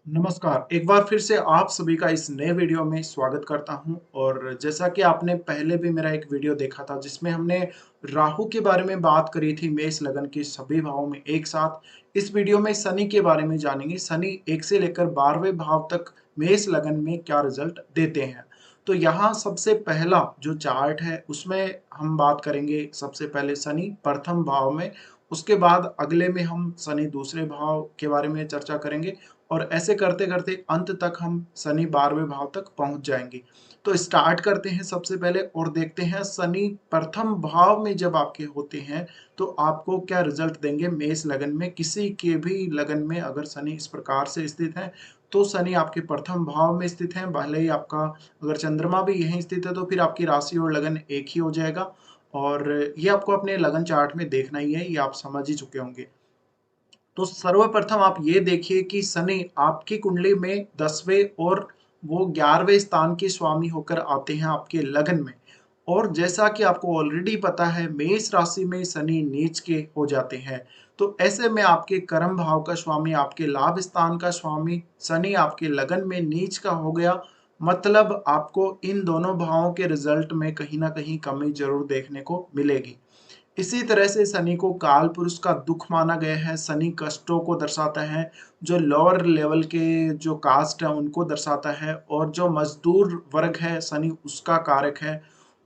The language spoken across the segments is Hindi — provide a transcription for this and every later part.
नमस्कार, एक बार फिर से आप सभी का इस नए वीडियो में स्वागत करता हूं। और जैसा कि आपने पहले भी मेरा एक वीडियो देखा था जिसमें हमने राहु के बारे में बात करी थी मेष लगन के सभी भावों में एक साथ। इस वीडियो में शनि के बारे में जानेंगे, शनि 1 से लेकर 12वें भाव तक मेष लगन में क्या रिजल्ट देते हैं। तो यहाँ सबसे पहला जो चार्ट है उसमें हम बात करेंगे सबसे पहले शनि प्रथम भाव में, उसके बाद अगले में हम शनि दूसरे भाव के बारे में चर्चा करेंगे और ऐसे करते-करते अंत तक हम शनि 12वें भाव तक पहुँच जाएँगे। तो स्टार्ट करते हैं सबसे पहले और देखते हैं शनि प्रथम भाव में जब आपके होते हैं, तो आपको क्या रिज़ल्ट देंगे मेष लगन में। किसी के भी लगन में अगर शनि इस प्रकार से स्थित है, तो शनि आपके प्रथम भाव में स्थित है। भले ही आपका अगर चंद्रमा भी यहीं स्थित है, तो फिर आपकी राशि और लगन एक ही हो जाएगा और ये आपको अपने लगन चार्ट में देखना ही है, ये आप समझ ही चुके होंगे। तो सर्वप्रथम आप ये देखिए कि शनि आपकी कुंडली में 10वें और वो 11वें स्थान के स्वामी होकर आते हैं आपके लगन में। और जैसा कि आपको ऑलरेडी पता है मेष राशि में शनि नीच के हो जाते हैं। तो ऐसे में आपके कर्म भाव का स्वामी, आपके लाभ स्थान का स्वामी शनि आपके लगन में नीच का हो गया। मतलब आपको इन दोनों भावों के रिजल्ट में कहीं न कहीं कमी ज़रूर देखने को मिलेगी। इसी तरह से शनि को काल पुरुष का दुख माना गया है। शनि कष्टों को दर्शाता है, जो लोअर लेवल के जो कास्ट है उनको दर्शाता है और जो मजदूर वर्ग है शनि उसका कारक है।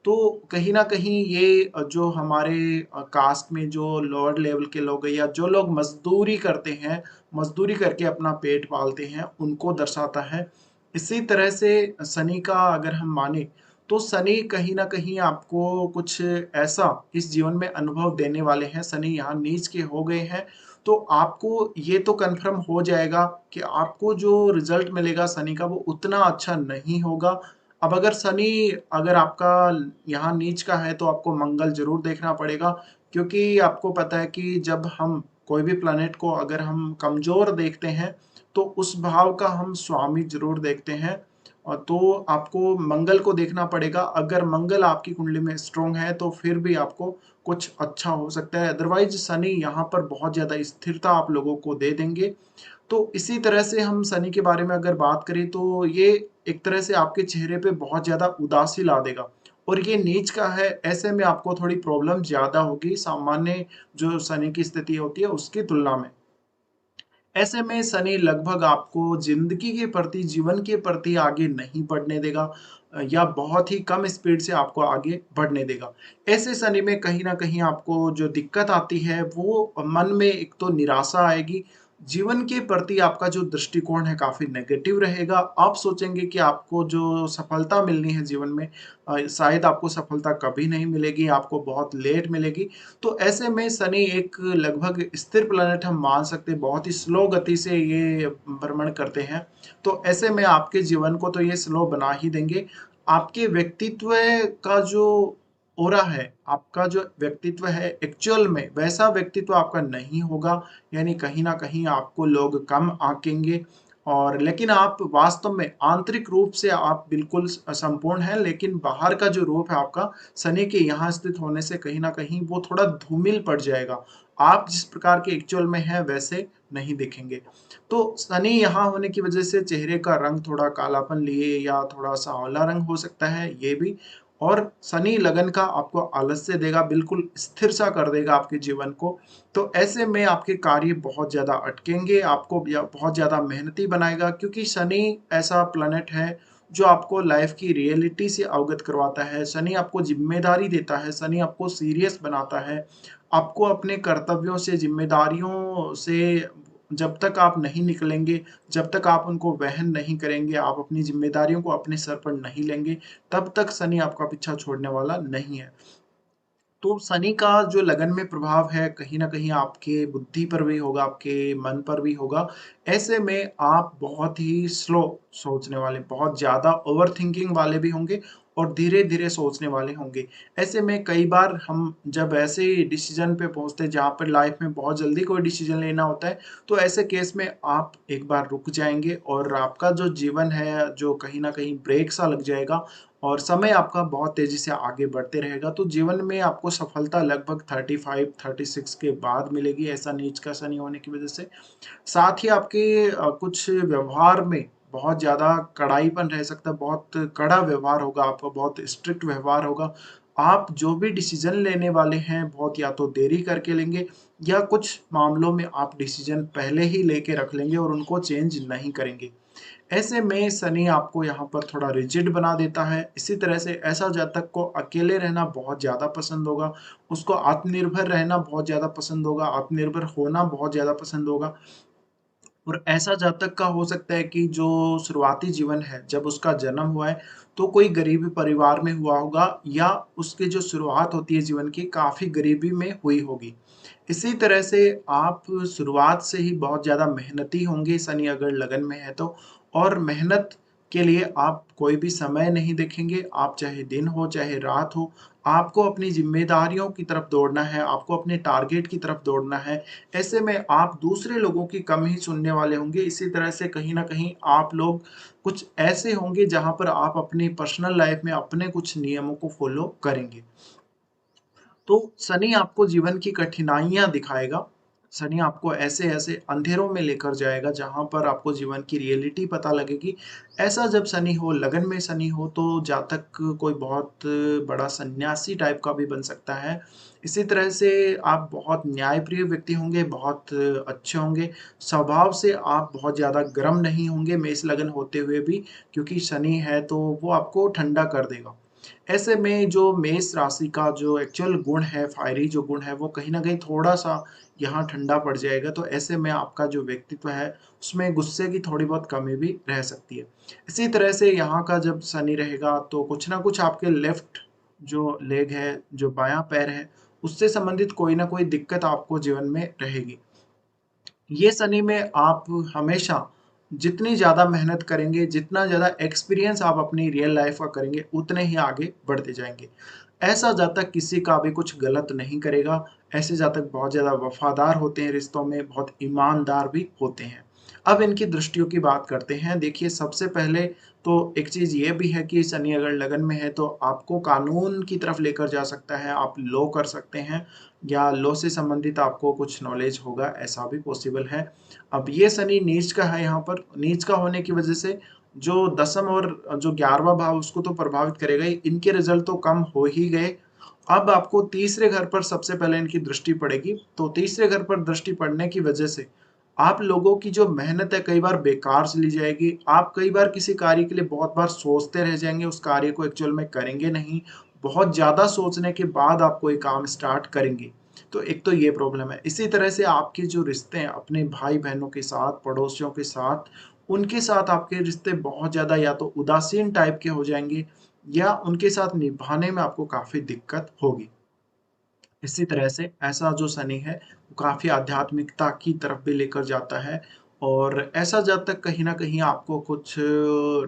तो कहीं न कहीं ये जो हमारे कास्ट में जो लोअर लेवल के लोग हैं या जो लोग मज़दूरी करते हैं, मज़दूरी करके अपना पेट पालते हैं, उनको दर्शाता है। इसी तरह से शनि का अगर हम माने, तो शनि कहीं न कहीं आपको कुछ ऐसा इस जीवन में अनुभव देने वाले हैं। शनि यहाँ नीच के हो गए हैं, तो आपको ये तो कन्फर्म हो जाएगा कि आपको जो रिज़ल्ट मिलेगा शनि का वो उतना अच्छा नहीं होगा। अब अगर शनि अगर आपका यहाँ नीच का है तो आपको मंगल ज़रूर देखना पड़ेगा, क्योंकि आपको पता है कि जब हम कोई भी प्लैनेट को अगर हम कमज़ोर देखते हैं, तो उस भाव का हम स्वामी ज़रूर देखते हैं। तो आपको मंगल को देखना पड़ेगा। अगर मंगल आपकी कुंडली में स्ट्रॉन्ग है तो फिर भी आपको कुछ अच्छा हो सकता है। अदरवाइज़ शनि यहाँ पर बहुत ज़्यादा स्थिरता आप लोगों को दे देंगे। तो इसी तरह से हम शनि के बारे में अगर बात करें तो ये एक तरह से आपके चेहरे पे बहुत ज़्यादा उदासी ला देगा और ये नीच का है, ऐसे में आपको थोड़ी प्रॉब्लम ज़्यादा होगी सामान्य जो शनि की स्थिति होती है उसकी तुलना में। ऐसे में शनि लगभग आपको ज़िंदगी के प्रति, जीवन के प्रति आगे नहीं बढ़ने देगा या बहुत ही कम स्पीड से आपको आगे बढ़ने देगा। ऐसे शनि में कहीं न कहीं आपको जो दिक्कत आती है वो मन में एक तो निराशा आएगी, जीवन के प्रति आपका जो दृष्टिकोण है काफ़ी नेगेटिव रहेगा। आप सोचेंगे कि आपको जो सफलता मिलनी है जीवन में शायद आपको सफलता कभी नहीं मिलेगी, आपको बहुत लेट मिलेगी। तो ऐसे में शनि एक लगभग स्थिर प्लैनेट हम मान सकते हैं, बहुत ही स्लो गति से ये भ्रमण करते हैं। तो ऐसे में आपके जीवन को तो ये स्लो बना ही देंगे। आपके व्यक्तित्व का जो ऑरा है, आपका जो व्यक्तित्व है एक्चुअल में वैसा व्यक्तित्व आपका नहीं होगा, यानी कहीं न कहीं आपको लोग कम आँकेंगे और लेकिन आप वास्तव में आंतरिक रूप से आप बिल्कुल संपूर्ण हैं, लेकिन बाहर का जो रूप है आपका शनि के यहाँ स्थित होने से कहीं न कहीं वो थोड़ा धूमिल पड़ जाएगा। आप जिस प्रकार के एक्चुअल में हैं वैसे नहीं दिखेंगे। तो शनि यहाँ होने की वजह से चेहरे का रंग थोड़ा कालापन लिए या थोड़ा सांवला रंग हो सकता है ये भी। और शनि लगन का आपको आलस्य देगा, बिल्कुल स्थिर-सा कर देगा आपके जीवन को। तो ऐसे में आपके कार्य बहुत ज़्यादा अटकेंगे, आपको बहुत ज़्यादा मेहनती बनाएगा, क्योंकि शनि ऐसा प्लैनेट है जो आपको लाइफ की रियलिटी से अवगत करवाता है। शनि आपको ज़िम्मेदारी देता है, शनि आपको सीरियस बनाता है। आपको अपने कर्तव्यों से, ज़िम्मेदारियों से जब तक आप नहीं निकलेंगे, जब तक आप उनको वहन नहीं करेंगे, आप अपनी ज़िम्मेदारियों को अपने सर पर नहीं लेंगे, तब तक शनि आपका पीछा छोड़ने वाला नहीं है। तो शनि का जो लगन में प्रभाव है कहीं न कहीं आपके बुद्धि पर भी होगा, आपके मन पर भी होगा। ऐसे में आप बहुत ही स्लो सोचने वाले, बहुत ज़्यादा ओवरथिंकिंग वाले भी होंगे और धीरे-धीरे सोचने वाले होंगे। ऐसे में कई बार हम जब ऐसे डिसीज़न पे पहुँचते हैं जहाँ पर लाइफ़ में बहुत जल्दी कोई डिसीज़न लेना होता है, तो ऐसे केस में आप एक बार रुक जाएँगे और आपका जो जीवन है, जो कहीं न कहीं ब्रेक सा लग जाएगा और समय आपका बहुत तेज़ी से आगे बढ़ते रहेगा। तो जीवन में आपको सफलता लगभग 35-36 के बाद मिलेगी, ऐसा नीच का शनि होने की वज़ह से। साथ ही आपके कुछ व्यवहार में बहुत ज़्यादा कड़ाईपन रह सकता है, बहुत कड़ा व्यवहार होगा आपका, बहुत स्ट्रिक्ट व्यवहार होगा। आप जो भी डिसीज़न लेने वाले हैं, बहुत या तो देरी करके लेंगे या कुछ मामलों में आप डिसीज़न पहले ही लेके रख लेंगे और उनको चेंज नहीं करेंगे। ऐसे में शनि आपको यहाँ पर थोड़ा रिजिड बना देता है। इसी तरह से ऐसा जातक को अकेले रहना बहुत ज़्यादा पसंद होगा, उसको आत्मनिर्भर रहना बहुत ज़्यादा पसंद होगा, आत्मनिर्भर होना बहुत ज़्यादा पसंद होगा। और ऐसा जातक का हो सकता है कि जो शुरुआती जीवन है, जब उसका जन्म हुआ है, तो कोई गरीबी परिवार में हुआ होगा या उसकी जो शुरुआत होती है जीवन की, काफ़ी गरीबी में हुई होगी। इसी तरह से आप शुरुआत से ही बहुत ज़्यादा मेहनती होंगे, शनि अगर लगन में है तो और मेहनत के लिए आप कोई भी समय नहीं देखेंगे, आप चाहे दिन हो, चाहे रात हो, आपको अपनी ज़िम्मेदारियों की तरफ दौड़ना है, आपको अपने टारगेट की तरफ दौड़ना है। ऐसे में आप दूसरे लोगों की कम ही सुनने वाले होंगे। इसी तरह से कहीं न कहीं आप लोग कुछ ऐसे होंगे जहाँ पर आप अपनी पर्सनल लाइफ़ में अपने कुछ नियमों को फ़ॉलो करेंगे। तो शनि आपको जीवन की कठिनाइयाँ दिखाएगा। शनि आपको ऐसे-ऐसे अंधेरों में लेकर जाएगा जहाँ पर आपको जीवन की रियलिटी पता लगेगी। ऐसा जब शनि हो, लगन में शनि हो तो जातक कोई बहुत बड़ा सन्यासी टाइप का भी बन सकता है। इसी तरह से आप बहुत न्यायप्रिय व्यक्ति होंगे, बहुत अच्छे होंगे। स्वभाव से आप बहुत ज़्यादा गर्म नहीं होंगे मेष लगन होते हुए भी क्योंकि शनि है तो वो आपको ठंडा कर देगा। ऐसे में जो मेष राशि का जो एक्चुअल गुण है, फ़ायरी जो गुण है, वो कहीं न कहीं थोड़ा-सा यहाँ ठंडा पड़ जाएगा, तो ऐसे में आपका जो व्यक्तित्व है, उसमें गुस्से की थोड़ी बहुत कमी भी रह सकती है। इसी तरह से यहाँ का जब शनि रहेगा, तो कुछ न कुछ आपके लेफ्ट जो लेग है, जो बायाँ पैर है, उससे संबंधित कोई न कोई दिक्कत आपको जीवन में रहेगी। ये शनि में आप हमेशा जितनी ज़्यादा मेहनत करेंगे, जितना ज़्यादा एक्सपीरियंस आप अपनी रियल लाइफ़ का करेंगे, उतने ही आगे बढ़ते जाएँगे। ऐसा जातक किसी का भी कुछ गलत नहीं करेगा, ऐसे जातक बहुत ज़्यादा वफ़ादार होते हैं रिश्तों में, बहुत ईमानदार भी होते हैं। अब इनकी दृष्टियों की बात करते हैं। देखिए, सबसे पहले तो एक चीज़ ये भी है कि शनि अगर लगन में है, तो आपको कानून की तरफ लेकर जा सकता है, आप लॉ कर सकते हैं या लॉ से संबंधित आपको कुछ नॉलेज होगा, ऐसा भी पॉसिबल है। अब ये शनि नीच का है यहाँ पर, नीच का होने की वजह से जो दसम और जो 11वाँ भाव उसको तो प्रभावित करेगा ही, इनके रिज़ल्ट तो कम हो ही गए। अब आपको तीसरे घर पर सबसे पहले इनकी दृष्टि पड़ेगी, तो तीसरे घर पर दृष्टि पड़ने की वजह से आप लोगों की जो मेहनत है कई बार बेकार चली जाएगी। आप कई बार किसी कार्य के लिए बहुत बार सोचते रह जाएँगे, उस कार्य को एक्चुअल में करेंगे नहीं। बहुत ज़्यादा सोचने के बाद आप कोई काम स्टार्ट करेंगे। तो एक तो ये प्रॉब्लम है। इसी तरह से आपके जो रिश्ते हैं अपने भाई-बहनों के साथ, पड़ोसियों के साथ, उनके साथ आपके रिश्ते बहुत ज़्यादा या तो उदासीन टाइप के हो जाएँगे या उनके साथ निभाने में आपको काफ़ी दिक्कत होगी। इसी तरह से ऐसा जो शनि है, वो काफ़ी आध्यात्मिकता की तरफ भी लेकर जाता है और ऐसा जातक कहीं न कहीं आपको कुछ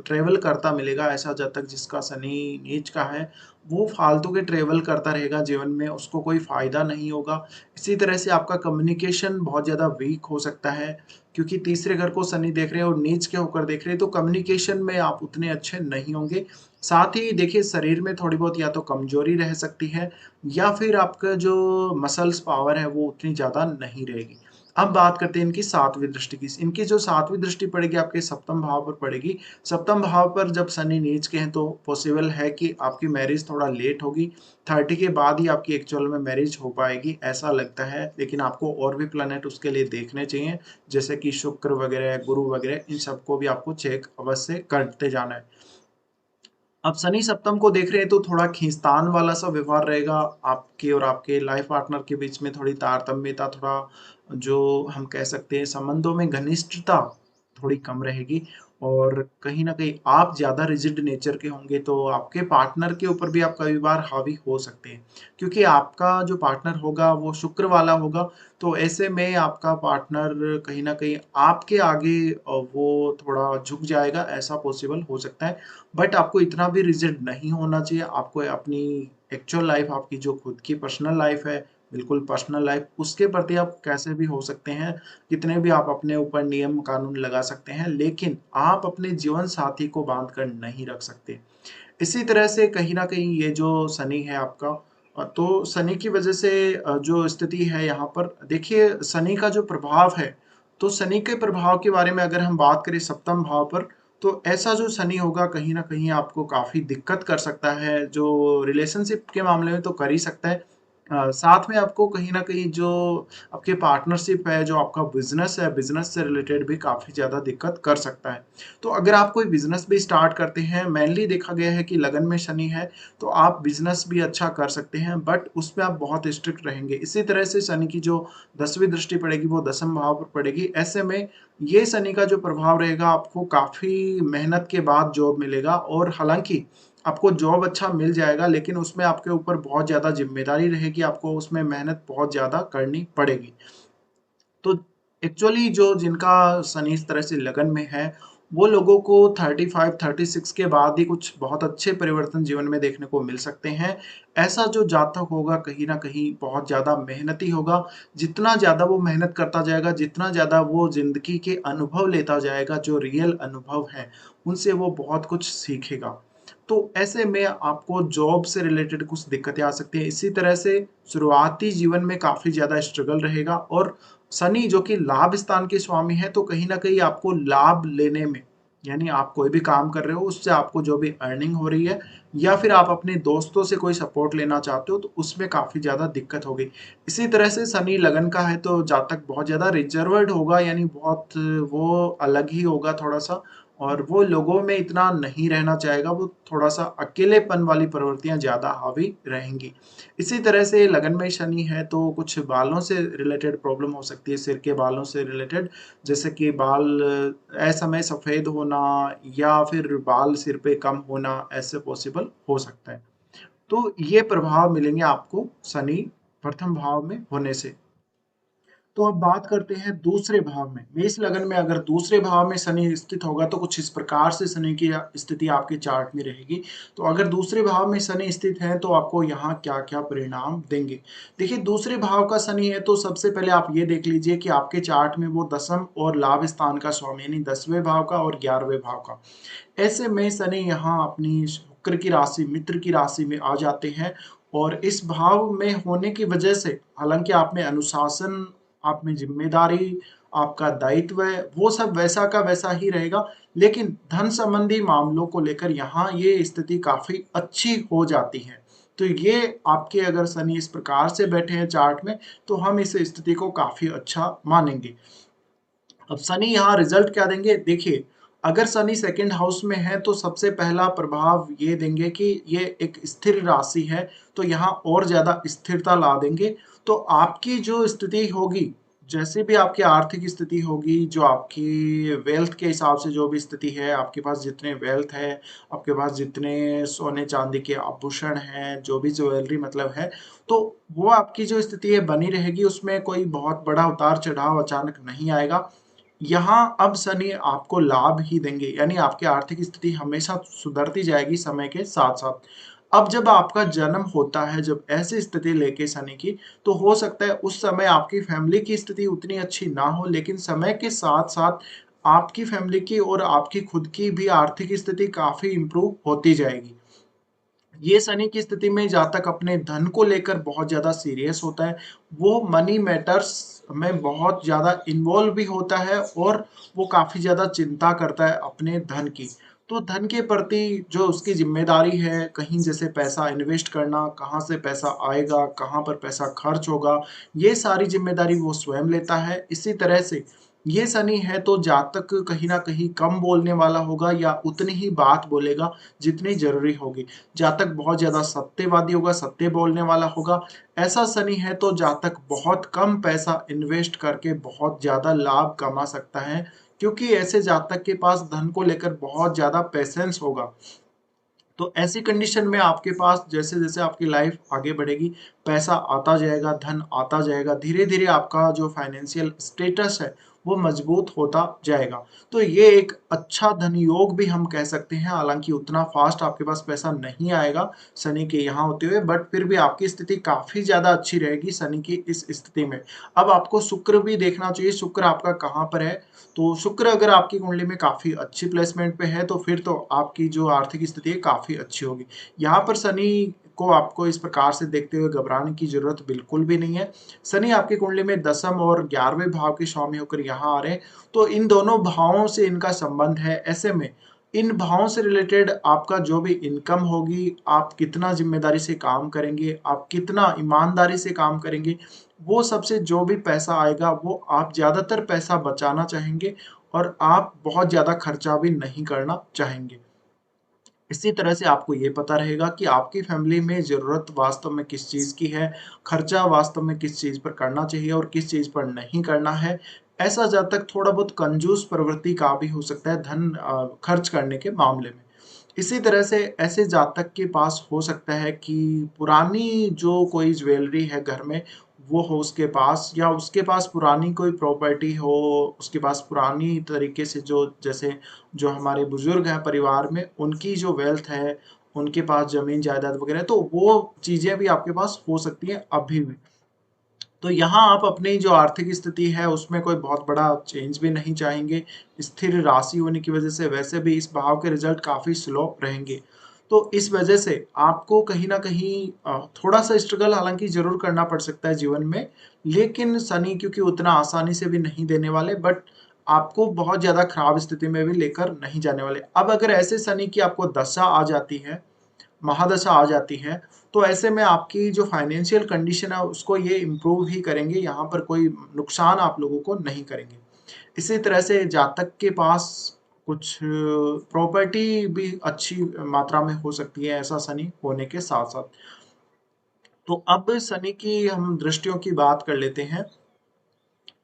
ट्रैवल करता मिलेगा, ऐसा जातक जिसका शनि नीच का है, वो फालतू के ट्रैवल करता रहेगा जीवन में, उसको कोई फ़ायदा नहीं होगा। इसी तरह से आपका कम्युनिकेशन बहुत ज़्यादा वीक हो सकता है, क्योंकि तीसरे घर को शनि देख रहे हैं और नीच के होकर देख रहे हैं, तो कम्युनिकेशन में आप उतने अच्छे नहीं होंगे। साथ ही देखिए शरीर में थोड़ी बहुत या तो कमज़ोरी रह सकती है या फिर आपका जो मसल्स पावर है वो उतनी ज़्यादा नहीं रहेगी। अब बात करते हैं इनकी 7वीं दृष्टि की। इनकी जो 7वीं दृष्टि पड़ेगी आपके सप्तम भाव पर पड़ेगी। सप्तम भाव पर जब शनि नीच के हैं तो पॉसिबल है कि आपकी मैरिज थोड़ा लेट होगी। 30 के बाद ही आपकी एक्चुअल में मैरिज हो पाएगी ऐसा लगता है। लेकिन आपको और भी प्लैनेट उसके लिए देखने चाहिए जैसे कि शुक्र वगैरह, गुरु वगैरह इन सबको भी आपको चेक अवश्य करते जाना है। अब शनि सप्तम को देख रहे हैं तो थोड़ा खींचतान वाला सा व्यवहार रहेगा आपके और आपके लाइफ पार्टनर के बीच में थोड़ी तारतम्यता, थोड़ा जो हम कह सकते हैं संबंधों में घनिष्ठता थोड़ी कम रहेगी और कहीं न कहीं आप ज़्यादा रिजिड नेचर के होंगे तो आपके पार्टनर के ऊपर भी आप कई बार हावी हो सकते हैं। क्योंकि आपका जो पार्टनर होगा वो शुक्र वाला होगा, तो ऐसे में आपका पार्टनर कहीं न कहीं आपके आगे वो थोड़ा झुक जाएगा, ऐसा पॉसिबल हो सकता है। बट आपको इतना भी रिजिड नहीं होना चाहिए, आपको अपनी एक्चुअल लाइफ़ आपकी जो खुद की पर्सनल लाइफ़ है, बिल्कुल पर्सनल लाइफ़ उसके प्रति आप कैसे भी हो सकते हैं, कितने भी आप अपने ऊपर नियम कानून लगा सकते हैं, लेकिन आप अपने जीवन साथी को बाँध कर नहीं रख सकते। इसी तरह से कहीं न कहीं ये जो शनि है आपका तो शनि की वजह से जो स्थिति है यहाँ पर देखिए शनि का जो प्रभाव है, तो शनि के प्रभाव के बारे में अगर हम बात करें सप्तम भाव पर, तो ऐसा जो शनि होगा कहीं न कहीं आपको काफ़ी दिक्कत कर सकता है, जो रिलेशनशिप के मामले में तो कर ही सकता है। साथ में आपको कहीं न कहीं जो आपके पार्टनरशिप है, जो आपका बिज़नेस है, बिज़नेस से रिलेटेड भी काफ़ी ज़्यादा दिक्कत कर सकता है। तो अगर आप कोई बिज़नेस भी स्टार्ट करते हैं, मेनली देखा गया है कि लगन में शनि है, तो आप बिज़नेस भी अच्छा कर सकते हैं, बट उसमें आप बहुत स्ट्रिक्ट रहेंगे। इसी तरह से शनि की जो 10वीं दृष्टि पड़ेगी, वो दसम भाव पर पड़ेगी। ऐसे में ये शनि का जो प्रभाव रहेगा, आपको काफ़ी मेहनत के बाद जॉब मिलेगा और हालाँकि आपको जॉब अच्छा मिल जाएगा, लेकिन उसमें आपके ऊपर बहुत ज़्यादा ज़िम्मेदारी रहेगी, आपको उसमें मेहनत बहुत ज़्यादा करनी पड़ेगी। तो एक्चुअली जो जिनका शनि इस तरह से लगन में है, वो लोगों को 35, 36 के बाद ही कुछ बहुत अच्छे परिवर्तन जीवन में देखने को मिल सकते हैं। ऐसा जो जातक होगा कहीं न कहीं बहुत ज़्यादा मेहनती होगा, जितना ज़्यादा वो मेहनत करता जाएगा, जितना ज़्यादा वो ज़िंदगी के अनुभव लेता जाएगा, जो रियल अनुभव हैं, उनसे वो बहुत कुछ सीखेगा। तो ऐसे में आपको जॉब से रिलेटेड कुछ दिक्कतें आ सकती हैं। इसी तरह से शुरुआती जीवन में काफ़ी ज़्यादा स्ट्रगल रहेगा और शनि जो कि लाभ स्थान के स्वामी हैं, तो कहीं न कहीं आपको लाभ लेने में, यानी आप कोई भी काम कर रहे हो, उससे आपको जो भी अर्निंग हो रही है या फिर आप अपने दोस्तों से कोई सपोर्ट लेना चाहते हो, तो उसमें काफ़ी ज़्यादा दिक्कत होगी। इसी तरह से शनि लगन का है, तो जातक बहुत ज़्यादा रिज़र्व्ड होगा, यानी बहुत वो अलग ही होगा थोड़ा-सा और वो लोगों में इतना नहीं रहना चाहेगा, वो थोड़ा-सा अकेलेपन वाली प्रवृत्तियाँ ज़्यादा हावी रहेंगी। इसी तरह से लगन में शनि है तो कुछ बालों से रिलेटेड प्रॉब्लम हो सकती है, सिर के बालों से रिलेटेड, जैसे कि बाल असमय सफ़ेद होना या फिर बाल सिर पे कम होना, ऐसे पॉसिबल हो सकता है। तो ये प्रभाव मिलेंगे आपको शनि प्रथम भाव में होने से। तो अब बात करते हैं दूसरे भाव में। मेष लगन में अगर दूसरे भाव में शनि स्थित होगा तो कुछ इस प्रकार से शनि की स्थिति आपके चार्ट में रहेगी। तो अगर दूसरे भाव में शनि स्थित है तो आपको यहाँ क्या-क्या परिणाम देंगे। देखिए दूसरे भाव का शनि है तो सबसे पहले आप ये देख लीजिए कि आपके चार्ट में वो दसम और लाभ स्थान का स्वामी यानी 10वें भाव का और 11वें भाव का। ऐसे में शनि यहाँ अपनी शुक्र की राशि, मित्र की राशि में आ जाते हैं और इस भाव में होने की वजह से हालाँकि आप में अनुशासन, आप में ज़िम्मेदारी, आपका दायित्व है, वो सब वैसा का वैसा ही रहेगा, लेकिन धन संबंधी मामलों को लेकर यहाँ ये स्थिति काफ़ी अच्छी हो जाती है। तो ये आपके अगर शनि इस प्रकार से बैठे हैं चार्ट में, तो हम इस स्थिति को काफ़ी अच्छा मानेंगे। अब शनि यहाँ रिजल्ट क्या देंगे? देखिए, अगर शनि सेकंड हाउस में है तो सबसे पहला प्रभाव ये देंगे कि ये एक स्थिर राशि है, तो यहाँ और ज़्यादा स्थिरता ला देंगे। तो आपकी जो स्थिति होगी, जैसे भी आपकी आर्थिक स्थिति होगी, जो आपकी वेल्थ के हिसाब से जो भी स्थिति है, आपके पास जितने वेल्थ है, आपके पास जितने सोने-चांदी के आभूषण हैं, जो भी ज्वेलरी मतलब है, तो वो आपकी जो स्थिति है बनी रहेगी, उसमें कोई बहुत बड़ा उतार-चढ़ाव अचानक नहीं आएगा। यहाँ अब शनि आपको लाभ ही देंगे, यानी आपकी आर्थिक स्थिति हमेशा सुधरती जाएगी समय के साथ-साथ। अब जब आपका जन्म होता है, जब ऐसी स्थिति लेके शनि की, तो हो सकता है उस समय आपकी फैमिली की स्थिति उतनी अच्छी ना हो, लेकिन समय के साथ-साथ आपकी फैमिली की और आपकी खुद की भी आर्थिक स्थिति काफ़ी इम्प्रूव होती जाएगी। ये शनि की स्थिति में जातक अपने धन को लेकर बहुत ज़्यादा सीरियस होता है। वो मनी मैटर्स में बहुत ज़्यादा इन्वॉल्व भी होता है और वो काफ़ी ज़्यादा चिंता करता है अपने धन की। तो धन के प्रति जो उसकी ज़िम्मेदारी है, कहीं जैसे पैसा इन्वेस्ट करना, कहाँ से पैसा आएगा, कहाँ पर पैसा खर्च होगा, ये सारी ज़िम्मेदारी वो स्वयं लेता है। इसी तरह से ये शनि है तो जातक कहीं न कहीं कम बोलने वाला होगा या उतनी ही बात बोलेगा जितनी ज़रूरी होगी। जातक बहुत ज़्यादा सत्यवादी होगा, सत्य बोलने वाला होगा। ऐसा शनि है तो जातक बहुत कम पैसा इन्वेस्ट करके बहुत ज़्यादा लाभ कमा सकता है, क्योंकि ऐसे जातक के पास धन को लेकर बहुत ज़्यादा पेशेंस होगा। तो ऐसी कंडीशन में आपके पास जैसे-जैसे आपकी लाइफ आगे बढ़ेगी, पैसा आता जाएगा, धन आता जाएगा, धीरे-धीरे आपका जो फाइनेंशियल स्टेटस है, वो मजबूत होता जाएगा। तो ये एक अच्छा धन योग भी हम कह सकते हैं, हालाँकि उतना फ़ास्ट आपके पास पैसा नहीं आएगा शनि के यहाँ होते हुए, बट फिर भी आपकी स्थिति काफ़ी ज़्यादा अच्छी रहेगी शनि की इस स्थिति में। अब आपको शुक्र भी देखना चाहिए, शुक्र आपका कहाँ पर है? तो शुक्र अगर आपकी कुंडली में काफ़ी अच्छी प्लेसमेंट पे है, तो फिर तो आपकी जो आर्थिक स्थिति है काफ़ी अच्छी होगी। यहाँ पर शनि को आपको इस प्रकार से देखते हुए घबराने की ज़रूरत बिल्कुल भी नहीं है। शनि आपकी कुंडली में 10th और 11वें भाव के स्वामी होकर यहाँ आ रहे हैं, तो इन दोनों भावों से इनका संबंध है। ऐसे में इन भावों से रिलेटेड आपका जो भी इनकम होगी, आप कितना ज़िम्मेदारी से काम करेंगे, आप कितना ईमानदारी से काम करेंगे, वो सबसे जो भी पैसा आएगा वो आप ज़्यादातर पैसा बचाना चाहेंगे और आप बहुत ज़्यादा खर्चा भी नहीं करना चाहेंगे। इसी तरह से आपको ये पता रहेगा कि आपकी फैमिली में ज़रूरत वास्तव में किस चीज़ की है, खर्चा वास्तव में किस चीज़ पर करना चाहिए और किस चीज़ पर नहीं करना है। ऐसा जातक थोड़ा बहुत कंजूस प्रवृत्ति का भी हो सकता है धन खर्च करने के मामले में। इसी तरह से ऐसे जातक के पास हो सकता है कि पुरानी जो कोई ज्वेलरी है घर में, वो हो उसके पास या उसके पास पुरानी कोई प्रॉपर्टी हो, उसके पास पुरानी तरीके से जो जैसे जो हमारे बुजुर्ग हैं परिवार में, उनकी जो वेल्थ है, उनके पास ज़मीन जायदाद वगैरह, तो वो चीज़ें भी आपके पास हो सकती हैं अभी भी। तो यहाँ आप अपनी जो आर्थिक स्थिति है उसमें कोई बहुत बड़ा चेंज भी नहीं चाहेंगे। स्थिर राशि होने की वजह से वैसे भी इस भाव के रिज़ल्ट काफ़ी स्लो रहेंगे। तो इस वजह से आपको कहीं न कहीं थोड़ा-सा स्ट्रगल हालाँकि ज़रूर करना पड़ सकता है जीवन में, लेकिन शनि क्योंकि उतना आसानी से भी नहीं देने वाले, बट आपको बहुत ज़्यादा खराब स्थिति में भी लेकर नहीं जाने वाले। अब अगर ऐसे शनि की आपको दशा आ जाती है, महादशा आ जाती है, तो ऐसे में आपकी जो फाइनेंशियल कंडीशन है उसको ये इम्प्रूव ही करेंगे, यहाँ पर कोई नुकसान आप लोगों को नहीं करेंगे। इसी तरह से जातक के पास कुछ प्रॉपर्टी भी अच्छी मात्रा में हो सकती है ऐसा शनि होने के साथ-साथ। तो अब शनि की हम दृष्टियों की बात कर लेते हैं।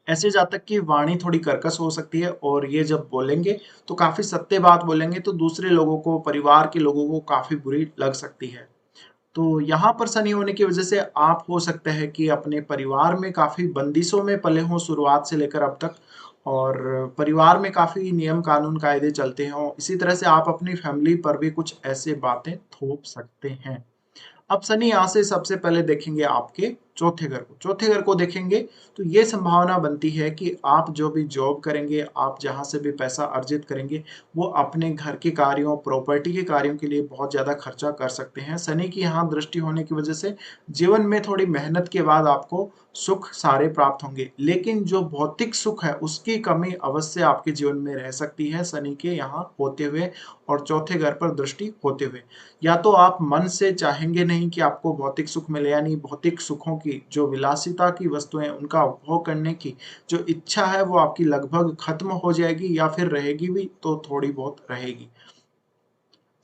ऐसे जातक की वाणी थोड़ी कर्कश हो सकती है और ये जब बोलेंगे तो काफ़ी सत्य बात बोलेंगे, तो दूसरे लोगों को, परिवार के लोगों को काफ़ी बुरी लग सकती है। तो यहाँ पर शनि होने की वजह से आप हो सकता है कि अपने परिवार में काफ़ी बंदिशों में पले हों शुरुआत से लेकर अब तक, और परिवार में काफ़ी नियम कानून कायदे चलते हों। इसी तरह से आप अपनी फैमिली पर भी कुछ ऐसे बातें थोप सकते हैं। अब शनि यहाँ से सबसे पहले देखेंगे आपके चौथे घर को। चौथे घर को देखेंगे तो ये संभावना बनती है कि आप जो भी जॉब करेंगे, आप जहाँ से भी पैसा अर्जित करेंगे, वो अपने घर के कार्यों, प्रॉपर्टी के कार्यों के लिए बहुत ज़्यादा खर्चा कर सकते हैं। शनि की यहाँ दृष्टि होने की वजह से जीवन में थोड़ी मेहनत के बाद आपको सुख सारे प्राप्त होंगे। लेकिन जो भौतिक सुख है, उसकी कमी अवश्य आपके जीवन में रह सकती है शनि के यहाँ होते हुए और चौथे घर पर दृष्टि होते हुए। या तो आप मन से चाहेंगे नहीं कि आपको भौतिक सुख मिले, यानी भौतिक सुखों की जो विलासिता की वस्तुएं उनका उपभोग करने की जो इच्छा है वो आपकी लगभग खत्म हो जाएगी, या फिर रहेगी भी तो थोड़ी बहुत रहेगी।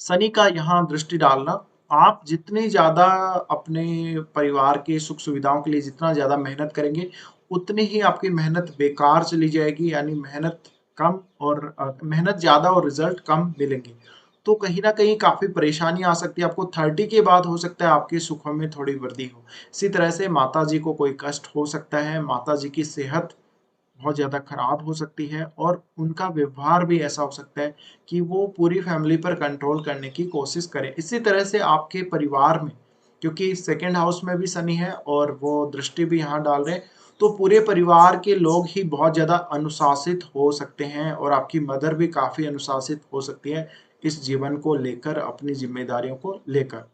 शनि का यहाँ दृष्टि डालना, आप जितनी ज़्यादा अपने परिवार के सुख सुविधाओं के लिए जितना ज़्यादा मेहनत करेंगे, उतनी ही आपकी मेहनत बेकार चली जाएगी, यानी मेहनत कम और मेहनत ज़्यादा और रिजल्ट कम मिलेंगे। तो कहीं न कहीं काफ़ी परेशानी आ सकती है आपको। 30 के बाद हो सकता है आपके सुखों में थोड़ी वृद्धि हो। इसी तरह से माताजी को कोई कष्ट हो सकता है, माताजी की सेहत बहुत ज़्यादा खराब हो सकती है और उनका व्यवहार भी ऐसा हो सकता है कि वो पूरी फैमिली पर कंट्रोल करने की कोशिश करें। इसी तरह से आपके परिवार में, क्योंकि सेकंड हाउस में भी शनि है और वो दृष्टि भी यहाँ डाल रहे हैं, तो पूरे परिवार के लोग ही बहुत ज़्यादा अनुशासित हो सकते हैं और आपकी मदर भी काफ़ी अनुशासित हो सकती है इस जीवन को लेकर, अपनी ज़िम्मेदारियों को लेकर।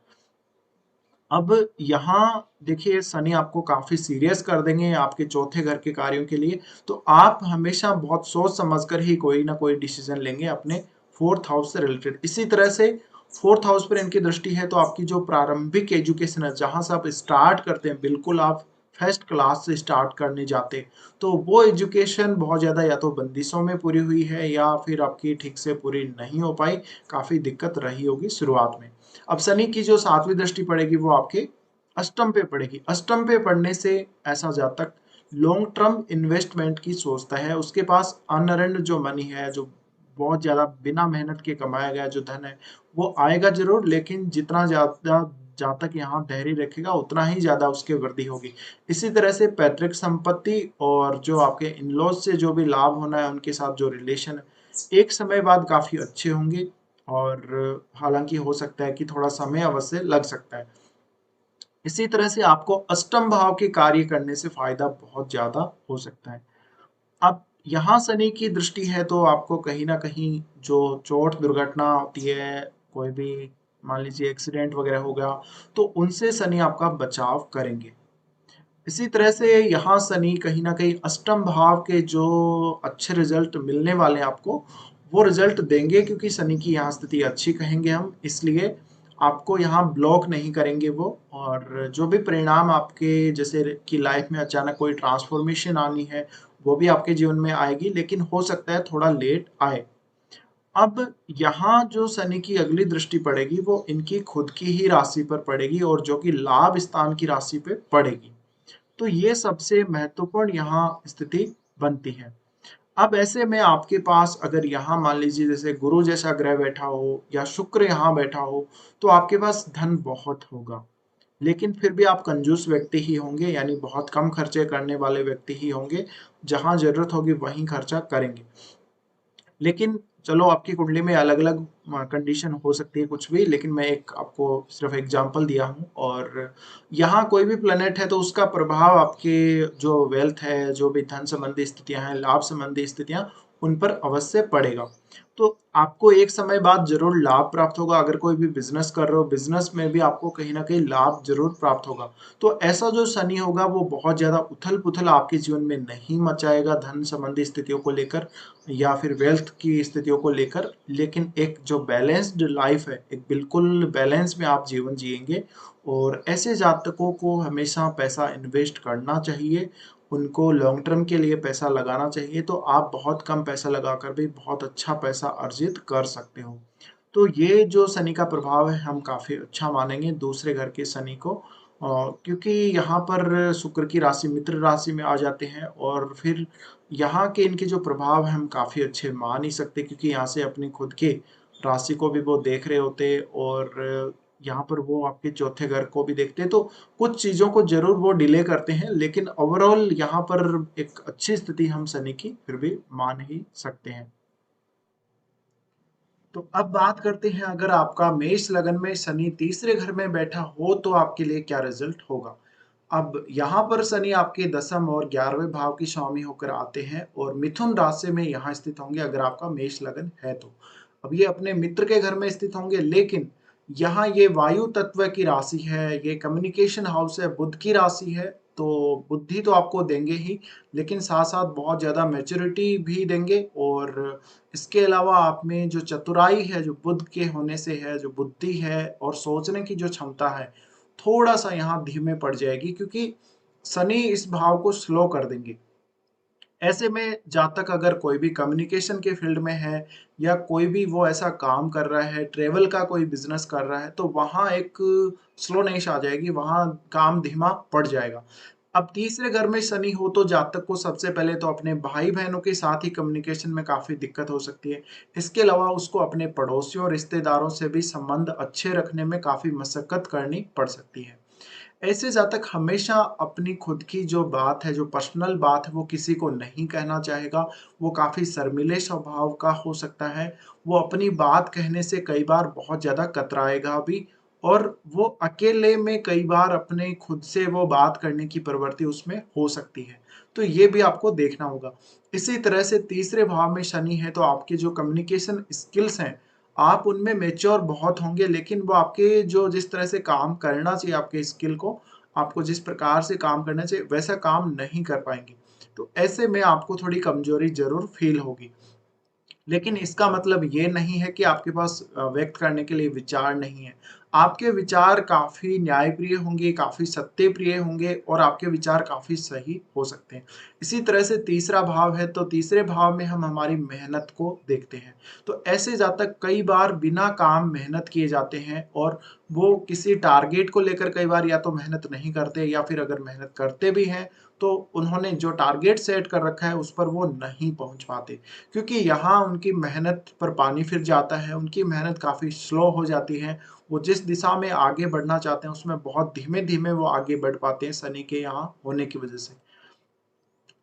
अब यहाँ देखिए शनि आपको काफ़ी सीरियस कर देंगे आपके चौथे घर के कार्यों के लिए, तो आप हमेशा बहुत सोच समझ कर ही कोई ना कोई डिसीज़न लेंगे अपने 4th हाउस से रिलेटेड। इसी तरह से 4th हाउस पर इनकी दृष्टि है तो आपकी जो प्रारंभिक एजुकेशन है, जहाँ से आप स्टार्ट करते हैं, बिल्कुल आप फर्स्ट क्लास से स्टार्ट करने जाते, तो वो एजुकेशन बहुत ज़्यादा या तो बंदिशों में पूरी हुई है या फिर आपकी ठीक से पूरी नहीं हो पाई, काफ़ी दिक्कत रही होगी शुरुआत में। अब शनि की जो 7वीं दृष्टि पड़ेगी वो आपके अष्टम पे पड़ेगी। अष्टम पे पड़ने से ऐसा जातक लॉन्ग टर्म इन्वेस्टमेंट की सोचता है, उसके पास अनअर्न्ड जो मनी है, जो बहुत ज़्यादा बिना मेहनत के कमाया गया जो धन है, वो आएगा ज़रूर, लेकिन जितना ज़्यादा जातक यहाँ धैर्य रखेगा उतना ही ज़्यादा उसकी वृद्धि होगी। इसी तरह से पैतृक संपत्ति और जो आपके इन-लॉज़ से जो भी लाभ होना है, उनके साथ जो रिलेशन है, एक समय बाद काफ़ी अच्छे होंगे और हालाँकि हो सकता है कि थोड़ा समय अवश्य लग सकता है। इसी तरह से आपको अष्टम भाव के कार्य करने से फ़ायदा बहुत ज़्यादा हो सकता है। अब यहाँ शनि की दृष्टि है तो आपको कहीं न कहीं जो चोट दुर्घटना होती है, कोई भी मान लीजिए एक्सीडेंट वगैरह हो गया, तो उनसे शनि आपका बचाव करेंगे। इसी तरह से यहाँ शनि कहीं न कहीं अष्टम भाव के जो अच्छे रिज़ल्ट मिलने वाले हैं आपको, वो रिज़ल्ट देंगे, क्योंकि शनि की यहाँ स्थिति अच्छी कहेंगे हम, इसलिए आपको यहाँ ब्लॉक नहीं करेंगे वो। और जो भी परिणाम आपके जैसे कि लाइफ में अचानक कोई ट्रांसफॉर्मेशन आनी है, वो भी आपके जीवन में आएगी, लेकिन हो सकता है थोड़ा लेट आए। अब यहाँ जो शनि की अगली दृष्टि पड़ेगी वो इनकी खुद की ही राशि पर पड़ेगी और जो कि लाभ स्थान की राशि पे पड़ेगी। तो ये सबसे महत्वपूर्ण यहाँ स्थिति बनती है। अब ऐसे में आपके पास अगर यहाँ मान लीजिए जैसे गुरु जैसा ग्रह बैठा हो या शुक्र यहाँ बैठा हो, तो आपके पास धन बहुत होगा। लेकिन फिर भी आप कंजूस व्यक्ति ही होंगे, यानी बहुत कम खर्चे करने वाले व्यक्ति ही होंगे, जहाँ ज़रूरत होगी वहीं खर्चा करेंगे। लेकिन चलो आपकी कुंडली में अलग-अलग कंडीशन हो सकती है कुछ भी, लेकिन मैं एक आपको सिर्फ़ एग्ज़ाम्पल दिया हूँ। और यहाँ कोई भी प्लैनेट है तो उसका प्रभाव आपके जो वेल्थ है, जो भी धन संबंधी स्थितियाँ हैं, लाभ संबंधी स्थितियाँ, उन पर अवश्य पड़ेगा। तो आपको एक समय बाद ज़रूर लाभ प्राप्त होगा। अगर कोई भी बिज़नेस कर रहे हो, बिज़नेस में भी आपको कहीं न कहीं लाभ ज़रूर प्राप्त होगा। तो ऐसा जो शनि होगा वो बहुत ज़्यादा उथल-पुथल आपके जीवन में नहीं मचाएगा धन संबंधी स्थितियों को लेकर या फिर वेल्थ की स्थितियों को लेकर, लेकिन एक जो बैलेंस्ड लाइफ है, एक बिल्कुल बैलेंस में आप जीवन जिएँगे। और ऐसे जातकों को हमेशा पैसा इन्वेस्ट करना चाहिए, उनको लॉन्ग टर्म के लिए पैसा लगाना चाहिए, तो आप बहुत कम पैसा लगाकर भी बहुत अच्छा पैसा अर्जित कर सकते हो। तो ये जो शनि का प्रभाव है हम काफ़ी अच्छा मानेंगे दूसरे घर के शनि को, क्योंकि यहाँ पर शुक्र की राशि मित्र राशि में आ जाते हैं और फिर यहाँ के इनके जो प्रभाव हैं हम काफ़ी अच्छे मान ही सकते हैं, क्योंकि यहाँ से अपनी खुद की राशि को भी वो देख रहे होते और यहाँ पर वो आपके चौथे घर को भी देखते हैं, तो कुछ चीज़ों को ज़रूर वो डिले करते हैं, लेकिन ओवरऑल यहाँ पर एक अच्छी स्थिति हम शनि की फिर भी मान ही सकते हैं। तो अब बात करते हैं, अगर आपका मेष लगन में शनि तीसरे घर में बैठा हो तो आपके लिए क्या रिजल्ट होगा। अब यहाँ पर शनि आपके दसम और 11वें भाव की स्वामी होकर आते हैं और मिथुन राशि में यहाँ स्थित होंगे अगर आपका मेष लगन है तो। अब ये अपने मित्र के घर में स्थित होंगे, लेकिन यहाँ ये वायु तत्व की राशि है, ये कम्युनिकेशन हाउस है, बुध की राशि है, तो बुद्धि तो आपको देंगे ही, लेकिन साथ-साथ बहुत ज़्यादा मैच्योरिटी भी देंगे। और इसके अलावा आप में जो चतुराई है, जो बुध के होने से है, जो बुद्धि है और सोचने की जो क्षमता है, थोड़ा-सा यहाँ धीमे पड़ जाएगी, क्योंकि शनि इस भाव को स्लो कर देंगे। ऐसे में जहाँ तक अगर कोई भी कम्युनिकेशन के फील्ड में है या कोई भी वो ऐसा काम कर रहा है, ट्रैवल का कोई बिज़नेस कर रहा है, तो वहाँ एक स्लोनेस आ जाएगी, वहाँ काम धीमा पड़ जाएगा। अब तीसरे घर में शनि हो तो जातक को सबसे पहले तो अपने भाई-बहनों के साथ ही कम्युनिकेशन में काफ़ी दिक्कत हो सकती है। इसके अलावा उसको अपने पड़ोसियों, रिश्तेदारों से भी संबंध अच्छे रखने में काफ़ी मशक्कत करनी पड़ सकती है। ऐसे जातक हमेशा अपनी खुद की जो बात है, जो पर्सनल बात है, वो किसी को नहीं कहना चाहेगा। वो काफ़ी शर्मीले स्वभाव का हो सकता है। वो अपनी बात कहने से कई बार बहुत ज़्यादा कतराएगा भी और वो अकेले में कई बार अपने खुद से वो बात करने की प्रवृत्ति उसमें हो सकती है। तो ये भी आपको देखना होगा। इसी तरह से तीसरे भाव में शनि है तो आपके जो कम्युनिकेशन स्किल्स हैं, आप उनमें मैच्योर बहुत होंगे, लेकिन वो आपके जो जिस तरह से काम करना चाहिए आपके स्किल को, आपको जिस प्रकार से काम करना चाहिए वैसा काम नहीं कर पाएँगे। तो ऐसे में आपको थोड़ी कमज़ोरी ज़रूर फ़ील होगी। लेकिन इसका मतलब ये नहीं है कि आपके पास व्यक्त करने के लिए विचार नहीं है। आपके विचार काफ़ी न्यायप्रिय होंगे, काफ़ी सत्यप्रिय होंगे और आपके विचार काफ़ी सही हो सकते हैं। इसी तरह से तीसरा भाव है, तो तीसरे भाव में हम हमारी मेहनत को देखते हैं। तो ऐसे जातक कई बार बिना काम मेहनत किए जाते हैं और वो किसी टारगेट को लेकर कई बार या तो मेहनत नहीं करते या फिर अगर मेहनत करते भी हैं, तो उन्होंने जो टारगेट सेट कर रखा है उस पर वो नहीं पहुँच पाते। क्योंकि यहाँ उनकी मेहनत पर पानी फिर जाता है, उनकी मेहनत काफ़ी स्लो हो जाती है। वो जिस दिशा में आगे बढ़ना चाहते हैं उसमें बहुत धीमे-धीमे वो आगे बढ़ पाते हैं शनि के यहाँ होने की वजह से।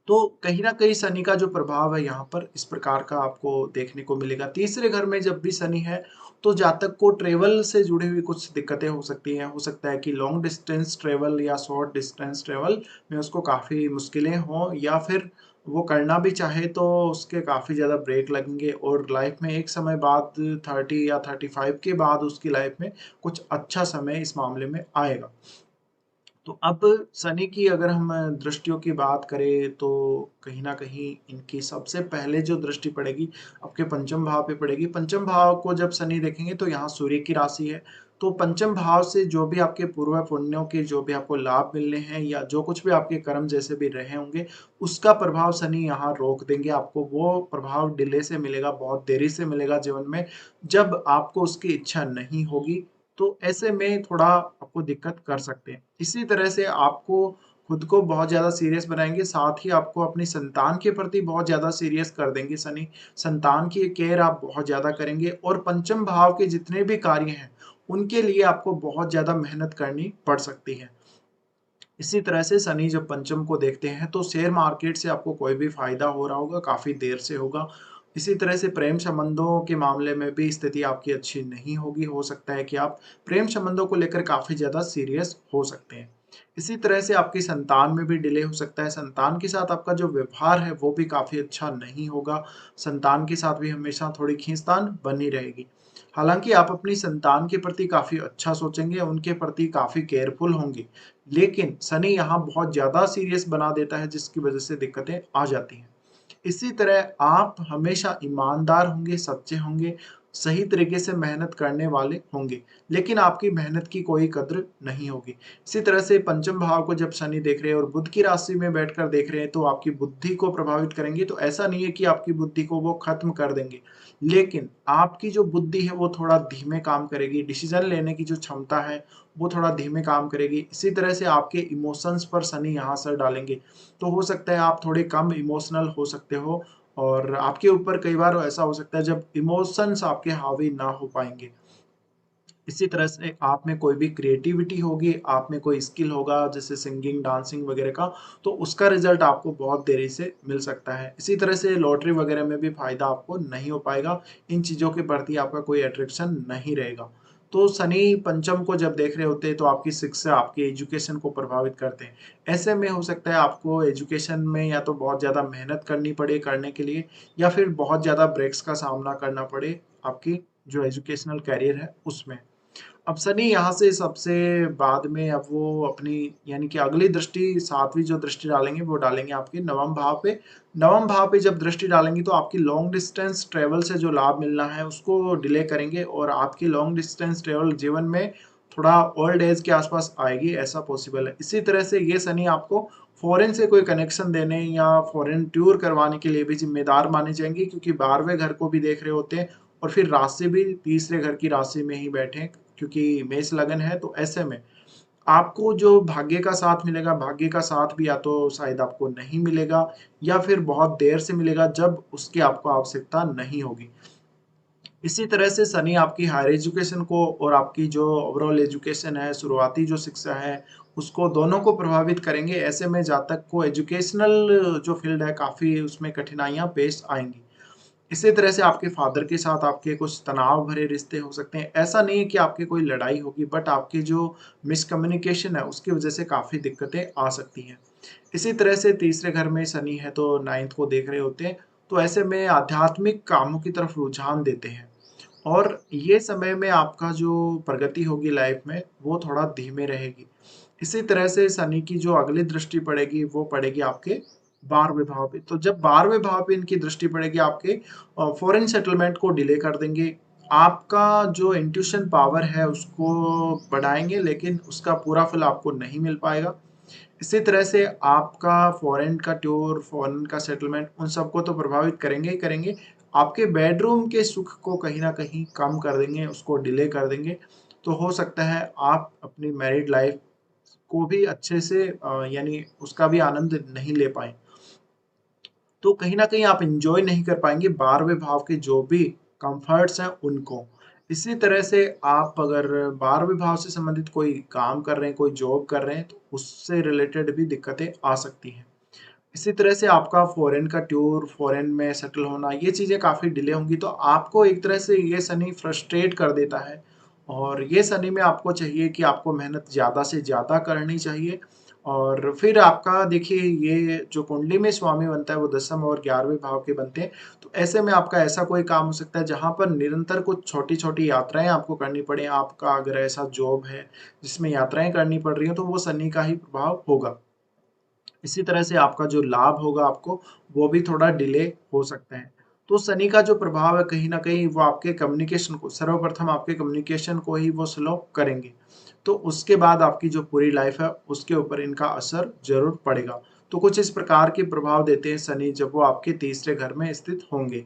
तो कहीं न कहीं शनि का जो प्रभाव है यहाँ पर इस प्रकार का आपको देखने को मिलेगा। तीसरे घर में जब भी शनि है, तो जातक को ट्रैवल से जुड़ी हुई कुछ दिक्कतें हो सकती हैं। हो सकता है कि लॉन्ग डिस्टेंस ट्रैवल या शॉर्ट डिस्टेंस ट्रैवल में उसको काफ़ी मुश्किलें हों या फिर वो करना भी चाहे तो उसके काफ़ी ज़्यादा ब्रेक लगेंगे और लाइफ़ में एक समय बाद 30 या 35 के बाद उसकी लाइफ़ में कुछ अच्छा समय इस मामले में आएगा। तो अब शनि की अगर हम दृष्टियों की बात करें तो कहीं न कहीं इनकी सबसे पहले जो दृष्टि पड़ेगी आपके पंचम भाव पे पड़ेगी। पंचम भाव को जब शनि देखेंगे तो यहाँ सूर्य की राशि है। तो पंचम भाव से जो भी आपके पूर्व पुण्यों के जो भी आपको लाभ मिलने हैं या जो कुछ भी आपके कर्म जैसे भी रहे होंगे, उसका प्रभाव शनि यहाँ रोक देंगे। आपको वो प्रभाव डिले से मिलेगा, बहुत देरी से मिलेगा जीवन में, जब आपको उसकी इच्छा नहीं होगी। तो ऐसे में थोड़ा आपको दिक्कत कर सकते हैं। इसी तरह से आपको खुद को बहुत ज़्यादा सीरियस बनाएँगे, साथ ही आपको अपनी संतान के प्रति बहुत ज़्यादा सीरियस कर देंगे शनि। संतान की केयर आप बहुत ज़्यादा करेंगे और पंचम भाव के जितने भी कार्य हैं, उनके लिए आपको बहुत ज़्यादा मेहनत करनी पड़ सकती है। इसी तरह से शनि जब पंचम को देखते हैं तो शेयर मार्केट से आपको कोई भी फ़ायदा हो रहा होगा, काफ़ी देर से होगा। इसी तरह से प्रेम संबंधों के मामले में भी स्थिति आपकी अच्छी नहीं होगी, हो सकता है कि आप प्रेम संबंधों को लेकर काफ़ी ज़्यादा सीरियस हो सकते हैं। इसी तरह से आपकी संतान में भी डिले हो सकता है, संतान के साथ आपका जो व्यवहार है वो भी काफ़ी अच्छा नहीं होगा, संतान के साथ भी हमेशा थोड़ी खींचतान बनी रहेगी। हालाँकि आप अपनी संतान के प्रति काफ़ी अच्छा सोचेंगे, उनके प्रति काफ़ी केयरफुल होंगे, लेकिन शनि यहाँ बहुत ज़्यादा सीरियस बना देता है जिसकी वजह से दिक्कतें आ जाती हैं। इसी तरह आप हमेशा ईमानदार होंगे, सच्चे होंगे, सही तरीके से मेहनत करने वाले होंगे, लेकिन आपकी मेहनत की कोई कद्र नहीं होगी। इसी तरह से पंचम भाव को जब शनि देख रहे हैं और बुध की राशि में बैठकर देख रहे हैं, तो आपकी बुद्धि को प्रभावित करेंगे। तो ऐसा नहीं है कि आपकी बुद्धि को वो खत्म कर देंगे, लेकिन आपकी जो बुद्धि है वो थोड़ा धीमे काम करेगी, डिसीज़न लेने की जो क्षमता है, वो थोड़ा धीमे काम करेगी। इसी तरह से आपके इमोशंस पर शनि यहाँ असर डालेंगे। तो हो सकता है आप थोड़े कम इमोशनल हो सकते हो और आपके ऊपर कई बार ऐसा हो सकता है जब इमोशंस आपके हावी ना हो पाएँगे। इसी तरह से आप में कोई भी क्रिएटिविटी होगी, आप में कोई स्किल होगा जैसे सिंगिंग, डांसिंग वगैरह का, तो उसका रिज़ल्ट आपको बहुत देरी से मिल सकता है। इसी तरह से लॉटरी वगैरह में भी फ़ायदा आपको नहीं हो पाएगा, इन चीज़ों के प्रति आपका कोई अट्रैक्शन नहीं रहेगा। तो शनि पंचम को जब देख रहे होते हैं तो आपकी शिक्षा, आपकी एजुकेशन को प्रभावित करते हैं। ऐसे में हो सकता है आपको एजुकेशन में या तो बहुत ज़्यादा मेहनत करनी पड़े करने के लिए या फिर बहुत ज़्यादा ब्रेक्स का सामना करना पड़े, आपकी जो एजुकेशनल करियर है उसमें। अब शनि यहाँ से सबसे बाद में अब वो अपनी यानी कि अगली दृष्टि 7वीं जो दृष्टि डालेंगे वो डालेंगे आपके नवम भाव पे। नवम भाव पे जब दृष्टि डालेंगी तो आपकी लॉन्ग डिस्टेंस ट्रैवल से जो लाभ मिलना है उसको डिले करेंगे और आपकी लॉन्ग डिस्टेंस ट्रैवल जीवन में थोड़ा ओल्ड एज के आसपास आएगी, ऐसा पॉसिबल है। इसी तरह से ये शनि आपको फॉरेन से कोई कनेक्शन देने या फॉरेन टूर करवाने के लिए भी ज़िम्मेदार माने जाएँगे, क्योंकि 12वें घर को भी देख रहे होते हैं और फिर राशि भी तीसरे घर की राशि में ही बैठे हैं, क्योंकि मेष लगन है। तो ऐसे में आपको जो भाग्य का साथ मिलेगा, भाग्य का साथ भी या तो शायद आपको नहीं मिलेगा या फिर बहुत देर से मिलेगा जब उसकी आपको आवश्यकता नहीं होगी। इसी तरह से शनि आपकी हायर एजुकेशन को और आपकी जो ओवरऑल एजुकेशन है, शुरुआती जो शिक्षा है, उसको दोनों को प्रभावित करेंगे। ऐसे में जातक को एजुकेशनल जो फ़ील्ड है काफ़ी उसमें कठिनाइयाँ पेश आएँगी। इसी तरह से आपके फादर के साथ आपके कुछ तनाव भरे रिश्ते हो सकते हैं। ऐसा नहीं है कि आपकी कोई लड़ाई होगी, बट आपकी जो मिसकम्युनिकेशन है उसकी वज़ह से काफ़ी दिक्कतें आ सकती हैं। इसी तरह से तीसरे घर में शनि है तो 9th को देख रहे होते हैं, तो ऐसे में आध्यात्मिक कामों की तरफ रुझान देते हैं और ये समय में आपका जो प्रगति होगी लाइफ में वो थोड़ा धीमे रहेगी। इसी तरह से शनि की जो अगली दृष्टि पड़ेगी वो पड़ेगी आपके 12वें भाव पे। तो जब 12वें भाव पे इनकी दृष्टि पड़ेगी आपके फॉरेन सेटलमेंट को डिले कर देंगे। आपका जो इंट्यूशन पावर है उसको बढ़ाएँगे, लेकिन उसका पूरा फल आपको नहीं मिल पाएगा। इसी तरह से आपका फॉरेन का टूर, फॉरेन का सेटलमेंट उन सबको तो प्रभावित करेंगे ही करेंगे। आपके बेडरूम के सुख को कहीं न कहीं कम कर देंगे, उसको डिले कर देंगे। तो हो सकता है आप अपनी मैरिड लाइफ़ को भी अच्छे से यानी उसका भी आनंद नहीं ले पाएँ। तो कहीं न कहीं आप एन्जॉय नहीं कर पाएँगे 12वें भाव के जो भी कम्फ़र्ट्स हैं उनको। इसी तरह से आप अगर 12वें भाव से संबंधित कोई काम कर रहे हैं, कोई जॉब कर रहे हैं, तो उससे रिलेटेड भी दिक्कतें आ सकती हैं। इसी तरह से आपका फ़ॉरेन का टूर, फ़ॉरेन में सेटल होना, ये चीज़ें काफ़ी डिले होंगी, तो आपको एक तरह से ये शनि फ्रस्ट्रेट कर देता है। और ये शनि में आपको चाहिए कि आपको मेहनत ज़्यादा से ज़्यादा करनी चाहिए। और फिर आपका देखिए ये जो कुंडली में स्वामी बनता है वो 10th और 11वें भाव के बनते हैं। तो ऐसे में आपका ऐसा कोई काम हो सकता है जहाँ पर निरंतर कुछ छोटी-छोटी यात्राएँ आपको करनी पड़ें। आपका अगर ऐसा जॉब है जिसमें यात्राएँ करनी पड़ रही हैं, तो वो शनि का ही प्रभाव होगा। इसी तरह से आपका जो लाभ होगा आपको, वो भी थोड़ा डिले हो सकता है। तो शनि का जो प्रभाव है कहीं न कहीं वो आपके कम्युनिकेशन को सर्वप्रथम आपके कम्युनिकेशन को ही वो स्लो करेंगे। तो उसके बाद आपकी जो पूरी लाइफ़ है उसके ऊपर इनका असर ज़रूर पड़ेगा। तो कुछ इस प्रकार के प्रभाव देते हैं शनि जब वो आपके तीसरे घर में स्थित होंगे।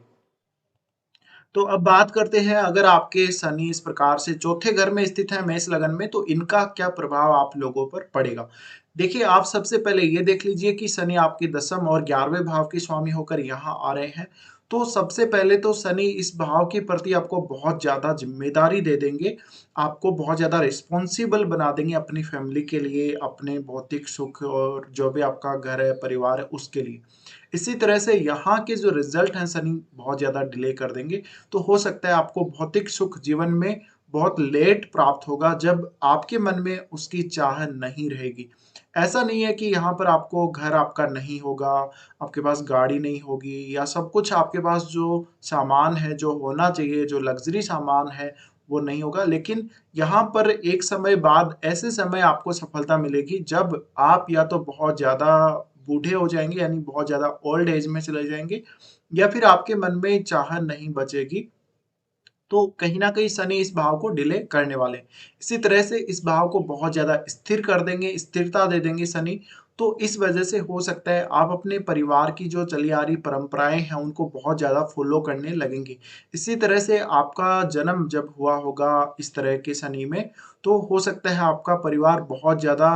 तो अब बात करते हैं अगर आपके शनि इस प्रकार से चौथे घर में स्थित है मेष लगन में, तो इनका क्या प्रभाव आप लोगों पर पड़ेगा। देखिए आप सबसे पहले ये देख लीजिए कि शनि आपके 10th और 11वें भाव के स्वामी होकर यहाँ आ रहे हैं। तो सबसे पहले तो शनि इस भाव के प्रति आपको बहुत ज़्यादा ज़िम्मेदारी दे देंगे। आपको बहुत ज़्यादा रिस्पॉन्सिबल बना देंगे अपनी फैमिली के लिए, अपने भौतिक सुख और जो भी आपका घर है, परिवार है उसके लिए। इसी तरह से यहाँ के जो रिज़ल्ट हैं शनि बहुत ज़्यादा डिले कर देंगे। तो हो सकता है आपको भौतिक सुख जीवन में बहुत लेट प्राप्त होगा जब आपके मन में उसकी चाह नहीं रहेगी। ऐसा नहीं है कि यहाँ पर आपको घर आपका नहीं होगा, आपके पास गाड़ी नहीं होगी या सब कुछ आपके पास जो सामान है, जो होना चाहिए, जो लग्ज़री सामान है, वो नहीं होगा। लेकिन यहाँ पर एक समय बाद ऐसे समय आपको सफलता मिलेगी जब आप या तो बहुत ज़्यादा बूढ़े हो जाएँगे यानी बहुत ज़्यादा ओल्ड एज में चले जाएँगे या फिर आपके मन में चाह नहीं बचेगी। तो कहीं न कहीं शनि इस भाव को डिले करने वाले हैं। इसी तरह से इस भाव को बहुत ज़्यादा स्थिर कर देंगे, स्थिरता दे देंगे शनि। तो इस वजह से हो सकता है आप अपने परिवार की जो चली आ रही परंपराएँ हैं, उनको बहुत ज़्यादा फ़ॉलो करने लगेंगे। इसी तरह से आपका जन्म जब हुआ होगा इस तरह के शनि में, तो हो सकता है आपका परिवार बहुत ज़्यादा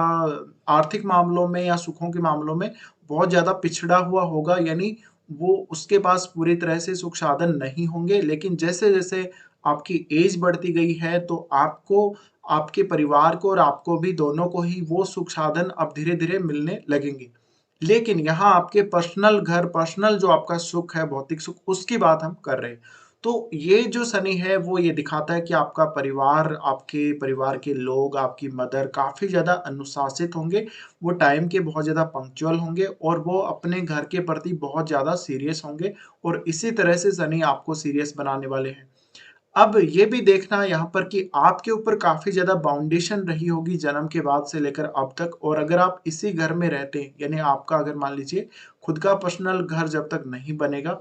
आर्थिक मामलों में या सुखों के मामलों में बहुत ज़्यादा पिछड़ा हुआ होगा, यानी वो उसके पास पूरी तरह से सुख साधन नहीं होंगे। लेकिन जैसे-जैसे आपकी एज बढ़ती गई है, तो आपको, आपके परिवार को और आपको भी दोनों को ही वो सुख साधन अब धीरे-धीरे मिलने लगेंगे। लेकिन यहाँ आपके पर्सनल घर, पर्सनल जो आपका सुख है, भौतिक सुख, उसकी बात हम कर रहे हैं। तो ये जो शनि है, वो ये दिखाता है कि आपका परिवार, आपके परिवार के लोग, आपकी मदर काफ़ी ज़्यादा अनुशासित होंगे, वो टाइम के बहुत ज़्यादा पंक्चुअल होंगे और वो अपने घर के प्रति बहुत ज़्यादा सीरियस होंगे और इसी तरह से शनि आपको सीरियस बनाने वाले हैं। अब ये भी देखना यहाँ पर कि आपके ऊपर काफ़ी ज़्यादा बाउंडेशन रही होगी जन्म के बाद से लेकर अब तक, और अगर आप इसी घर में रहते हैं, यानी आपका अगर मान लीजिए खुद का पर्सनल घर जब तक नहीं बनेगा,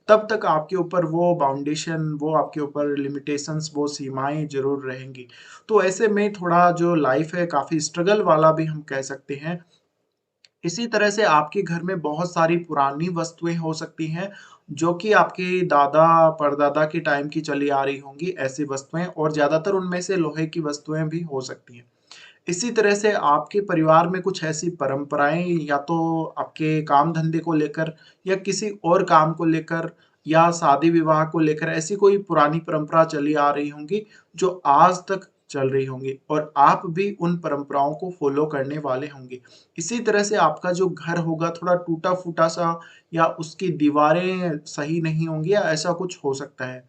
तब तक आपके ऊपर वो बाउंडेशन, वो आपके ऊपर लिमिटेशंस, वो सीमाएँ ज़रूर रहेंगी। तो ऐसे में थोड़ा जो लाइफ़ है काफ़ी स्ट्रगल वाला भी हम कह सकते हैं। इसी तरह से आपके घर में बहुत सारी पुरानी वस्तुएँ हो सकती हैं, जो कि आपके दादा-परदादा के टाइम की चली आ रही होंगी, ऐसी वस्तुएँ, और ज़्यादातर उनमें से लोहे की वस्तुएँ भी हो सकती हैं। इसी तरह से आपके परिवार में कुछ ऐसी परंपराएँ या तो आपके काम-धंधे को लेकर या किसी और काम को लेकर या शादी-विवाह को लेकर ऐसी कोई पुरानी परंपरा चली आ रही होंगी, जो आज तक चल रही होंगी और आप भी उन परंपराओं को फ़ॉलो करने वाले होंगे। इसी तरह से आपका जो घर होगा थोड़ा टूटा-फूटा सा या उसकी दीवारें सही नहीं होंगी या ऐसा कुछ हो सकता है।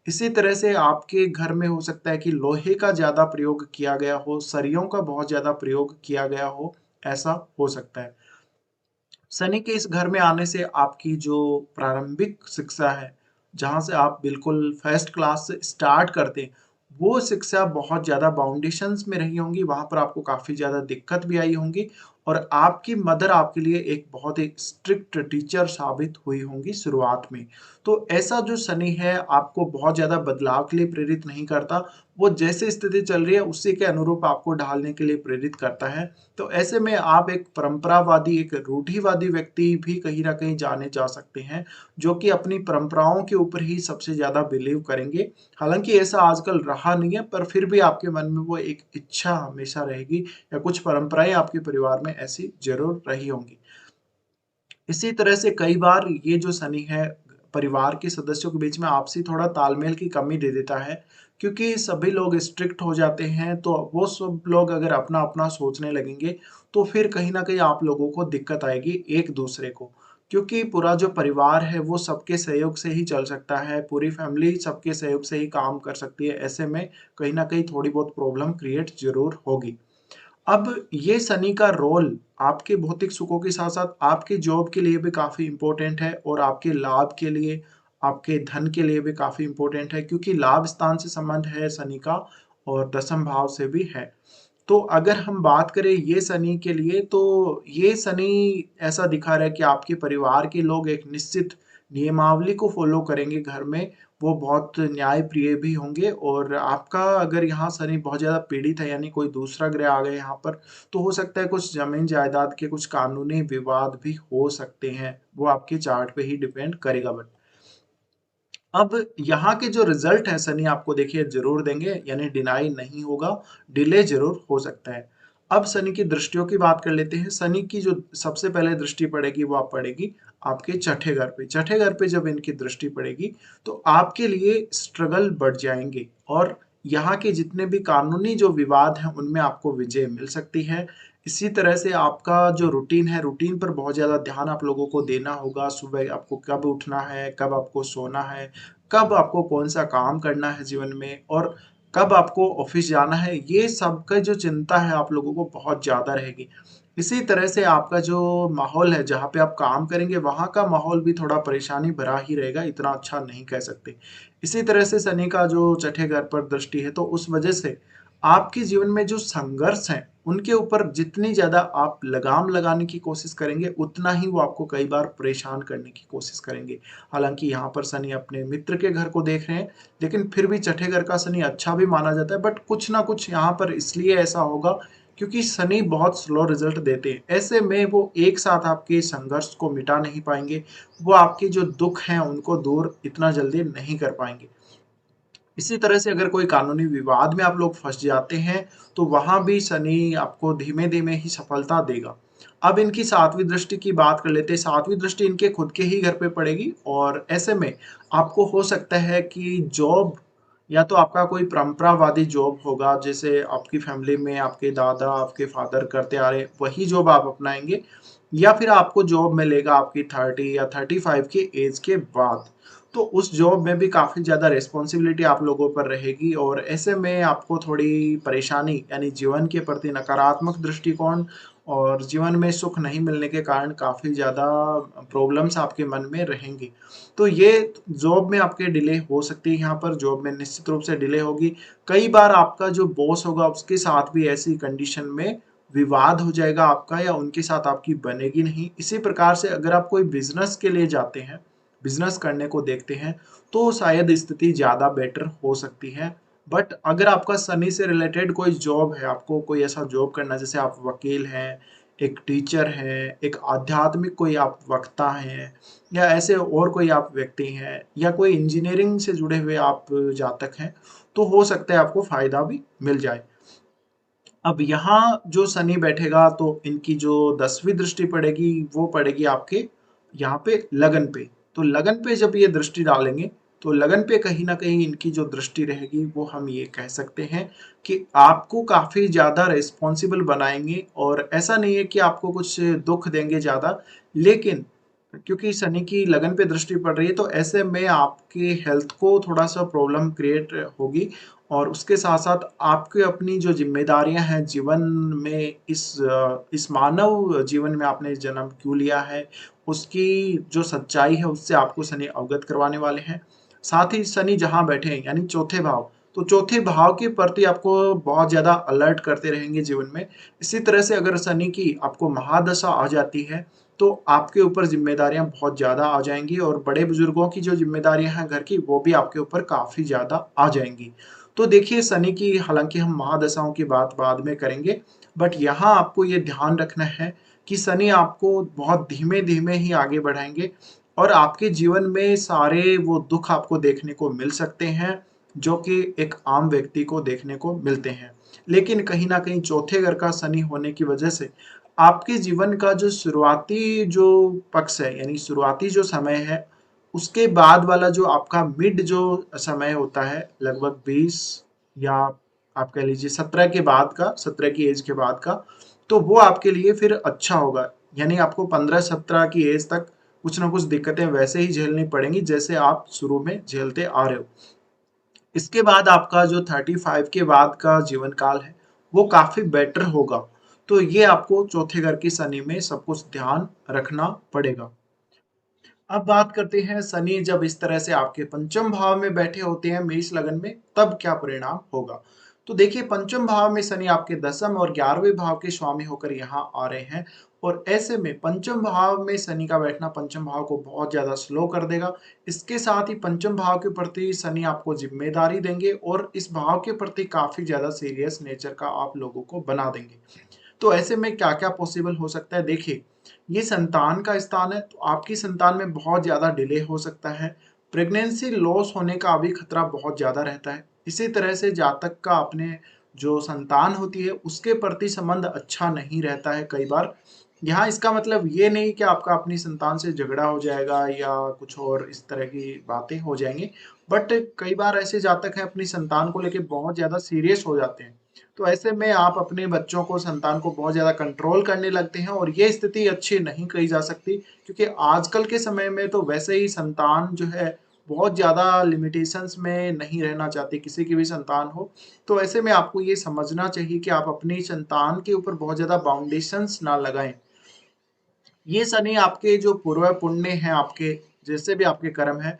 इसी तरह से आपके घर में हो सकता है कि लोहे का ज़्यादा प्रयोग किया गया हो, सरियों का बहुत ज़्यादा प्रयोग किया गया हो, ऐसा हो सकता है। शनि के इस घर में आने से आपकी जो प्रारंभिक शिक्षा है, जहाँ से आप बिल्कुल फर्स्ट क्लास से स्टार्ट करते हैं, वो शिक्षा बहुत ज़्यादा बाउंडेशंस में रही होंगी, वहाँ पर आपको काफ़ी ज़्यादा दिक्कत भी आई होंगी और आपकी मदर आपके लिए एक बहुत ही स्ट्रिक्ट टीचर साबित हुई होंगी शुरुआत में। तो ऐसा जो शनि है आपको बहुत ज़्यादा बदलाव के लिए प्रेरित नहीं करता, वो जैसे स्थिति चल रही है उसी के अनुरूप आपको ढालने के लिए प्रेरित करता है। तो ऐसे में आप एक परंपरावादी, एक रूढ़िवादी व्यक्ति भी कहीं न कहीं जाने जा सकते हैं, जो कि अपनी परंपराओं के ऊपर ही सबसे ज़्यादा बिलीव करेंगे। हालाँकि ऐसा आजकल रहा नहीं है, पर फिर भी आपके मन में वो एक इच्छा हमेशा रहेगी या कुछ परंपराएँ आपके परिवार में ऐसी ज़रूर रही होंगी। इसी तरह से कई बार ये जो शनि है, परिवार के सदस्यों के बीच में आपसी थोड़ा तालमेल की कमी दे देता है, क्योंकि सभी लोग स्ट्रिक्ट हो जाते हैं, तो वो सब लोग अगर अपना-अपना सोचने लगेंगे, तो फिर कहीं न कहीं आप लोगों को दिक्कत आएगी एक-दूसरे को। क्योंकि पूरा जो परिवार है, वो सबके सहयोग से ही चल सकता है, पूरी फैमिली सबके सहयोग से ही काम कर सकती है, ऐसे में कहीं न कहीं थोड़ी बहुत प्रॉब्लम क्रिएट ज़रूर होगी। अब ये शनि का रोल आपके भौतिक सुखों के साथ-साथ आपके जॉब के लिए भी काफ़ी इम्पोर्टेंट है और आपके लाभ के लिए, आपके धन के लिए भी काफ़ी इम्पोर्टेंट है, क्योंकि लाभ स्थान से संबंध है शनि का और दशम भाव से भी है। तो अगर हम बात करें ये शनि के लिए, तो ये शनि ऐसा दिखा रहा है कि आपके परिवार के लोग एक निश्चित नियमावली को फ़ॉलो करेंगे घर में, वो बहुत न्यायप्रिय भी होंगे और आपका अगर यहाँ शनि बहुत ज़्यादा पीड़ित है, यानी कोई दूसरा ग्रह आ गया यहाँ पर, तो हो सकता है कुछ ज़मीन-जायदाद के कुछ कानूनी विवाद भी हो सकते हैं। वो आपके चार्ट पे ही डिपेंड करेगा बट। अब यहाँ के जो रिज़ल्ट हैं शनि आपको देखिए ज़रूर देंगे, यानी डिनाई नहीं होगा, डिले ज़रूर हो सकता है। अब शनि की दृष्टियों की बात कर लेते हैं। शनि की जो सबसे पहले दृष्टि पड़ेगी वो आप पड़ेगी आपके छठे घर पे। छठे घर पे जब इनकी दृष्टि पड़ेगी तो आपके लिए स्ट्रगल बढ़ जाएँगे और यहाँ के जितने भी कानूनी जो विवाद हैं उनमें आपको विजय मिल सकती है। इसी तरह से आपका जो रूटीन है, रूटीन पर बहुत ज़्यादा ध्यान आप लोगों को देना होगा। सुबह आपको कब उठना है, कब आपको सोना है, कब आपको कौन-सा काम करना है जीवन में और कब आपको ऑफ़िस जाना है, ये सब का जो चिंता है आप लोगों को बहुत ज़्यादा रहेगी। इसी तरह से आपका जो माहौल है, जहाँ पे आप काम करेंगे, वहाँ का माहौल भी थोड़ा परेशानी भरा ही रहेगा, इतना अच्छा नहीं कह सकते। इसी तरह से शनि का जो छठे घर पर दृष्टि है, तो उस वजह से आपके जीवन में जो संघर्ष हैं, उनके ऊपर जितनी ज़्यादा आप लगाम लगाने की कोशिश करेंगे, उतना ही वो आपको कई बार परेशान करने की कोशिश करेंगे। हालाँकि यहाँ पर शनि अपने मित्र के घर को देख रहे हैं, लेकिन फिर भी छठे घर का शनि अच्छा भी माना जाता है, बट कुछ ना कुछ यहाँ पर इसलिए ऐसा होगा क्योंकि शनि बहुत स्लो रिज़ल्ट देते हैं। ऐसे में वो एक साथ आपके संघर्ष को मिटा नहीं पाएँगे, वो आपके जो दुःख हैं, उनको दूर इतना जल्दी नहीं कर पाएँगे। इसी तरह से अगर कोई कानूनी विवाद में आप लोग फँस जाते हैं, तो वहाँ भी शनि आपको धीमे-धीमे ही सफलता देगा। अब इनकी 7वीं दृष्टि की बात कर लेते हैं। 7वीं दृष्टि इनके खुद के ही घर पे पड़ेगी और ऐसे में आपको हो सकता है कि जॉब या तो आपका कोई परंपरावादी जॉब होगा, जैसे आपकी फैमिली में आपके दादा, आपके फादर करते आ रहे, वही जॉब आप अपनाएँगे या फिर आपको जॉब मिलेगा आपकी 30 या 35 की एज के बाद। तो उस जॉब में भी काफ़ी ज़्यादा रिस्पॉन्सिबिलिटी आप लोगों पर रहेगी और ऐसे में आपको थोड़ी परेशानी यानी जीवन के प्रति नकारात्मक दृष्टिकोण और जीवन में सुख नहीं मिलने के कारण काफ़ी ज़्यादा प्रॉब्लम्स आपके मन में रहेंगी। तो ये जॉब में आपके डिले हो सकती है, यहाँ पर जॉब में निश्चित रूप से डिले होगी। कई बार आपका जो बॉस होगा उसके साथ भी ऐसी कंडीशन में विवाद हो जाएगा आपका या उनके साथ आपकी बनेगी नहीं। इसी प्रकार से अगर आप कोई बिज़नेस के लिए जाते हैं, बिज़नेस करने को देखते हैं, तो शायद स्थिति ज़्यादा बेटर हो सकती है। बट अगर आपका शनि से रिलेटेड कोई जॉब है, आपको कोई ऐसा जॉब करना है जैसे आप वकील हैं, एक टीचर हैं, एक आध्यात्मिक कोई आप वक्ता हैं या ऐसे और कोई आप व्यक्ति हैं या कोई इंजीनियरिंग से जुड़े हुए आप जातक हैं, तो हो सकता है आपको फ़ायदा भी मिल जाए। अब यहाँ जो शनि बैठेगा तो इनकी जो 10वीं दृष्टि पड़ेगी, वो पड़ेगी आपके यहाँ पे लगन पे। तो लगन पे जब ये दृष्टि डालेंगे, तो लगन पे कहीं न कहीं इनकी जो दृष्टि रहेगी, वो हम ये कह सकते हैं कि आपको काफ़ी ज़्यादा रिस्पॉन्सिबल बनाएँगे और ऐसा नहीं है कि आपको कुछ दुःख देंगे ज़्यादा, लेकिन क्योंकि शनि की लगन पे दृष्टि पड़ रही है, तो ऐसे में आपके हेल्थ को थोड़ा-सा प्रॉब्लम क्रिएट होगी और उसके साथ-साथ आपकी अपनी जो ज़िम्मेदारियाँ हैं जीवन में इस मानव जीवन में आपने जन्म क्यों लिया है, उसकी जो सच्चाई है उससे आपको शनि अवगत करवाने वाले हैं। साथ ही शनि जहाँ बैठे हैं यानी चौथे भाव, तो चौथे भाव के प्रति आपको बहुत ज़्यादा अलर्ट करते रहेंगे जीवन में। इसी तरह से अगर शनि की आपको महादशा आ जाती है, तो आपके ऊपर ज़िम्मेदारियाँ बहुत ज़्यादा आ जाएँगी और बड़े-बुजुर्गों की जो ज़िम्मेदारियाँ हैं घर की, वो भी आपके ऊपर काफ़ी ज़्यादा आ जाएँगी। तो देखिए शनि की हालाँकि हम महादशाओं की बात बाद में करेंगे, बट यहाँ आपको ये ध्यान रखना है कि शनि आपको बहुत धीमे-धीमे ही आगे बढ़ाएँगे और आपके जीवन में सारे वो दुःख आपको देखने को मिल सकते हैं, जो कि एक आम व्यक्ति को देखने को मिलते हैं। लेकिन कहीं न कहीं चौथे घर का शनि होने की वजह से आपके जीवन का जो शुरुआती जो पक्ष है, यानी शुरुआती जो समय है, उसके बाद वाला जो आपका मिड जो समय होता है, लगभग 20 या आप कह लीजिए 17 के बाद का, 17 की एज के बाद का, तो वो आपके लिए फिर अच्छा होगा। यानी आपको 15-17 की एज तक कुछ न कुछ दिक्कतें वैसे ही झेलनी पड़ेंगी, जैसे आप शुरू में झेलते आ रहे हो। इसके बाद आपका जो 35 के बाद का जीवन काल है, वो काफ़ी बेटर होगा। तो ये आपको चौथे घर की शनि में सब कुछ ध्यान रखना पड़ेगा। अब बात करते हैं शनि जब इस तरह से आपके पंचम भाव में बैठे होते हैं मेष लगन में, तब क्या परिणाम होगा? तो देखिए पंचम भाव में शनि आपके दसम और 11वें भाव के स्वामी होकर यहाँ आ रहे हैं और ऐसे में पंचम भाव में शनि का बैठना पंचम भाव को बहुत ज़्यादा स्लो कर देगा। इसके साथ ही पंचम भाव के प्रति शनि आपको ज़िम्मेदारी देंगे और इस भाव के प्रति काफ़ी ज़्यादा सीरियस नेचर का आप लोगों को बना देंगे। तो ऐसे में क्या-क्या पॉसिबल हो सकता है? देखिए, ये संतान का स्थान है, तो आपकी संतान में बहुत ज़्यादा डिले हो सकता है। प्रेगनेंसी लॉस होने का अभी खतरा बहुत ज़्यादा रहता है। इसी तरह से जातक का अपने जो संतान होती है, उसके प्रति संबंध अच्छा नहीं रहता है कई बार। यहाँ इसका मतलब ये नहीं कि आपका अपनी संतान से झगड़ा हो जाएगा या कुछ और इस तरह की बातें हो जाएँगी। बट कई बार ऐसे जातक हैं अपनी संतान को लेके बहुत ज़्यादा सीरियस हो जाते हैं। तो ऐसे में आप अपने बच्चों को, संतान को बहुत ज़्यादा कंट्रोल करने लगते हैं और ये स्थिति अच्छी नहीं कही जा सकती क्योंकि आजकल के समय में तो वैसे ही संतान जो है बहुत ज़्यादा लिमिटेशंस में नहीं रहना चाहती, किसी की भी संतान हो। तो ऐसे में आपको ये समझना चाहिए कि आप अपनी संतान के ऊपर बहुत ज़्यादा बाउंडेशंस ना लगाएँ। ये शनि आपके जो पूर्व पुण्य हैं आपके, जैसे भी आपके कर्म हैं,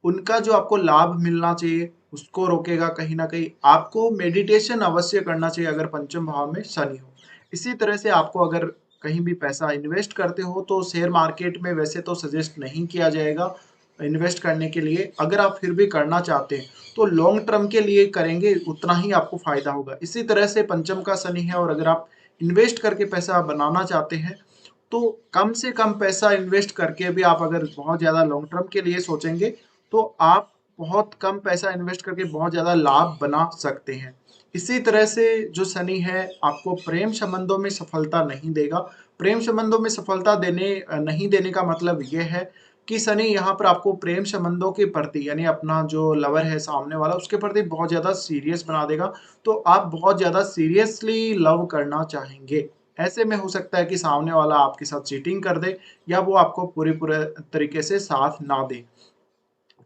उनका जो आपको लाभ मिलना चाहिए, उसको रोकेगा कहीं न कहीं। आपको मेडिटेशन अवश्य करना चाहिए अगर पंचम भाव में शनि हो। इसी तरह से आपको अगर कहीं भी पैसा इन्वेस्ट करते हो, तो शेयर मार्केट में वैसे तो सजेस्ट नहीं किया जाएगा इन्वेस्ट करने के लिए। अगर आप फिर भी करना चाहते हैं, तो लॉन्ग टर्म के लिए करेंगे, उतना ही आपको फ़ायदा होगा। इसी तरह से पंचम का शनि है और अगर आप इन्वेस्ट करके पैसा बनाना चाहते हैं, तो कम से कम पैसा इन्वेस्ट करके भी आप अगर बहुत ज़्यादा लॉन्ग टर्म के लिए सोचेंगे, तो आप बहुत कम पैसा इन्वेस्ट करके बहुत ज़्यादा लाभ बना सकते हैं। इसी तरह से जो शनि है आपको प्रेम संबंधों में सफलता नहीं देगा। प्रेम संबंधों में सफलता नहीं देने का मतलब ये है कि शनि यहाँ पर आपको प्रेम संबंधों के प्रति यानी अपना जो लवर है सामने वाला उसके प्रति बहुत ज़्यादा सीरियस बना देगा। तो आप बहुत ज़्यादा सीरियसली लव करना चाहेंगे। ऐसे में हो सकता है कि सामने वाला आपके साथ चीटिंग कर दे या वो आपको पूरे तरीके से साथ ना दे।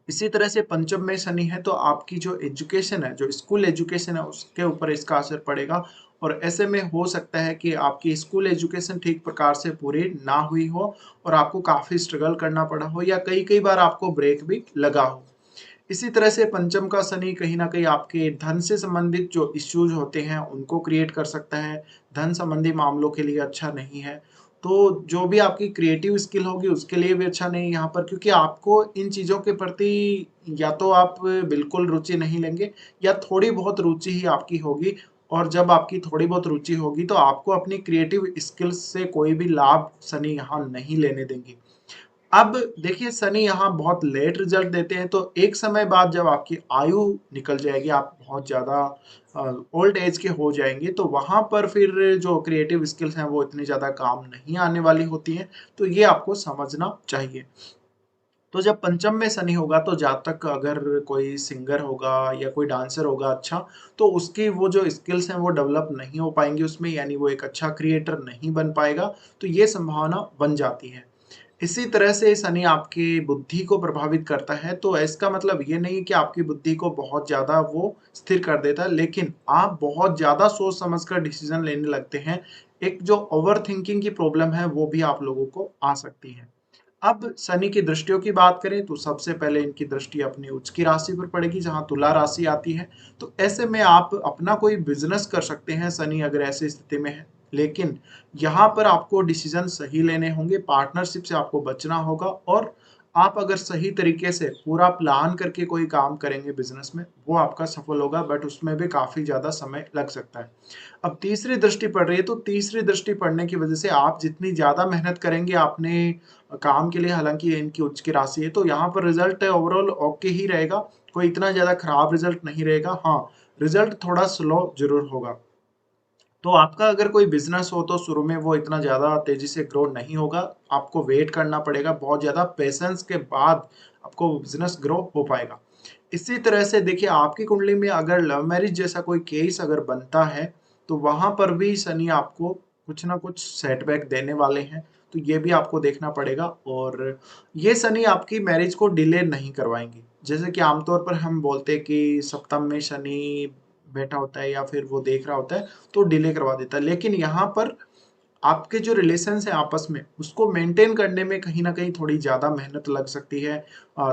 इसी तरह से पंचम में शनि है तो आपकी जो एजुकेशन है, जो स्कूल एजुकेशन है उसके ऊपर इसका असर पड़ेगा और ऐसे में हो सकता है कि आपकी स्कूल एजुकेशन ठीक प्रकार से पूरी ना हुई हो और आपको काफ़ी स्ट्रगल करना पड़ा हो या कई-कई बार आपको ब्रेक भी लगा हो। इसी तरह से पंचम का शनि कहीं न कहीं आपके धन से संबंधित जो इश्यूज़ होते हैं, उनको क्रिएट कर सकता है। धन संबंधी मामलों के लिए अच्छा नहीं है। तो जो भी आपकी क्रिएटिव स्किल होगी, उसके लिए भी अच्छा नहीं है यहाँ पर क्योंकि आपको इन चीज़ों के प्रति या तो आप बिल्कुल रुचि नहीं लेंगे या थोड़ी बहुत रुचि ही आपकी होगी और जब आपकी थोड़ी बहुत रुचि होगी, तो आपको अपनी क्रिएटिव स्किल्स से कोई भी लाभ शनि यहाँ नहीं लेने देंगे। अब देखिए शनि यहाँ बहुत लेट रिजल्ट देते हैं तो एक समय बाद जब आपकी आयु निकल जाएगी, आप बहुत ज़्यादा ओल्ड एज के हो जाएँगे, तो वहाँ पर फिर जो क्रिएटिव स्किल्स हैं वो इतनी ज़्यादा काम नहीं आने वाली होती हैं, तो ये आपको समझना चाहिए। तो जब पंचम में शनि होगा तो जातक अगर कोई सिंगर होगा या कोई डांसर होगा अच्छा, तो उसकी वो जो स्किल्स हैं वो डेवलप नहीं हो पाएँगी उसमें यानी वो एक अच्छा क्रिएटर नहीं बन पाएगा, तो ये संभावना बन जाती है। इसी तरह से शनि आपकी बुद्धि को प्रभावित करता है, तो इसका मतलब ये नहीं कि आपकी बुद्धि को बहुत ज़्यादा वो स्थिर कर देता है, लेकिन आप बहुत ज़्यादा सोच समझ कर डिसीज़न लेने लगते हैं। एक जो ओवरथिंकिंग की प्रॉब्लम है, वो भी आप लोगों को आ सकती है। अब शनि की दृष्टियों की बात करें तो सबसे पहले इनकी दृष्टि अपनी उच्च की राशि पर पड़ेगी जहां तुला राशि आती है। तो ऐसे में आप अपना कोई बिजनेस कर सकते हैं शनि अगर ऐसी स्थिति में है। लेकिन यहाँ पर आपको डिसीजन सही लेने होंगे, पार्टनरशिप से आपको बचना होगा और आप अगर सही तरीके से पूरा प्लान करके कोई काम करेंगे बिजनेस में, वो आपका सफल होगा, बट उसमें भी काफ़ी ज़्यादा समय लग सकता है। अब तीसरी दृष्टि पड़ रही है, तो तीसरी दृष्टि पड़ने की वजह से आप जितनी ज़्यादा मेहनत करेंगे अपने काम के लिए, हालाँकि इनकी उच्च की राशि है, तो यहाँ पर रिज़ल्ट ओवरऑल ओके ही रहेगा, कोई इतना ज़्यादा खराब रिज़ल्ट नहीं रहेगा। हाँ, रिज़ल्ट थोड़ा स्लो ज़रूर होगा। तो आपका अगर कोई बिज़नेस हो तो शुरू में वो इतना ज़्यादा तेज़ी से ग्रो नहीं होगा, आपको वेट करना पड़ेगा, बहुत ज़्यादा पेशेंस के बाद आपको बिज़नेस ग्रो हो पाएगा। इसी तरह से देखिए आपकी कुंडली में अगर लव मैरिज जैसा कोई केस अगर बनता है, तो वहाँ पर भी शनि आपको कुछ ना कुछ सेटबैक देने वाले हैं, तो ये भी आपको देखना पड़ेगा और ये शनि आपकी मैरिज को डिले नहीं करवाएँगे। जैसे कि आमतौर पर हम बोलते हैं कि सप्तम में शनि बैठा होता है या फिर वो देख रहा होता है, तो डिले करवा देता है। लेकिन यहाँ पर आपके जो रिलेशंस हैं आपस में, उसको मेंटेन करने में कहीं न कहीं थोड़ी ज़्यादा मेहनत लग सकती है।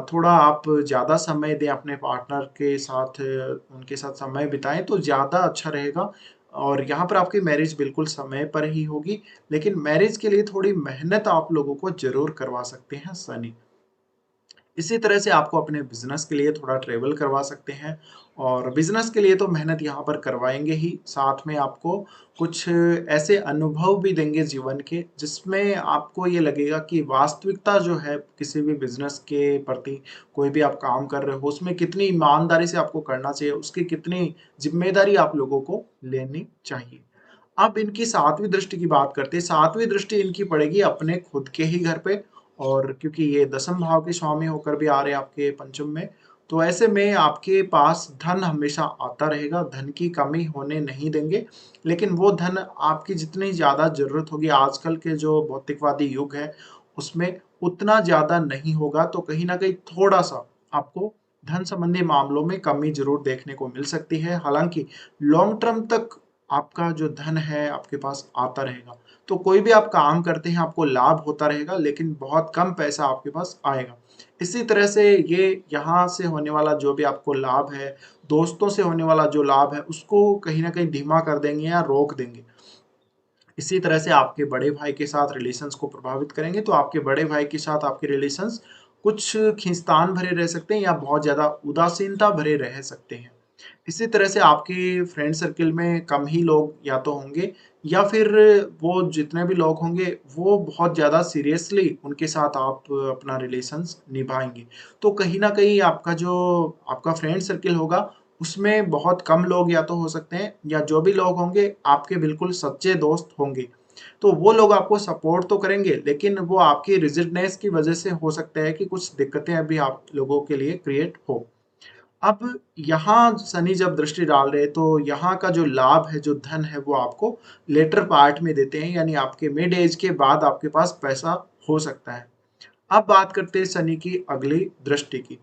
थोड़ा आप ज़्यादा समय दें अपने पार्टनर के साथ, उनके साथ समय बिताएँ तो ज़्यादा अच्छा रहेगा और यहाँ पर आपकी मैरिज बिल्कुल समय पर ही होगी। लेकिन मैरिज के लिए थोड़ी मेहनत आप लोगों को ज़रूर करवा सकते हैं शनि। इसी तरह से आपको अपने बिज़नेस के लिए थोड़ा ट्रैवल करवा सकते हैं और बिज़नेस के लिए तो मेहनत यहाँ पर करवाएँगे ही, साथ में आपको कुछ ऐसे अनुभव भी देंगे जीवन के, जिसमें आपको ये लगेगा कि वास्तविकता जो है किसी भी बिज़नेस के प्रति, कोई भी आप काम कर रहे हो, उसमें कितनी ईमानदारी से आपको करना चाहिए, उसकी कितनी ज़िम्मेदारी आप लोगों को लेनी चाहिए। अब इनकी 7वीं दृष्टि की बात करते हैं। 7वीं दृष्टि इनकी पड़ेगी अपने खुद के ही घर पे और क्योंकि ये दसम भाव के स्वामी होकर भी आ रहे हैं आपके पंचम में, तो ऐसे में आपके पास धन हमेशा आता रहेगा, धन की कमी होने नहीं देंगे। लेकिन वो धन आपकी जितनी ज़्यादा ज़रूरत होगी आजकल के जो भौतिकवादी युग है, उसमें उतना ज़्यादा नहीं होगा, तो कहीं न कहीं थोड़ा-सा आपको धन संबंधी मामलों में कमी ज़रूर देखने को मिल सकती है। हालाँकि लॉन्ग टर्म तक आपका जो धन है आपके पास आता रहेगा। तो कोई भी आप काम करते हैं आपको लाभ होता रहेगा लेकिन बहुत कम पैसा आपके पास आएगा। इसी तरह से ये यहाँ से होने वाला जो भी आपको लाभ है, दोस्तों से होने वाला जो लाभ है उसको कहीं न कहीं धीमा कर देंगे या रोक देंगे। इसी तरह से आपके बड़े भाई के साथ रिलेशंस को प्रभावित करेंगे, तो आपके बड़े भाई के साथ आपके रिलेशंस कुछ खींचतान भरे रह सकते हैं या बहुत ज़्यादा उदासीनता भरे रह सकते हैं। इसी तरह से आपके फ्रेंड सर्किल में कम ही लोग या तो होंगे या फिर वो जितने भी लोग होंगे वो बहुत ज़्यादा सीरियसली उनके साथ आप अपना रिलेशंस निभाएँगे। तो कहीं न कहीं आपका जो आपका फ्रेंड सर्किल होगा उसमें बहुत कम लोग या तो हो सकते हैं या जो भी लोग होंगे आपके बिल्कुल सच्चे दोस्त होंगे। तो वो लोग आपको सपोर्ट तो करेंगे लेकिन वो आपकी रिजिडनेस की वज़ह से हो सकता है कि कुछ दिक्कतें अभी आप लोगों के लिए क्रिएट हो। अब यहाँ शनि जब दृष्टि डाल रहे हैं तो यहाँ का जो लाभ है, जो धन है वो आपको लेटर पार्ट में देते हैं यानी आपके मिड एज के बाद आपके पास पैसा हो सकता है। अब बात करते हैं शनि की अगली दृष्टि की।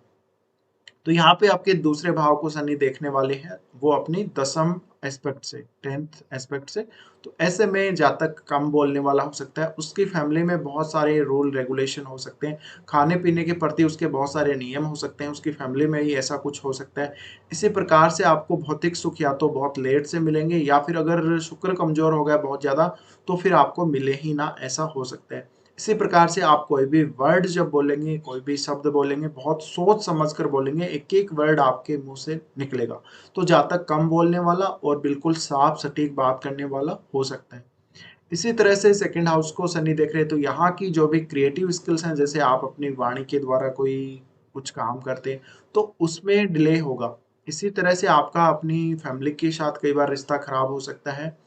तो यहाँ पे आपके दूसरे भाव को शनि देखने वाले हैं, वो अपनी दसम एस्पेक्ट से, 10th एस्पेक्ट से। तो ऐसे में जातक कम बोलने वाला हो सकता है, उसकी फैमिली में बहुत सारे रूल रेगुलेशन हो सकते हैं, खाने-पीने के प्रति उसके बहुत सारे नियम हो सकते हैं, उसकी फैमिली में ही ऐसा कुछ हो सकता है। इसी प्रकार से आपको भौतिक सुख या तो बहुत लेट से मिलेंगे या फिर अगर शुक्र कमज़ोर हो गया बहुत ज़्यादा, तो फिर आपको मिले ही ना, ऐसा हो सकता है। इसी प्रकार से आप कोई भी वर्ड जब बोलेंगे, कोई भी शब्द बोलेंगे, बहुत सोच समझ कर बोलेंगे, एक-एक वर्ड आपके मुँह से निकलेगा। तो जातक कम बोलने वाला और बिल्कुल साफ सटीक बात करने वाला हो सकता है। इसी तरह से सेकंड हाउस को शनि देख रहे हैं, तो यहाँ की जो भी क्रिएटिव स्किल्स हैं, जैसे आप अपनी वाणी के द्वारा कोई कुछ काम करते हैं, तो उसमें डिले होगा। इसी तरह से आपका अपनी फैमिली के साथ कई बार रिश्ता खराब हो सकता है।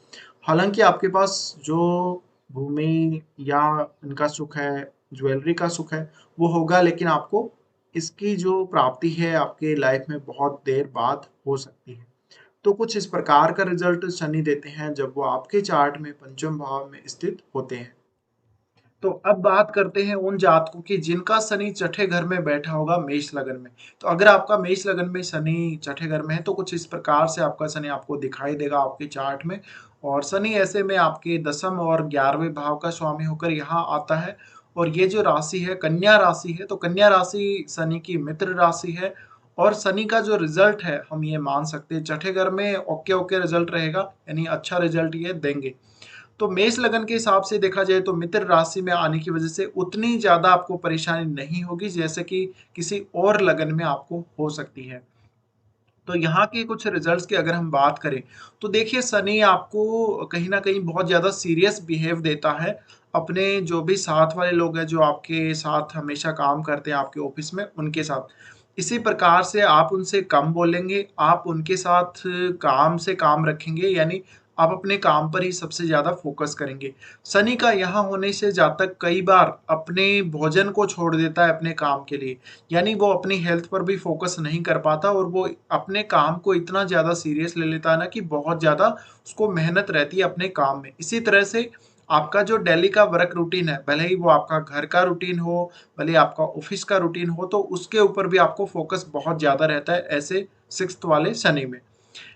हालाँकि आपके पास जो भूमि या इनका सुख है, ज्वेलरी का सुख है, वो होगा लेकिन आपको इसकी जो प्राप्ति है आपके लाइफ में बहुत देर बाद हो सकती है। तो कुछ इस प्रकार का रिज़ल्ट शनि देते हैं जब वो आपके चार्ट में पंचम भाव में स्थित होते हैं। तो अब बात करते हैं उन जातकों की जिनका शनि छठे घर में बैठा होगा मेष लगन में। तो अगर आपका मेष लगन में शनि छठे घर में है तो कुछ इस प्रकार से आपका शनि आपको दिखाई देगा आपके चार्ट में और शनि ऐसे में आपके दसम और 11वें भाव का स्वामी होकर यहाँ आता है और ये जो राशि है कन्या राशि है, तो कन्या राशि शनि की मित्र राशि है और शनि का जो रिजल्ट है हम ये मान सकते हैं छठे घर में ओके ओके रिजल्ट रहेगा, यानी अच्छा रिजल्ट ये देंगे। तो मेष लगन के हिसाब से देखा जाए तो मित्र राशि में आने की वजह से उतनी ज्यादा आपको परेशानी नहीं होगी जैसे कि किसी और लगन में आपको हो सकती है। तो यहाँ के कुछ रिजल्ट्स की अगर हम बात करें तो देखिए शनि आपको कहीं ना कहीं बहुत ज्यादा सीरियस बिहेव देता है अपने जो भी साथ वाले लोग हैं जो आपके साथ हमेशा काम करते हैं आपके ऑफिस में उनके साथ। इसी प्रकार से आप उनसे कम बोलेंगे, आप उनके साथ काम से काम रखेंगे, यानी आप अपने काम पर ही सबसे ज्यादा फोकस करेंगे। शनि का यहाँ होने से जातक कई बार अपने भोजन को छोड़ देता है अपने काम के लिए, यानी वो अपनी हेल्थ पर भी फोकस नहीं कर पाता और वो अपने काम को इतना ज़्यादा सीरियस ले लेता है ना कि बहुत ज़्यादा उसको मेहनत रहती है अपने काम में। इसी तरह से आपका जो डेली का वर्क रूटीन है, भले ही वो आपका घर का रूटीन हो, भले ही आपका ऑफिस का रूटीन हो, तो उसके ऊपर भी आपको फोकस बहुत ज़्यादा रहता है ऐसे सिक्स्थ वाले शनि में।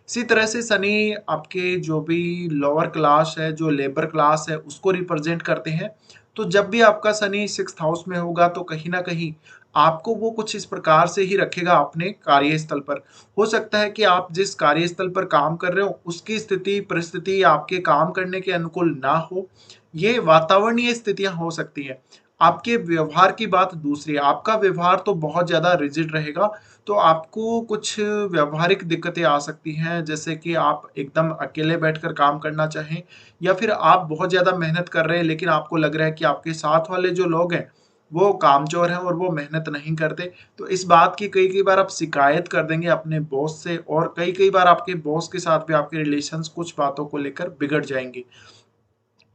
इसी तरह से शनि आपके जो भी लोअर क्लास है, जो लेबर क्लास है, उसको रिप्रेजेंट करते हैं। तो जब भी आपका शनि सिक्स्थ हाउस में होगा तो कहीं ना कहीं आपको वो कुछ इस प्रकार से ही रखेगा अपने कार्यस्थल पर। हो सकता है कि आप जिस कार्यस्थल पर काम कर रहे हो उसकी स्थिति परिस्थिति आपके काम करने के अनुकूल ना हो, ये वातावरणीय स्थितियां हो सकती हैं। आपके व्यवहार की बात दूसरी है, आपका व्यवहार तो बहुत ज्यादा रिजिड रहेगा, तो आपको कुछ व्यवहारिक दिक्कतें आ सकती हैं, जैसे कि आप एकदम अकेले बैठकर काम करना चाहें या फिर आप बहुत ज़्यादा मेहनत कर रहे हैं लेकिन आपको लग रहा है कि आपके साथ वाले जो लोग हैं वो कामचोर हैं और वो मेहनत नहीं करते। तो इस बात की कई कई बार आप शिकायत कर देंगे अपने बॉस से और कई कई बार आपके बॉस के साथ भी आपके रिलेशंस कुछ बातों को लेकर बिगड़ जाएंगे।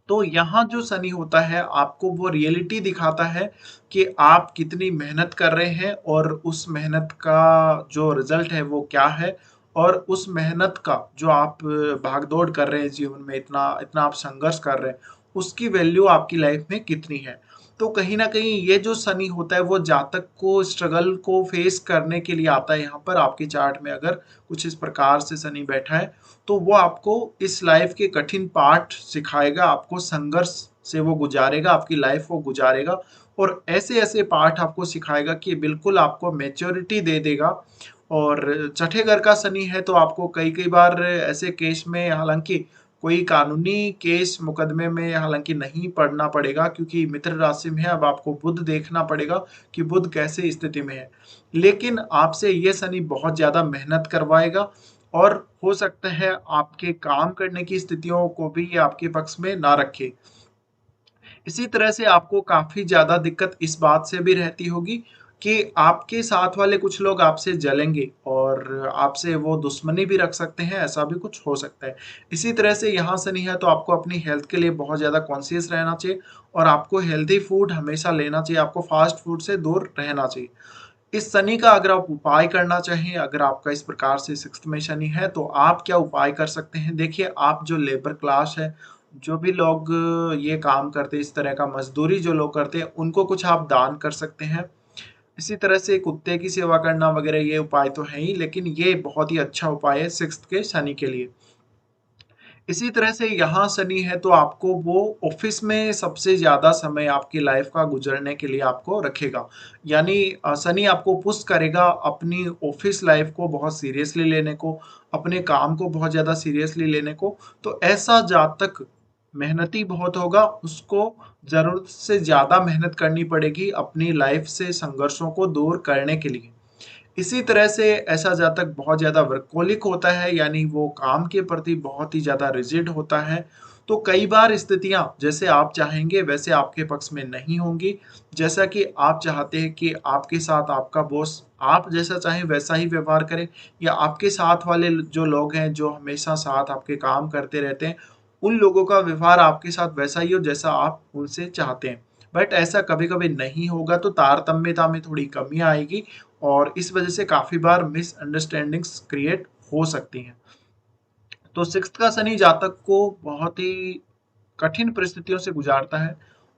तो यहाँ जो शनि होता है आपको वो रियलिटी दिखाता है कि आप कितनी मेहनत कर रहे हैं और उस मेहनत का जो रिजल्ट है वो क्या है, और उस मेहनत का जो आप भागदौड़ कर रहे हैं जीवन में, इतना इतना आप संघर्ष कर रहे हैं, उसकी वैल्यू आपकी लाइफ में कितनी है। तो कहीं ना कहीं ये जो शनि होता है वो जातक को स्ट्रगल को फेस करने के लिए आता है। यहाँ पर आपके चार्ट में अगर कुछ इस प्रकार से शनि बैठा है तो वो आपको इस लाइफ के कठिन पाठ सिखाएगा, आपको संघर्ष से वो गुजारेगा, आपकी लाइफ वो गुजारेगा और ऐसे ऐसे पाठ आपको सिखाएगा कि बिल्कुल आपको मैच्योरिटी दे देगा। और छठे घर का शनि है तो आपको कई कई बार ऐसे केस में, हालांकि कोई कानूनी केस मुकदमे में हालांकि नहीं पड़ना पड़ेगा क्योंकि मित्र राशि में है, अब आपको बुध देखना पड़ेगा कि बुध कैसे स्थिति में है, लेकिन आपसे ये शनि बहुत ज्यादा मेहनत करवाएगा और हो सकता है आपके काम करने की स्थितियों को भी ये आपके पक्ष में ना रखे। इसी तरह से आपको काफ़ी ज़्यादा दिक्कत इस बात से भी रहती होगी कि आपके साथ वाले कुछ लोग आपसे जलेंगे और आपसे वो दुश्मनी भी रख सकते हैं, ऐसा भी कुछ हो सकता है। इसी तरह से यहाँ से नहीं है तो आपको अपनी हेल्थ के लिए बहुत ज़्यादा कॉन्शियस रहना चाहिए और आपको हेल्दी फूड हमेशा लेना चाहिए, आपको फास्ट फूड से दूर रहना चाहिए। इस शनि का अगर आप उपाय करना चाहें, अगर आपका इस प्रकार से सिक्स्थ में शनि है तो आप क्या उपाय कर सकते हैं? देखिए, आप जो लेबर क्लास है, जो भी लोग ये काम करते हैं, इस तरह का मजदूरी जो लोग करते हैं, उनको कुछ आप दान कर सकते हैं। इसी तरह से कुत्ते की सेवा करना वगैरह ये उपाय तो है ही, लेकिन ये बहुत ही अच्छा उपाय है सिक्स्थ के शनि के लिए। इसी तरह से यहाँ शनि है तो आपको वो ऑफिस में सबसे ज़्यादा समय आपकी लाइफ का गुजरने के लिए आपको रखेगा। यानी शनि आपको पुश करेगा अपनी ऑफिस लाइफ को बहुत सीरियसली लेने को, अपने काम को बहुत ज़्यादा सीरियसली लेने को। तो ऐसा जातक मेहनती बहुत होगा, उसको ज़रूरत से ज़्यादा मेहनत करनी पड़ेगी अपनी लाइफ से संघर्षों को दूर करने के लिए। इसी तरह से ऐसा जातक बहुत ज़्यादा वर्कोलिक होता है, यानी वो काम के प्रति बहुत ही ज़्यादा रिजिड होता है। तो कई बार स्थितियाँ जैसे आप चाहेंगे वैसे आपके पक्ष में नहीं होंगी। जैसा कि आप चाहते हैं कि आपके साथ आपका बॉस आप जैसा चाहें वैसा ही व्यवहार करे, या आपके साथ वाले जो लोग हैं जो हमेशा साथ आपके काम करते रहते हैं, उन लोगों का व्यवहार आपके साथ वैसा ही हो जैसा आप उनसे चाहते हैं। बट ऐसा कभी-कभी नहीं होगा तो तारतम्यता में थोड़ी कमी आएगी और इस वजह से काफ़ी बार मिसअंडरस्टैंडिंग्स क्रिएट हो सकती हैं। तो सिक्स्थ का शनि जातक को बहुत ही कठिन परिस्थितियों से गुजारता है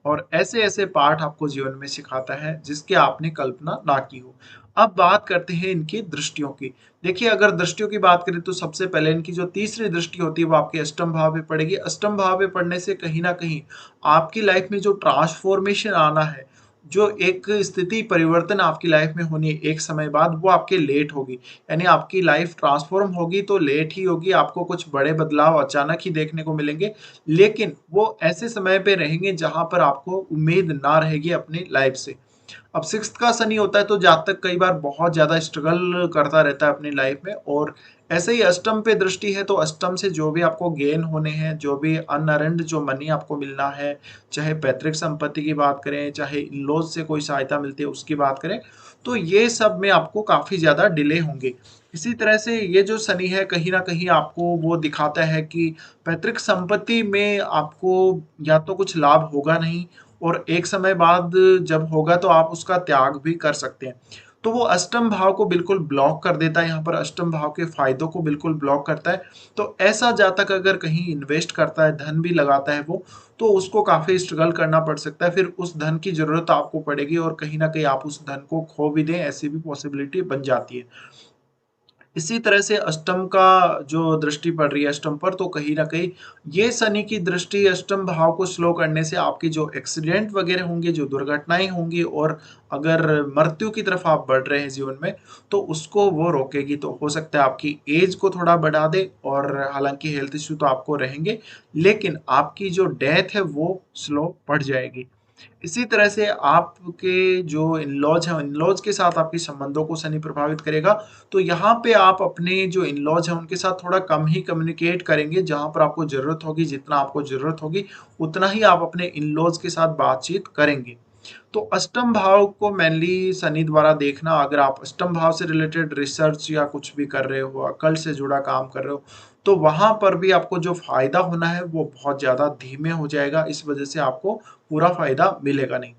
और ऐसे-ऐसे पाठ आपको जीवन में सिखाता है जिसकी आपने कल्पना ना की हो। अब बात करते हैं इनकी दृष्टियों की। देखिए अगर दृष्टियों की बात करें तो सबसे पहले इनकी जो तीसरी दृष्टि होती है वो आपके अष्टम भाव पे पड़ेगी। अष्टम भाव पे पड़ने से कहीं न कहीं आपकी लाइफ में जो ट्रांसफॉर्मेशन आना है, जो एक स्थिति परिवर्तन आपकी लाइफ में होनी है एक समय बाद, वो आपके लेट होगी। यानी आपकी लाइफ ट्रांसफॉर्म होगी तो लेट ही होगी, आपको कुछ बड़े बदलाव अचानक ही देखने को मिलेंगे, लेकिन वो ऐसे समय पे रहेंगे जहाँ पर आपको उम्मीद ना रहेगी अपनी लाइफ से। अब सिक्स्थ का शनि होता है तो जातक कई बार बहुत ज़्यादा स्ट्रगल करता रहता है अपनी लाइफ में, और ऐसे ही अष्टम पे दृष्टि है तो अष्टम से जो भी आपको गेन होने हैं, जो भी अनअर्न्ड जो मनी आपको मिलना है, चाहे पैतृक संपत्ति की बात करें, चाहे इन-लॉज़ से कोई सहायता मिलती है उसकी बात करें, तो ये सब में आपको काफ़ी ज़्यादा डिले होंगे। इसी तरह से ये जो शनि है कहीं न कहीं आपको वो दिखाता है कि पैतृक संपत्ति में आपको या तो कुछ लाभ होगा नहीं, और एक समय बाद जब होगा तो आप उसका त्याग भी कर सकते हैं। तो वो अष्टम भाव को बिल्कुल ब्लॉक कर देता है, यहाँ पर अष्टम भाव के फायदों को बिल्कुल ब्लॉक करता है। तो ऐसा जातक अगर कहीं इन्वेस्ट करता है, धन भी लगाता है वो, तो उसको काफ़ी स्ट्रगल करना पड़ सकता है। फिर उस धन की ज़रूरत आपको पड़ेगी और कहीं न कहीं आप उस धन को खो भी दें, ऐसी भी पॉसिबिलिटी बन जाती है। इसी तरह से अष्टम का जो दृष्टि पड़ रही है अष्टम पर, तो कहीं न कहीं ये शनि की दृष्टि अष्टम भाव को स्लो करने से आपकी जो एक्सीडेंट वगैरह होंगे, जो दुर्घटनाएँ होंगी, और अगर मृत्यु की तरफ आप बढ़ रहे हैं जीवन में, तो उसको वो रोकेगी। तो हो सकता है आपकी एज को थोड़ा बढ़ा दे, और हालाँकि हेल्थ इश्यू तो आपको रहेंगे, लेकिन आपकी जो डेथ है वो स्लो बढ़ जाएगी। इसी तरह से आपके जो इन-लॉज़ हैं, इन-लॉज़ के साथ आपके संबंधों को शनि प्रभावित करेगा। तो यहाँ पे आप अपने जो इन-लॉज़ हैं, उनके साथ थोड़ा कम ही कम्युनिकेट करेंगे, जहाँ पर आपको ज़रूरत होगी, जितना आपको ज़रूरत होगी, उतना ही आप अपने इन-लॉज़ के साथ बातचीत करेंगे। तो अष्टम भाव को मेनली शनि द्वारा देखना, अगर आप अष्टम भाव से रिलेटेड रिसर्च या कुछ भी कर रहे हो, अकल्ट से जुड़ा काम कर रहे हो, तो वहाँ पर भी आपको जो फ़ायदा होना है, वो बहुत ज़्यादा धीमे हो जाएगा, इस वजह से आपको पूरा फ़ायदा मिलेगा नहीं।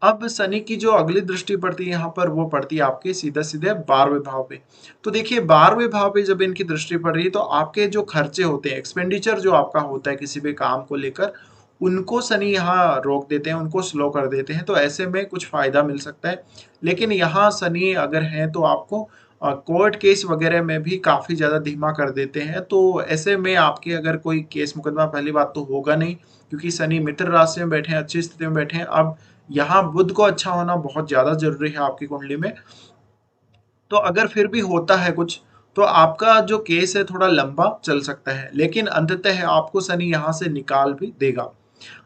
अब शनि की जो अगली दृष्टि पड़ती है यहाँ पर, वो पड़ती है आपके सीधे-सीधे 12वें भाव पे। तो देखिए 12वें भाव पे जब इनकी दृष्टि पड़ रही है तो आपके जो खर्चे होते हैं, एक्सपेंडिचर जो आपका होता है किसी भी काम को लेकर, उनको शनि यहाँ रोक देते हैं, उनको स्लो कर देते हैं, तो ऐसे में कुछ फ़ायदा मिल सकता है। लेकिन यहाँ शनि अगर हैं तो आपको कोर्ट केस वगैरह में भी काफ़ी ज़्यादा धीमा कर देते हैं, तो ऐसे में आपके अगर कोई केस मुकदमा पहली बात तो होगा नहीं, क्योंकि शनि मित्र राशि में बैठे हैं, अच्छी स्थिति में बैठे हैं। अब यहाँ बुध को अच्छा होना बहुत ज़्यादा ज़रूरी है आपकी कुंडली में। तो अगर फिर भी होता है कुछ, तो आपका जो केस है थोड़ा लंबा चल सकता है, लेकिन अंततः आपको शनि यहाँ से निकाल भी देगा।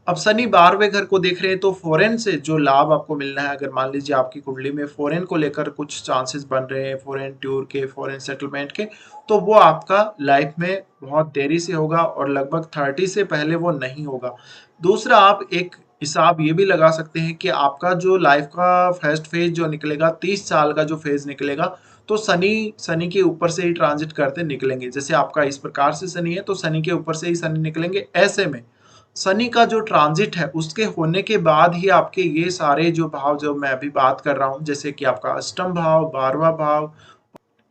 अब शनि 12वें घर को देख रहे हैं तो फॉरेन से जो लाभ आपको मिलना है, अगर मान लीजिए आपकी कुंडली में फॉरेन को लेकर कुछ चांसेस बन रहे हैं, फॉरेन टूर के, फॉरेन सेटलमेंट के, तो वो आपका लाइफ में बहुत देरी से होगा और लगभग 30 से पहले वो नहीं होगा। दूसरा, आप एक हिसाब ये भी लगा सकते हैं कि आपका जो लाइफ का फर्स्ट फेज जो निकलेगा, 30 साल का जो फेज निकलेगा, तो शनि शनि के ऊपर से ही ट्रांजिट करते निकलेंगे। जैसे आपका इस प्रकार से शनि है तो शनि के ऊपर से ही शनि निकलेंगे। ऐसे में शनि का जो ट्रांजिट है उसके होने के बाद ही आपके ये सारे जो भाव जो मैं अभी बात कर रहा हूँ, जैसे कि आपका अष्टम भाव, 12वां भाव,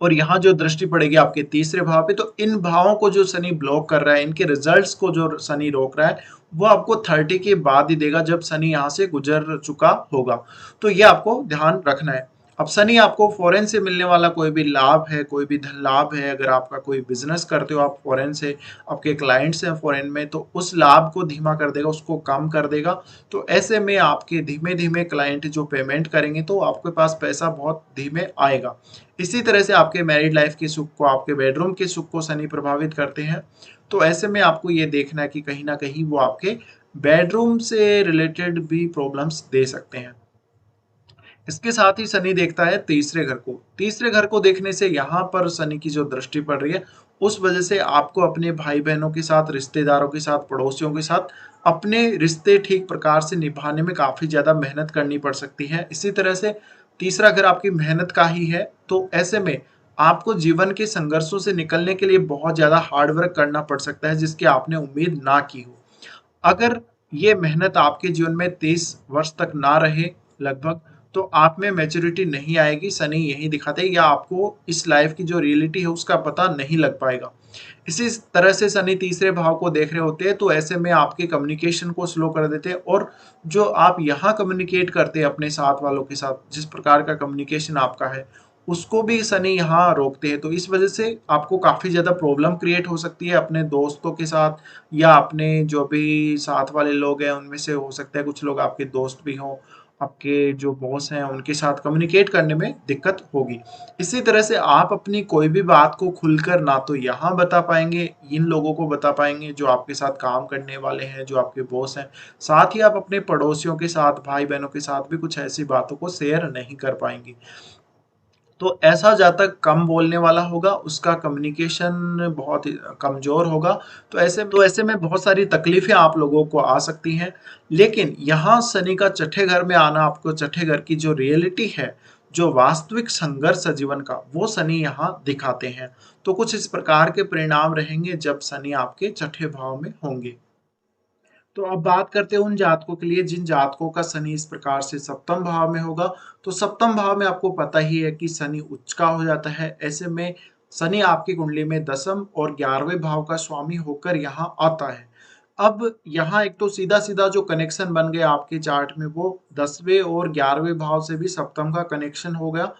और यहाँ जो दृष्टि पड़ेगी आपके तीसरे भाव पे, तो इन भावों को जो शनि ब्लॉक कर रहा है, इनके रिजल्ट्स को जो शनि रोक रहा है, वो आपको 30 के बाद ही देगा, जब शनि यहाँ से गुजर चुका होगा। तो ये आपको ध्यान रखना है। अब शनि आपको फॉरेन से मिलने वाला कोई भी लाभ है, कोई भी धन लाभ है, अगर आपका कोई बिजनेस करते हो आप फॉरेन से, आपके क्लाइंट्स हैं फॉरेन में, तो उस लाभ को धीमा कर देगा, उसको कम कर देगा। तो ऐसे में आपके धीमे-धीमे क्लाइंट जो पेमेंट करेंगे तो आपके पास पैसा बहुत धीमे आएगा। इसी तरह से आपके मैरिड लाइफ के सुख को, आपके बेडरूम के सुख को शनि प्रभावित करते हैं। तो ऐसे में आपको ये देखना है कि कहीं न कहीं वो आपके बेडरूम से रिलेटेड भी प्रॉब्लम्स दे सकते हैं। इसके साथ ही शनि देखता है तीसरे घर को। तीसरे घर को देखने से यहाँ पर शनि की जो दृष्टि पड़ रही है, उस वजह से आपको अपने भाई-बहनों के साथ, रिश्तेदारों के साथ, पड़ोसियों के साथ अपने रिश्ते ठीक प्रकार से निभाने में काफ़ी ज़्यादा मेहनत करनी पड़ सकती है। इसी तरह से तीसरा घर आपकी मेहनत का ही है, तो ऐसे में आपको जीवन के संघर्षों से निकलने के लिए बहुत ज़्यादा हार्ड वर्क करना पड़ सकता है, जिसकी आपने उम्मीद ना की हो। अगर ये मेहनत आपके जीवन में 30 वर्ष तक ना रहे लगभग, तो आप में मैच्योरिटी नहीं आएगी, शनि यही दिखाते हैं, या आपको इस लाइफ की जो रियलिटी है उसका पता नहीं लग पाएगा। इसी तरह से शनि तीसरे भाव को देख रहे होते हैं, तो ऐसे में आपके कम्युनिकेशन को स्लो कर देते हैं, और जो आप यहाँ कम्युनिकेट करते हैं अपने साथ वालों के साथ, जिस प्रकार का कम्युनिकेशन आपका है, उसको भी शनि यहाँ रोकते हैं। तो इस वजह से आपको काफ़ी ज़्यादा प्रॉब्लम क्रिएट हो सकती है अपने दोस्तों के साथ, या अपने जो भी साथ वाले लोग हैं उनमें से हो सकता है कुछ लोग आपके दोस्त भी हों, आपके जो बॉस हैं उनके साथ कम्युनिकेट करने में दिक्कत होगी। इसी तरह से आप अपनी कोई भी बात को खुलकर ना तो यहाँ बता पाएँगे, इन लोगों को बता पाएँगे जो आपके साथ काम करने वाले हैं, जो आपके बॉस हैं। साथ ही आप अपने पड़ोसियों के साथ, भाई-बहनों के साथ भी कुछ ऐसी बातों को शेयर नहीं कर पाएँगे। तो ऐसा जातक कम बोलने वाला होगा, उसका कम्युनिकेशन बहुत ही कमज़ोर होगा, तो ऐसे में बहुत सारी तकलीफ़ें आप लोगों को आ सकती हैं। लेकिन यहाँ शनि का छठे घर में आना, आपको छठे घर की जो रियलिटी है, जो वास्तविक संघर्ष है जीवन का, वो शनि यहाँ दिखाते हैं। तो कुछ इस प्रकार के परिणाम रहेंगे जब शनि आपके छठे भाव में होंगे। तो अब बात करते हैं उन जातकों के लिए जिन जातकों का शनि इस प्रकार से सप्तम भाव में होगा। तो सप्तम भाव में आपको पता ही है कि शनि उच्च का हो जाता है। ऐसे में शनि आपकी कुंडली में दसम और 11वें भाव का स्वामी होकर यहाँ आता है। अब यहाँ एक तो सीधा-सीधा जो कनेक्शन बन गया आपके चार्ट में, वो 10वें और 11वें भाव से भी सप्तम का कनेक्शन हो गया,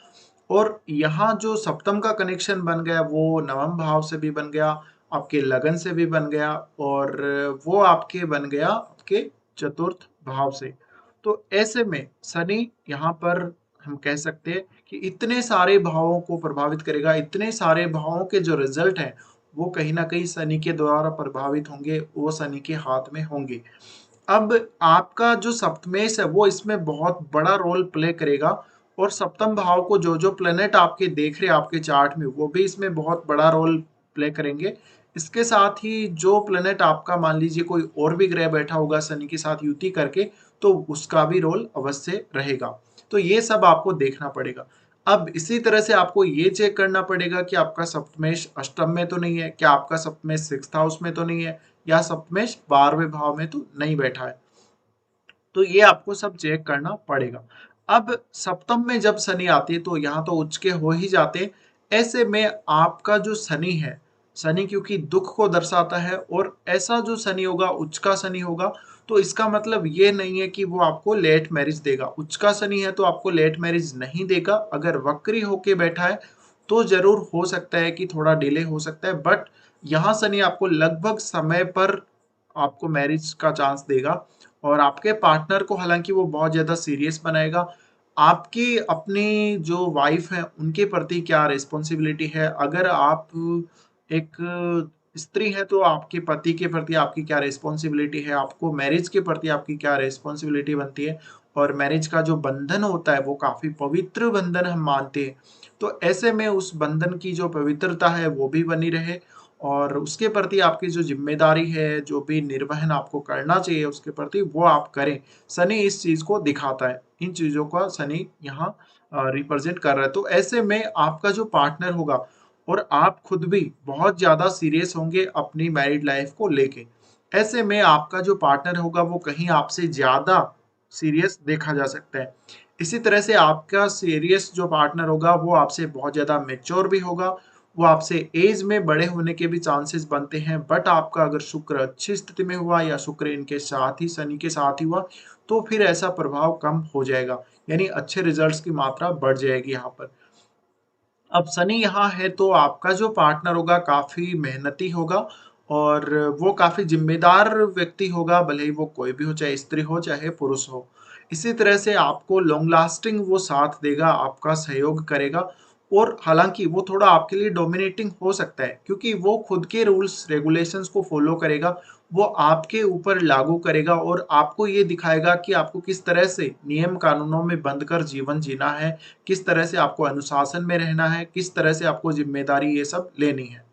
और यहाँ जो सप्तम का कनेक्शन बन गया वो नवम भाव से भी बन गया, आपके लगन से भी बन गया, और वो आपके बन गया आपके चतुर्थ भाव से। तो ऐसे में शनि यहाँ पर हम कह सकते हैं कि इतने सारे भावों को प्रभावित करेगा, इतने सारे भावों के जो रिजल्ट हैं वो कहीं न कहीं शनि के द्वारा प्रभावित होंगे, वो शनि के हाथ में होंगे। अब आपका जो सप्तमेश है वो इसमें बहुत बड़ा रोल प्ले करेगा, और सप्तम भाव को जो प्लेनेट आपके देख रहे हैं आपके चार्ट में, वो भी इसमें बहुत बड़ा रोल प्ले करेंगे। इसके साथ ही जो प्लेनेट आपका, मान लीजिए कोई और भी ग्रह बैठा होगा शनि के साथ युति करके, तो उसका भी रोल अवश्य रहेगा। तो ये सब आपको देखना पड़ेगा। अब इसी तरह से आपको ये चेक करना पड़ेगा कि आपका सप्तमेश अष्टम में तो नहीं है, क्या आपका सप्तमेश सिक्स्थ हाउस में तो नहीं है, या सप्तमेश 12वें भाव में तो नहीं बैठा है। तो ये आपको सब चेक करना पड़ेगा। अब सप्तम में जब शनि आती है तो यहाँ तो उच्च के हो ही जाते हैं। ऐसे में आपका जो शनि है, शनि क्योंकि दुख को दर्शाता है, और ऐसा जो शनि होगा, उच्च का शनि होगा, तो इसका मतलब ये नहीं है कि वो आपको लेट मैरिज देगा। उच्च का शनि है तो आपको लेट मैरिज नहीं देगा। अगर वक्री होके बैठा है तो ज़रूर हो सकता है कि थोड़ा डिले हो सकता है, बट यहाँ शनि आपको लगभग समय पर आपको मैरिज का चांस देगा, और आपके पार्टनर को हालाँकि वो बहुत ज़्यादा सीरियस बनाएगा। आपकी अपनी जो वाइफ़ है, उनके प्रति क्या रिस्पॉन्सिबिलिटी है, अगर आप एक स्त्री हैं, तो आपके पति के प्रति आपकी क्या रिस्पॉन्सिबिलिटी है, आपको मैरिज के प्रति आपकी क्या रिस्पॉन्सिबिलिटी बनती है, और मैरिज का जो बंधन होता है, वो काफ़ी पवित्र बंधन हम मानते हैं। तो ऐसे में उस बंधन की जो पवित्रता है, वो भी बनी रहे, और उसके प्रति आपकी जो ज़िम्मेदारी है, जो भी निर्वहन आपको करना चाहिए उसके प्रति, वो आप करें। शनि इस चीज़ को दिखाता है। इन चीज़ों का शनि यहाँ रिप्रेज़ेंट कर रहा है। तो ऐसे में आपका जो पार्टनर होगा, और आप खुद भी बहुत ज़्यादा सीरियस होंगे अपनी मैरिड लाइफ़ को लेके। ऐसे में आपका जो पार्टनर होगा, वो कहीं आपसे ज़्यादा सीरियस देखा जा सकता है। इसी तरह से आपका सीरियस जो पार्टनर होगा, वो आपसे बहुत ज़्यादा मैच्योर भी होगा, वो आपसे एज में बड़े होने के भी चांसेस बनते हैं, बट आपका अगर शुक्र अच्छी स्थिति में हुआ, या शुक्र इनके साथ ही, शनि के साथ ही हुआ, तो फिर ऐसा प्रभाव कम हो जाएगा, यानी अच्छे रिजल्ट्स की मात्रा बढ़ जाएगी यहाँ पर। अब शनि यहाँ है तो आपका जो पार्टनर होगा काफ़ी मेहनती होगा, और वो काफ़ी ज़िम्मेदार व्यक्ति होगा, भले ही वो कोई भी हो, चाहे स्त्री हो, चाहे पुरुष हो। इसी तरह से आपको लॉन्ग लास्टिंग वो साथ देगा, आपका सहयोग करेगा, और हालाँकि वो थोड़ा आपके लिए डोमिनेटिंग हो सकता है, क्योंकि वो खुद के रूल्स रेगुलेशंस को फ़ॉलो करेगा, वो आपके ऊपर लागू करेगा, और आपको ये दिखाएगा कि आपको किस तरह से नियम कानूनों में बंध कर जीवन जीना है, किस तरह से आपको अनुशासन में रहना है, किस तरह से आपको ज़िम्मेदारी ये सब लेनी है।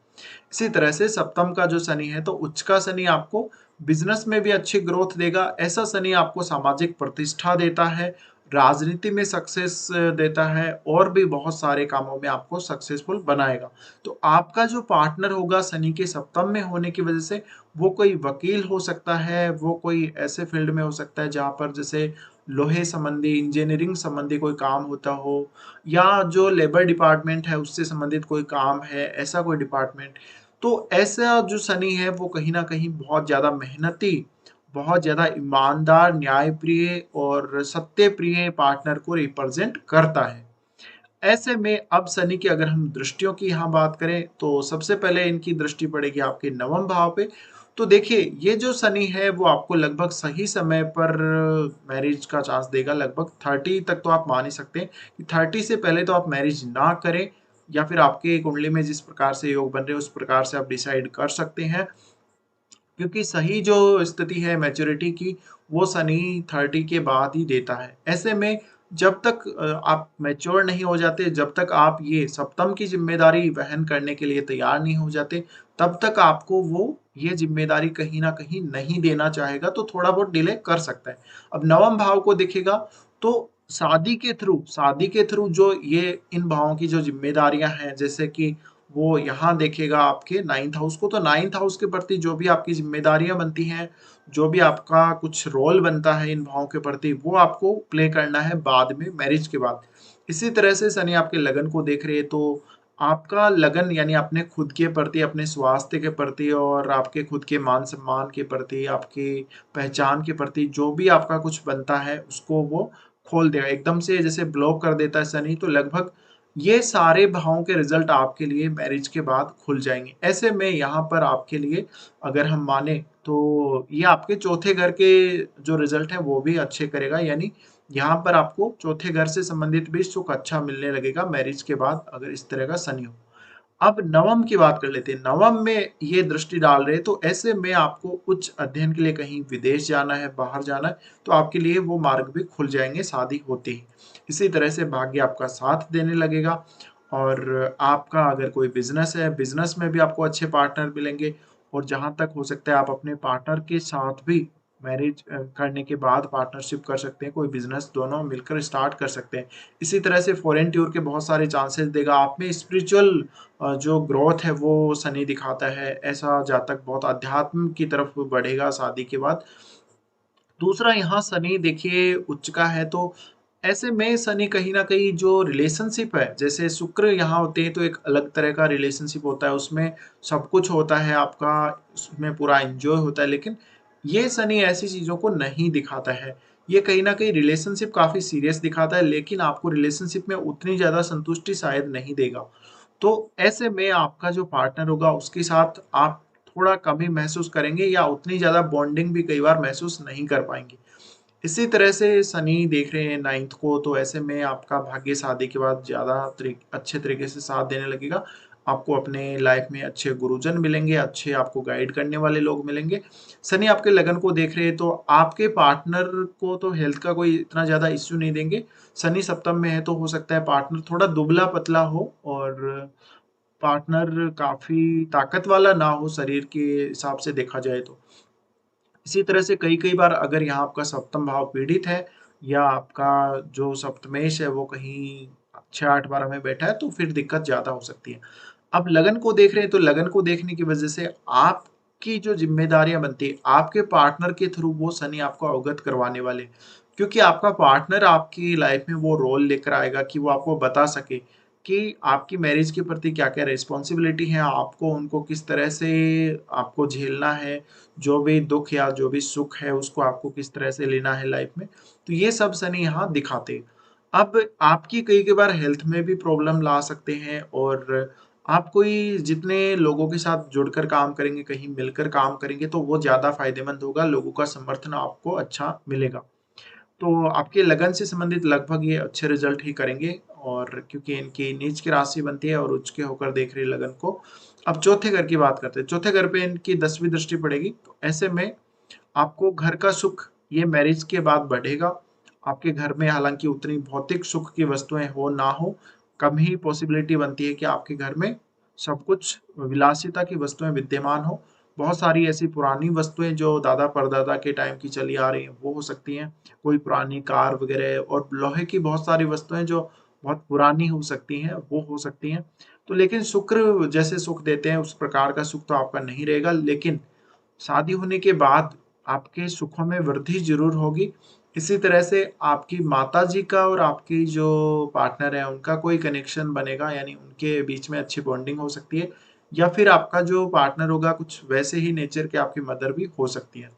इसी तरह से सप्तम का जो शनि है, तो उच्च का शनि आपको बिज़नेस में भी अच्छी ग्रोथ देगा। ऐसा शनि आपको सामाजिक प्रतिष्ठा देता है, राजनीति में सक्सेस देता है, और भी बहुत सारे कामों में आपको सक्सेसफुल बनाएगा। तो आपका जो पार्टनर होगा शनि के सप्तम में होने की वजह से, वो कोई वकील हो सकता है, वो कोई ऐसे फील्ड में हो सकता है जहाँ पर जैसे लोहे संबंधी, इंजीनियरिंग संबंधी कोई काम होता हो या जो लेबर डिपार्टमेंट है उससे संबंधित कोई काम है, ऐसा कोई डिपार्टमेंट, तो ऐसा जो शनि है वो कहीं न कहीं बहुत ज़्यादा मेहनती, बहुत ज़्यादा ईमानदार, न्यायप्रिय और सत्यप्रिय पार्टनर को रिप्रेज़ेंट करता है। ऐसे में अब शनि की अगर हम दृष्टियों की यहाँ बात करें, तो सबसे पहले इनकी दृष्टि पड़ेगी आपके नवम भाव पे। तो देखिए, ये जो शनि है वो आपको लगभग सही समय पर मैरिज का चांस देगा। लगभग 30 तक तो आप मान ही सकते हैं कि 30 से पहले तो आप मैरिज ना करें, या फिर आपके कुंडली में जिस प्रकार से योग बन रहे हैं उस प्रकार से आप डिसाइड कर सकते हैं। क्योंकि सही जो स्थिति है मैच्योरिटी की, वो शनि 30 के बाद ही देता है। ऐसे में जब तक आप मैच्योर नहीं हो जाते, जब तक आप ये सप्तम की ज़िम्मेदारी वहन करने के लिए तैयार नहीं हो जाते, तब तक आपको वो ये ज़िम्मेदारी कहीं न कहीं नहीं देना चाहेगा, तो थोड़ा बहुत डिले कर सकता है। अब नवम भाव को देखेगा, तो शादी के थ्रू जो ये इन भावों की जो ज़िम्मेदारियाँ हैं, जैसे कि वो यहाँ देखेगा आपके 9th हाउस को, तो 9th हाउस के प्रति जो भी आपकी ज़िम्मेदारियाँ बनती हैं, जो भी आपका कुछ रोल बनता है इन भावों के प्रति, वो आपको प्ले करना है बाद में, मैरिज के बाद। इसी तरह से शनि आपके लगन को देख रहे हैं, तो आपका लगन यानी अपने खुद के प्रति, अपने स्वास्थ्य के प्रति और आपके खुद के मान-सम्मान के प्रति, आपकी पहचान के प्रति जो भी आपका कुछ बनता है, उसको वो खोल देगा। एकदम से जैसे ब्लॉक कर देता है शनि, तो लगभग ये सारे भावों के रिजल्ट आपके लिए मैरिज के बाद खुल जाएँगे। ऐसे में यहाँ पर आपके लिए अगर हम माने, तो ये आपके चौथे घर के जो रिजल्ट हैं वो भी अच्छे करेगा, यानी यहाँ पर आपको चौथे घर से संबंधित भी सुख अच्छा मिलने लगेगा मैरिज के बाद, अगर इस तरह का शनि हो। अब नवम की बात कर लेते हैं। नवम में ये दृष्टि डाल रहे हैं, तो ऐसे में आपको उच्च अध्ययन के लिए कहीं विदेश जाना है, बाहर जाना है, तो आपके लिए वो मार्ग भी खुल जाएँगे शादी होते ही। इसी तरह से भाग्य आपका साथ देने लगेगा, और आपका अगर कोई बिज़नेस है, बिज़नेस में भी आपको अच्छे पार्टनर मिलेंगे, और जहाँ तक हो सकता है आप अपने पार्टनर के साथ भी मैरिज करने के बाद पार्टनरशिप कर सकते हैं, कोई बिज़नेस दोनों मिलकर स्टार्ट कर सकते हैं। इसी तरह से फॉरेन टूर के बहुत सारे चांसेस देगा। आप में स्पिरिचुअल जो ग्रोथ है वो शनि दिखाता है। ऐसा जातक बहुत अध्यात्म की तरफ बढ़ेगा शादी के बाद। दूसरा, यहाँ शनि देखिए उच्च का है, तो ऐसे में शनि कहीं न कहीं जो रिलेशनशिप है, जैसे शुक्र यहाँ होते हैं तो एक अलग तरह का रिलेशनशिप होता है, उसमें सब कुछ होता है आपका, उसमें पूरा एन्जॉय होता है, लेकिन ये शनि ऐसी चीज़ों को नहीं दिखाता है। ये कहीं न कहीं रिलेशनशिप काफ़ी सीरियस दिखाता है, लेकिन आपको रिलेशनशिप में उतनी ज़्यादा संतुष्टि शायद नहीं देगा। तो ऐसे में आपका जो पार्टनर होगा उसके साथ आप थोड़ा कमी महसूस करेंगे, या उतनी ज़्यादा बॉन्डिंग भी कई बार महसूस नहीं कर पाएँगे। इसी तरह से शनि देख रहे हैं 9th को, तो ऐसे में आपका भाग्य शादी के बाद ज़्यादा अच्छे तरीके से साथ देने लगेगा। आपको अपने लाइफ में अच्छे गुरुजन मिलेंगे, अच्छे आपको गाइड करने वाले लोग मिलेंगे। शनि आपके लगन को देख रहे हैं, तो आपके पार्टनर को तो हेल्थ का कोई इतना ज़्यादा इश्यू नहीं देंगे। शनि सप्तम में है, तो हो सकता है पार्टनर थोड़ा दुबला-पतला हो, और पार्टनर काफ़ी ताकत वाला ना हो शरीर के हिसाब से देखा जाए तो। इसी तरह से कई-कई बार अगर यहाँ आपका सप्तम भाव पीड़ित है, या आपका जो सप्तमेश है वो कहीं 6-8-12 में बैठा है, तो फिर दिक्कत ज़्यादा हो सकती है। अब लगन को देख रहे हैं, तो लगन को देखने की वजह से आपकी जो ज़िम्मेदारियाँ बनती है, आपके पार्टनर के थ्रू वो शनि आपको अवगत करवाने वाले हैं। क्योंकि आपका पार्टनर आपकी लाइफ़ में वो रोल लेकर आएगा कि वो आपको बता सके कि आपकी मैरिज के प्रति क्या-क्या रिस्पॉन्सिबिलिटी है, आपको उनको किस तरह से आपको झेलना है, जो भी दुःख या जो भी सुख है उसको आपको किस तरह से लेना है लाइफ में। तो ये सब शनि यहाँ दिखाते हैं। अब आपकी कई-कई बार हेल्थ में भी प्रॉब्लम ला सकते हैं, और आप कोई जितने लोगों के साथ जुड़कर काम करेंगे, कहीं मिलकर काम करेंगे, तो वो ज़्यादा फ़ायदेमंद होगा, लोगों का समर्थन आपको अच्छा मिलेगा। तो आपके लगन से संबंधित लगभग ये अच्छे रिजल्ट ही करेंगे, और क्योंकि इनकी नीच की राशि बनती है और उच्च के होकर देख रही है लगन को। अब चौथे घर की बात करते हैं। चौथे घर पे इनकी 10वीं दृष्टि पड़ेगी, तो ऐसे में आपको घर का सुख ये मैरिज के बाद बढ़ेगा। आपके घर में हालाँकि उतनी भौतिक सुख की वस्तुएँ हो ना हो, कम ही पॉसिबिलिटी बनती है कि आपके घर में सब कुछ विलासिता की वस्तुएँ विद्यमान हो। बहुत सारी ऐसी पुरानी वस्तुएँ जो दादा-परदादा के टाइम की चली आ रही हैं, वो हो सकती हैं। कोई पुरानी कार वगैरह, और लोहे की बहुत सारी वस्तुएँ जो बहुत पुरानी हो सकती हैं, वो हो सकती हैं। तो लेकिन शुक्र जैसे सुख देते हैं, उस प्रकार का सुख तो आपका नहीं रहेगा, लेकिन शादी होने के बाद आपके सुखों में वृद्धि ज़रूर होगी। इसी तरह से आपकी माताजी का और आपकी जो पार्टनर है उनका कोई कनेक्शन बनेगा, यानी उनके बीच में अच्छी बॉन्डिंग हो सकती है, या फिर आपका जो पार्टनर होगा कुछ वैसे ही नेचर के आपकी मदर भी हो सकती है।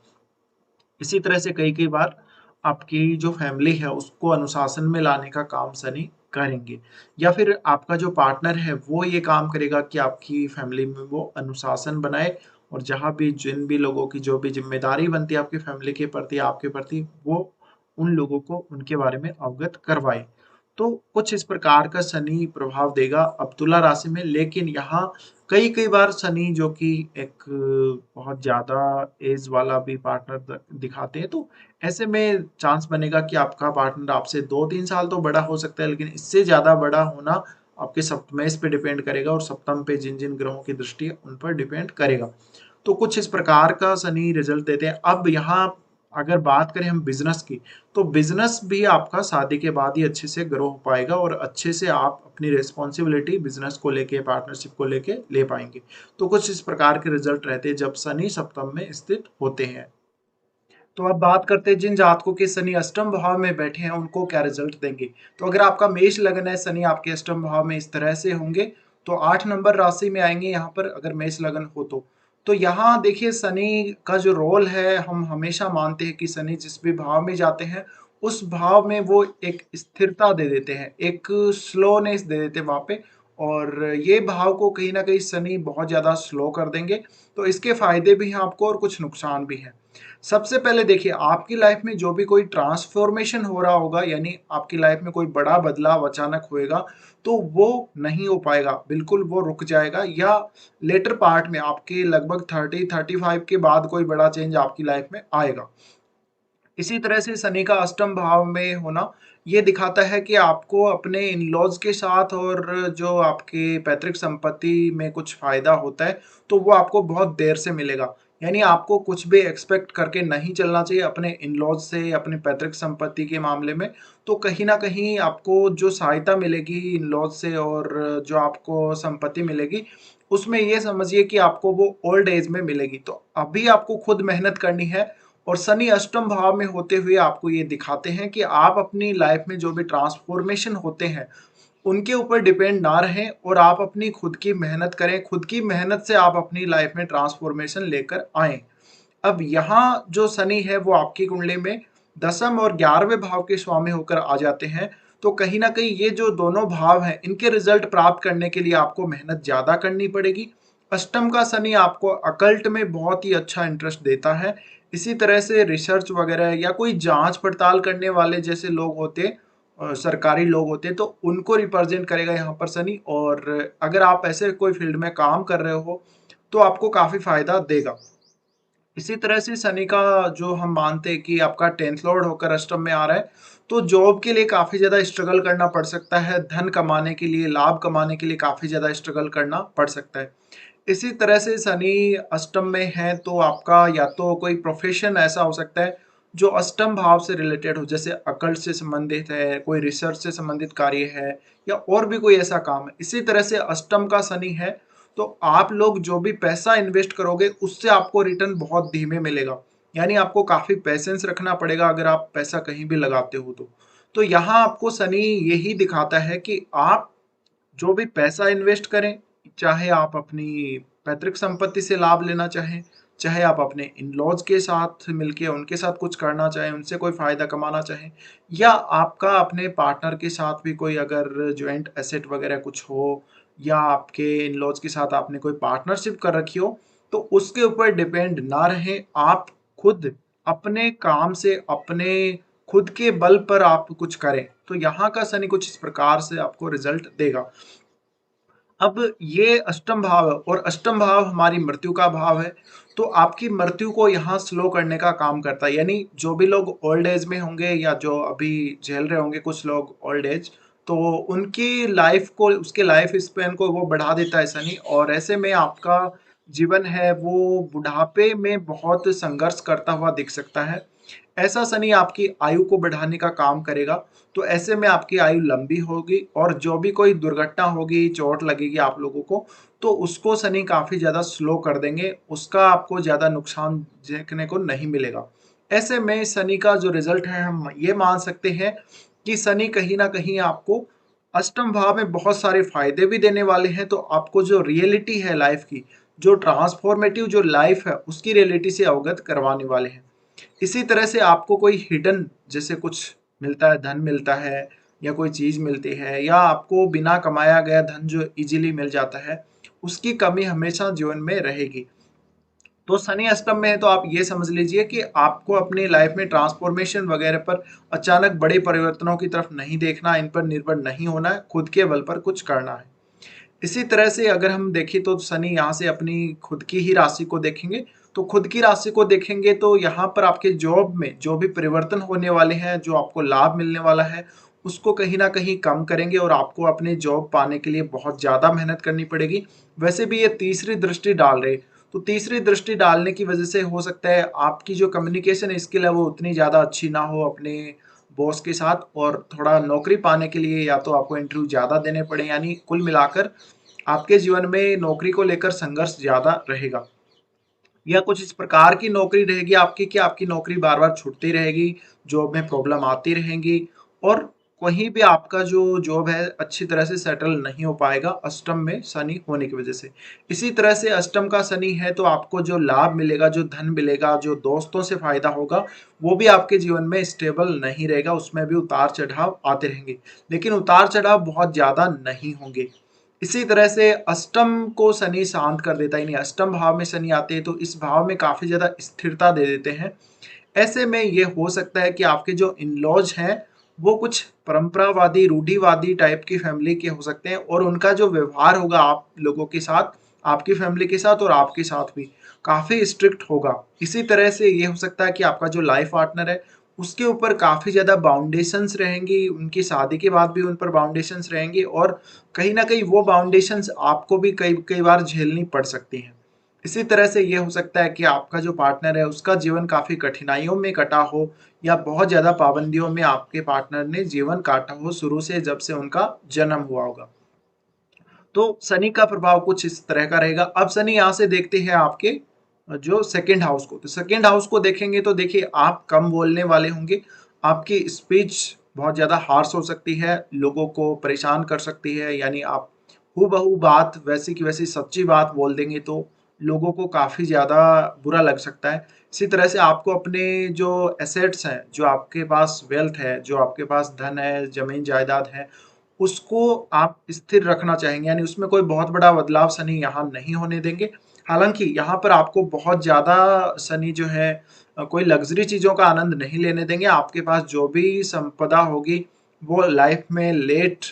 इसी तरह से कई-कई बार आपकी जो फैमिली है उसको अनुशासन में लाने का काम शनि करेंगे, या फिर आपका जो पार्टनर है वो ये काम करेगा कि आपकी फैमिली में वो अनुशासन बनाए, और जहाँ भी जिन भी लोगों की जो भी ज़िम्मेदारी बनती है आपकी फैमिली के प्रति, आपके प्रति, वो उन लोगों को उनके बारे में अवगत करवाए। तो कुछ इस प्रकार का शनि प्रभाव देगा अब तुला राशि में, लेकिन यहाँ कई-कई बार शनि जो कि एक बहुत ज़्यादा एज वाला भी पार्टनर दिखाते हैं, तो ऐसे में चांस बनेगा कि आपका पार्टनर आपसे 2-3 साल तो बड़ा हो सकता है, लेकिन इससे ज़्यादा बड़ा होना आपके सप्तमेश पे डिपेंड करेगा, और सप्तम पे जिन-जिन ग्रहों की दृष्टि है उन पर डिपेंड करेगा। तो कुछ इस प्रकार का शनि रिजल्ट देते हैं। अब यहाँ अगर बात करें हम बिज़नेस की, तो बिज़नेस भी आपका शादी के बाद ही अच्छे से ग्रो हो पाएगा, और अच्छे से आप अपनी रिस्पॉन्सिबिलिटी बिज़नेस को लेके, पार्टनरशिप को लेके ले पाएँगे। तो कुछ इस प्रकार के रिज़ल्ट रहते हैं जब शनि सप्तम में स्थित होते हैं। तो अब बात करते हैं जिन जातकों के शनि अष्टम भाव में बैठे हैं उनको क्या रिजल्ट देंगे। तो अगर आपका मेष लग्न है, शनि आपके अष्टम भाव में इस तरह से होंगे, तो 8 नंबर राशि में आएँगे यहाँ पर, अगर मेष लग्न हो तो। तो यहाँ देखिए शनि का जो रोल है, हम हमेशा मानते हैं कि शनि जिस भी भाव में जाते हैं, उस भाव में वो एक स्थिरता दे देते हैं, एक स्लोनेस दे देते हैं वहाँ पे, और ये भाव को कहीं न कहीं शनि बहुत ज़्यादा स्लो कर देंगे। तो इसके फ़ायदे भी हैं आपको और कुछ नुकसान भी हैं। सबसे पहले देखिए, आपकी लाइफ में जो भी कोई ट्रांसफॉर्मेशन हो रहा होगा, यानी आपकी लाइफ में कोई बड़ा बदलाव अचानक होएगा, तो वो नहीं हो पाएगा, बिल्कुल वो रुक जाएगा, या लेटर पार्ट में आपके लगभग 30-35 के बाद कोई बड़ा चेंज आपकी लाइफ में आएगा। इसी तरह से शनि का अष्टम भाव में होना ये दिखाता है कि आपको अपने इन-लॉज़ के साथ और जो आपके पैतृक संपत्ति में कुछ फ़ायदा होता है, तो वो आपको बहुत देर से मिलेगा। यानी आपको कुछ भी एक्सपेक्ट करके नहीं चलना चाहिए अपने इन-लॉज़ से, अपनी पैतृक संपत्ति के मामले में। तो कहीं न कहीं आपको जो सहायता मिलेगी इन-लॉज़ से, और जो आपको संपत्ति मिलेगी, उसमें ये समझिए कि आपको वो ओल्ड एज में मिलेगी। तो अभी आपको खुद मेहनत करनी है, और शनि अष्टम भाव में होते हुए आपको ये दिखाते हैं कि आप अपनी लाइफ में जो भी ट्रांसफॉर्मेशन होते हैं, उनके ऊपर डिपेंड ना रहें, और आप अपनी खुद की मेहनत करें, खुद की मेहनत से आप अपनी लाइफ में ट्रांसफॉर्मेशन लेकर आएँ। अब यहाँ जो शनि है वो आपकी कुंडली में दसम और 11वें भाव के स्वामी होकर आ जाते हैं, तो कहीं न कहीं ये जो दोनों भाव हैं, इनके रिज़ल्ट प्राप्त करने के लिए आपको मेहनत ज़्यादा करनी पड़ेगी। अष्टम का शनि आपको अकल्ट में बहुत ही अच्छा इंटरेस्ट देता है। इसी तरह से रिसर्च वगैरह या कोई जाँच-पड़ताल करने वाले जैसे लोग होते हैं, सरकारी लोग होते हैं, तो उनको रिप्रेज़ेंट करेगा यहाँ पर शनि, और अगर आप ऐसे कोई फ़ील्ड में काम कर रहे हो, तो आपको काफ़ी फ़ायदा देगा। इसी तरह से शनि का जो हम मानते हैं कि आपका 10th लॉर्ड होकर अष्टम में आ रहा है, तो जॉब के लिए काफ़ी ज़्यादा स्ट्रगल करना पड़ सकता है, धन कमाने के लिए, लाभ कमाने के लिए काफ़ी ज़्यादा स्ट्रगल करना पड़ सकता है। इसी तरह से शनि अष्टम में है, तो आपका या तो कोई प्रोफ़ेशन ऐसा हो सकता है, जो अष्टम भाव से रिलेटेड हो, जैसे अकल्ट से संबंधित है, कोई रिसर्च से संबंधित कार्य है, या और भी कोई ऐसा काम है। इसी तरह से अष्टम का शनि है, तो आप लोग जो भी पैसा इन्वेस्ट करोगे, उससे आपको रिटर्न बहुत धीमे मिलेगा। यानी आपको काफ़ी पेशेंस रखना पड़ेगा अगर आप पैसा कहीं भी लगाते हो तो। तो यहाँ आपको शनि यही दिखाता है कि आप जो भी पैसा इन्वेस्ट करें, चाहे आप अपनी पैतृक संपत्ति से लाभ लेना चाहें, चाहे आप अपने इन-लॉज़ के साथ मिलके उनके साथ कुछ करना चाहें, उनसे कोई फ़ायदा कमाना चाहें, या आपका अपने पार्टनर के साथ भी कोई अगर जॉइंट एसेट वगैरह कुछ हो, या आपके इन-लॉज़ के साथ आपने कोई पार्टनरशिप कर रखी हो, तो उसके ऊपर डिपेंड ना रहें। आप खुद अपने काम से, अपने खुद के बल पर आप कुछ करें। तो यहाँ का शनि कुछ इस प्रकार से आपको रिज़ल्ट देगा। अब ये अष्टम भाव है, और अष्टम भाव हमारी मृत्यु का भाव है, तो आपकी मृत्यु को यहाँ स्लो करने का काम करता है। यानी जो भी लोग ओल्ड एज में होंगे, या जो अभी झेल रहे होंगे कुछ लोग ओल्ड एज, तो उनकी लाइफ को, उसके लाइफ स्पैन को वो बढ़ा देता है शनि, और ऐसे में आपका जीवन है वो बुढ़ापे में बहुत संघर्ष करता हुआ दिख सकता है। ऐसा शनि आपकी आयु को बढ़ाने का काम करेगा, तो ऐसे में आपकी आयु लंबी होगी, और जो भी कोई दुर्घटना होगी, चोट लगेगी आप लोगों को, तो उसको शनि काफ़ी ज़्यादा स्लो कर देंगे, उसका आपको ज़्यादा नुकसान देखने को नहीं मिलेगा। ऐसे में शनि का जो रिजल्ट है हम ये मान सकते हैं कि शनि कहीं न कहीं आपको अष्टम भाव में बहुत सारे फ़ायदे भी देने वाले हैं, तो आपको जो रियलिटी है लाइफ़ की, जो ट्रांसफ़ॉर्मेटिव जो लाइफ़ है, उसकी रियलिटी से अवगत करवाने वाले हैं। इसी तरह से आपको कोई हिडन जैसे कुछ मिलता है, धन मिलता है या कोई चीज़ मिलती है या आपको बिना कमाया गया धन जो ईज़िली मिल जाता है, उसकी कमी हमेशा जीवन में रहेगी। तो शनि अष्टम में है तो आप ये समझ लीजिए कि आपको अपनी लाइफ में ट्रांसफॉर्मेशन वगैरह पर अचानक बड़े परिवर्तनों की तरफ नहीं देखना, इन पर निर्भर नहीं होना है, खुद के बल पर कुछ करना है। इसी तरह से अगर हम देखें तो शनि यहाँ से अपनी खुद की ही राशि को देखेंगे, तो खुद की राशि को देखेंगे तो यहाँ पर आपके जॉब में जो भी परिवर्तन होने वाले हैं, जो आपको लाभ मिलने वाला है, उसको कहीं न कहीं कम करेंगे और आपको अपनी जॉब पाने के लिए बहुत ज़्यादा मेहनत करनी पड़ेगी। वैसे भी ये तीसरी दृष्टि डाल रहे, तो तीसरी दृष्टि डालने की वजह से हो सकता है आपकी जो कम्युनिकेशन स्किल है वो उतनी ज़्यादा अच्छी ना हो अपने बॉस के साथ, और थोड़ा नौकरी पाने के लिए या तो आपको इंटरव्यू ज़्यादा देने पड़े, यानी कुल मिलाकर आपके जीवन में नौकरी को लेकर संघर्ष ज़्यादा रहेगा। या कुछ इस प्रकार की नौकरी रहेगी आपकी कि आपकी नौकरी बार-बार छूटती रहेगी, जॉब में प्रॉब्लम आती रहेंगी और कहीं भी आपका जो जॉब है अच्छी तरह से सेटल नहीं हो पाएगा अष्टम में शनि होने की वजह से। इसी तरह से अष्टम का शनि है तो आपको जो लाभ मिलेगा, जो धन मिलेगा, जो दोस्तों से फ़ायदा होगा, वो भी आपके जीवन में स्टेबल नहीं रहेगा, उसमें भी उतार-चढ़ाव आते रहेंगे। लेकिन उतार-चढ़ाव बहुत ज़्यादा नहीं होंगे। इसी तरह से अष्टम को शनि शांत कर देता है, यानी अष्टम भाव में शनि आते हैं तो इस भाव में काफ़ी ज़्यादा स्थिरता दे देते हैं। ऐसे में ये हो सकता है कि आपके जो इन-लॉज़ हैं, वो कुछ परंपरावादी, रूढ़िवादी टाइप की फैमिली के हो सकते हैं और उनका जो व्यवहार होगा आप लोगों के साथ, आपकी फैमिली के साथ और आपके साथ भी, काफ़ी स्ट्रिक्ट होगा। इसी तरह से ये हो सकता है कि आपका जो लाइफ़ पार्टनर है, उसके ऊपर काफ़ी ज़्यादा बाउंडेशंस रहेंगी, उनकी शादी के बाद भी उन पर बाउंडेशंस रहेंगी और कहीं न कहीं वो बाउंडेशंस आपको भी कई कई बार झेलनी पड़ सकती हैं। इसी तरह से ये हो सकता है कि आपका जो पार्टनर है उसका जीवन काफ़ी कठिनाइयों में कटा हो या बहुत ज़्यादा पाबंदियों में आपके पार्टनर ने जीवन काटा हो शुरू से, जब से उनका जन्म हुआ होगा। तो शनि का प्रभाव कुछ इस तरह का रहेगा। अब शनि यहाँ से देखते हैं आपके जो सेकंड हाउस को। तो सेकंड हाउस को देखेंगे तो देखिए आप कम बोलने वाले होंगे। आपकी स्पीच बहुत ज़्यादा हार्श हो सकती है, लोगों को परेशान कर सकती है, यानी आप हूबहू बात वैसी की वैसी सच्ची बात बोल देंगे तो लोगों को काफ़ी ज़्यादा बुरा लग सकता है। इसी तरह से आपको अपने जो एसेट्स हैं, जो आपके पास वेल्थ है, जो आपके पास धन है, ज़मीन जायदाद है, उसको आप स्थिर रखना चाहेंगे, यानी उसमें कोई बहुत बड़ा बदलाव शनि यहाँ नहीं होने देंगे। हालाँकि यहाँ पर आपको बहुत ज़्यादा शनि जो है कोई लग्ज़री चीज़ों का आनंद नहीं लेने देंगे। आपके पास जो भी संपदा होगी, वो लाइफ़ में लेट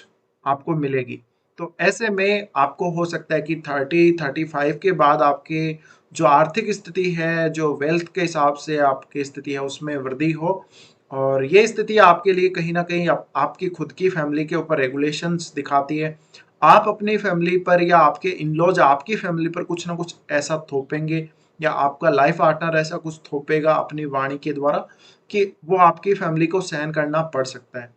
आपको मिलेगी। तो ऐसे में आपको हो सकता है कि 30-35 के बाद आपके जो आर्थिक स्थिति है, जो वेल्थ के हिसाब से आपकी स्थिति है, उसमें वृद्धि हो और ये स्थिति आपके लिए कहीं न कहीं आपकी खुद की फैमिली के ऊपर रेगुलेशंस दिखाती है। आप अपनी फैमिली पर या आपके इन-लॉज़ आपकी फैमिली पर कुछ न कुछ ऐसा थोपेंगे या आपका लाइफ़ पार्टनर ऐसा कुछ थोपेगा अपनी वाणी के द्वारा कि वो आपकी फैमिली को सहन करना पड़ सकता है।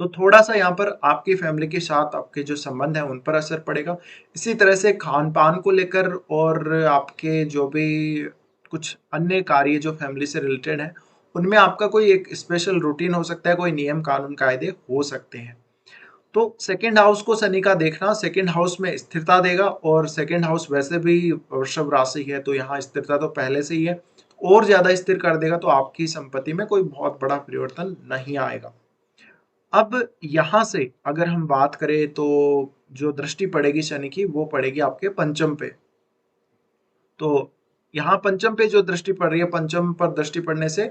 तो थोड़ा-सा यहाँ पर आपकी फैमिली के साथ आपके जो संबंध हैं उन पर असर पड़ेगा। इसी तरह से खान-पान को लेकर और आपके जो भी कुछ अन्य कार्य जो फैमिली से रिलेटेड हैं, उनमें आपका कोई एक स्पेशल रूटीन हो सकता है, कोई नियम कानून कायदे हो सकते हैं। तो सेकंड हाउस को शनि का देखना सेकंड हाउस में स्थिरता देगा और सेकंड हाउस वैसे भी वृषभ राशि है तो यहाँ स्थिरता तो पहले से ही है, और ज़्यादा स्थिर कर देगा तो आपकी संपत्ति में कोई बहुत बड़ा परिवर्तन नहीं आएगा। अब यहाँ से अगर हम बात करें तो जो दृष्टि पड़ेगी शनि की वो पड़ेगी आपके पंचम पे। तो यहाँ पंचम पे जो दृष्टि पड़ रही है, पंचम पर दृष्टि पड़ने से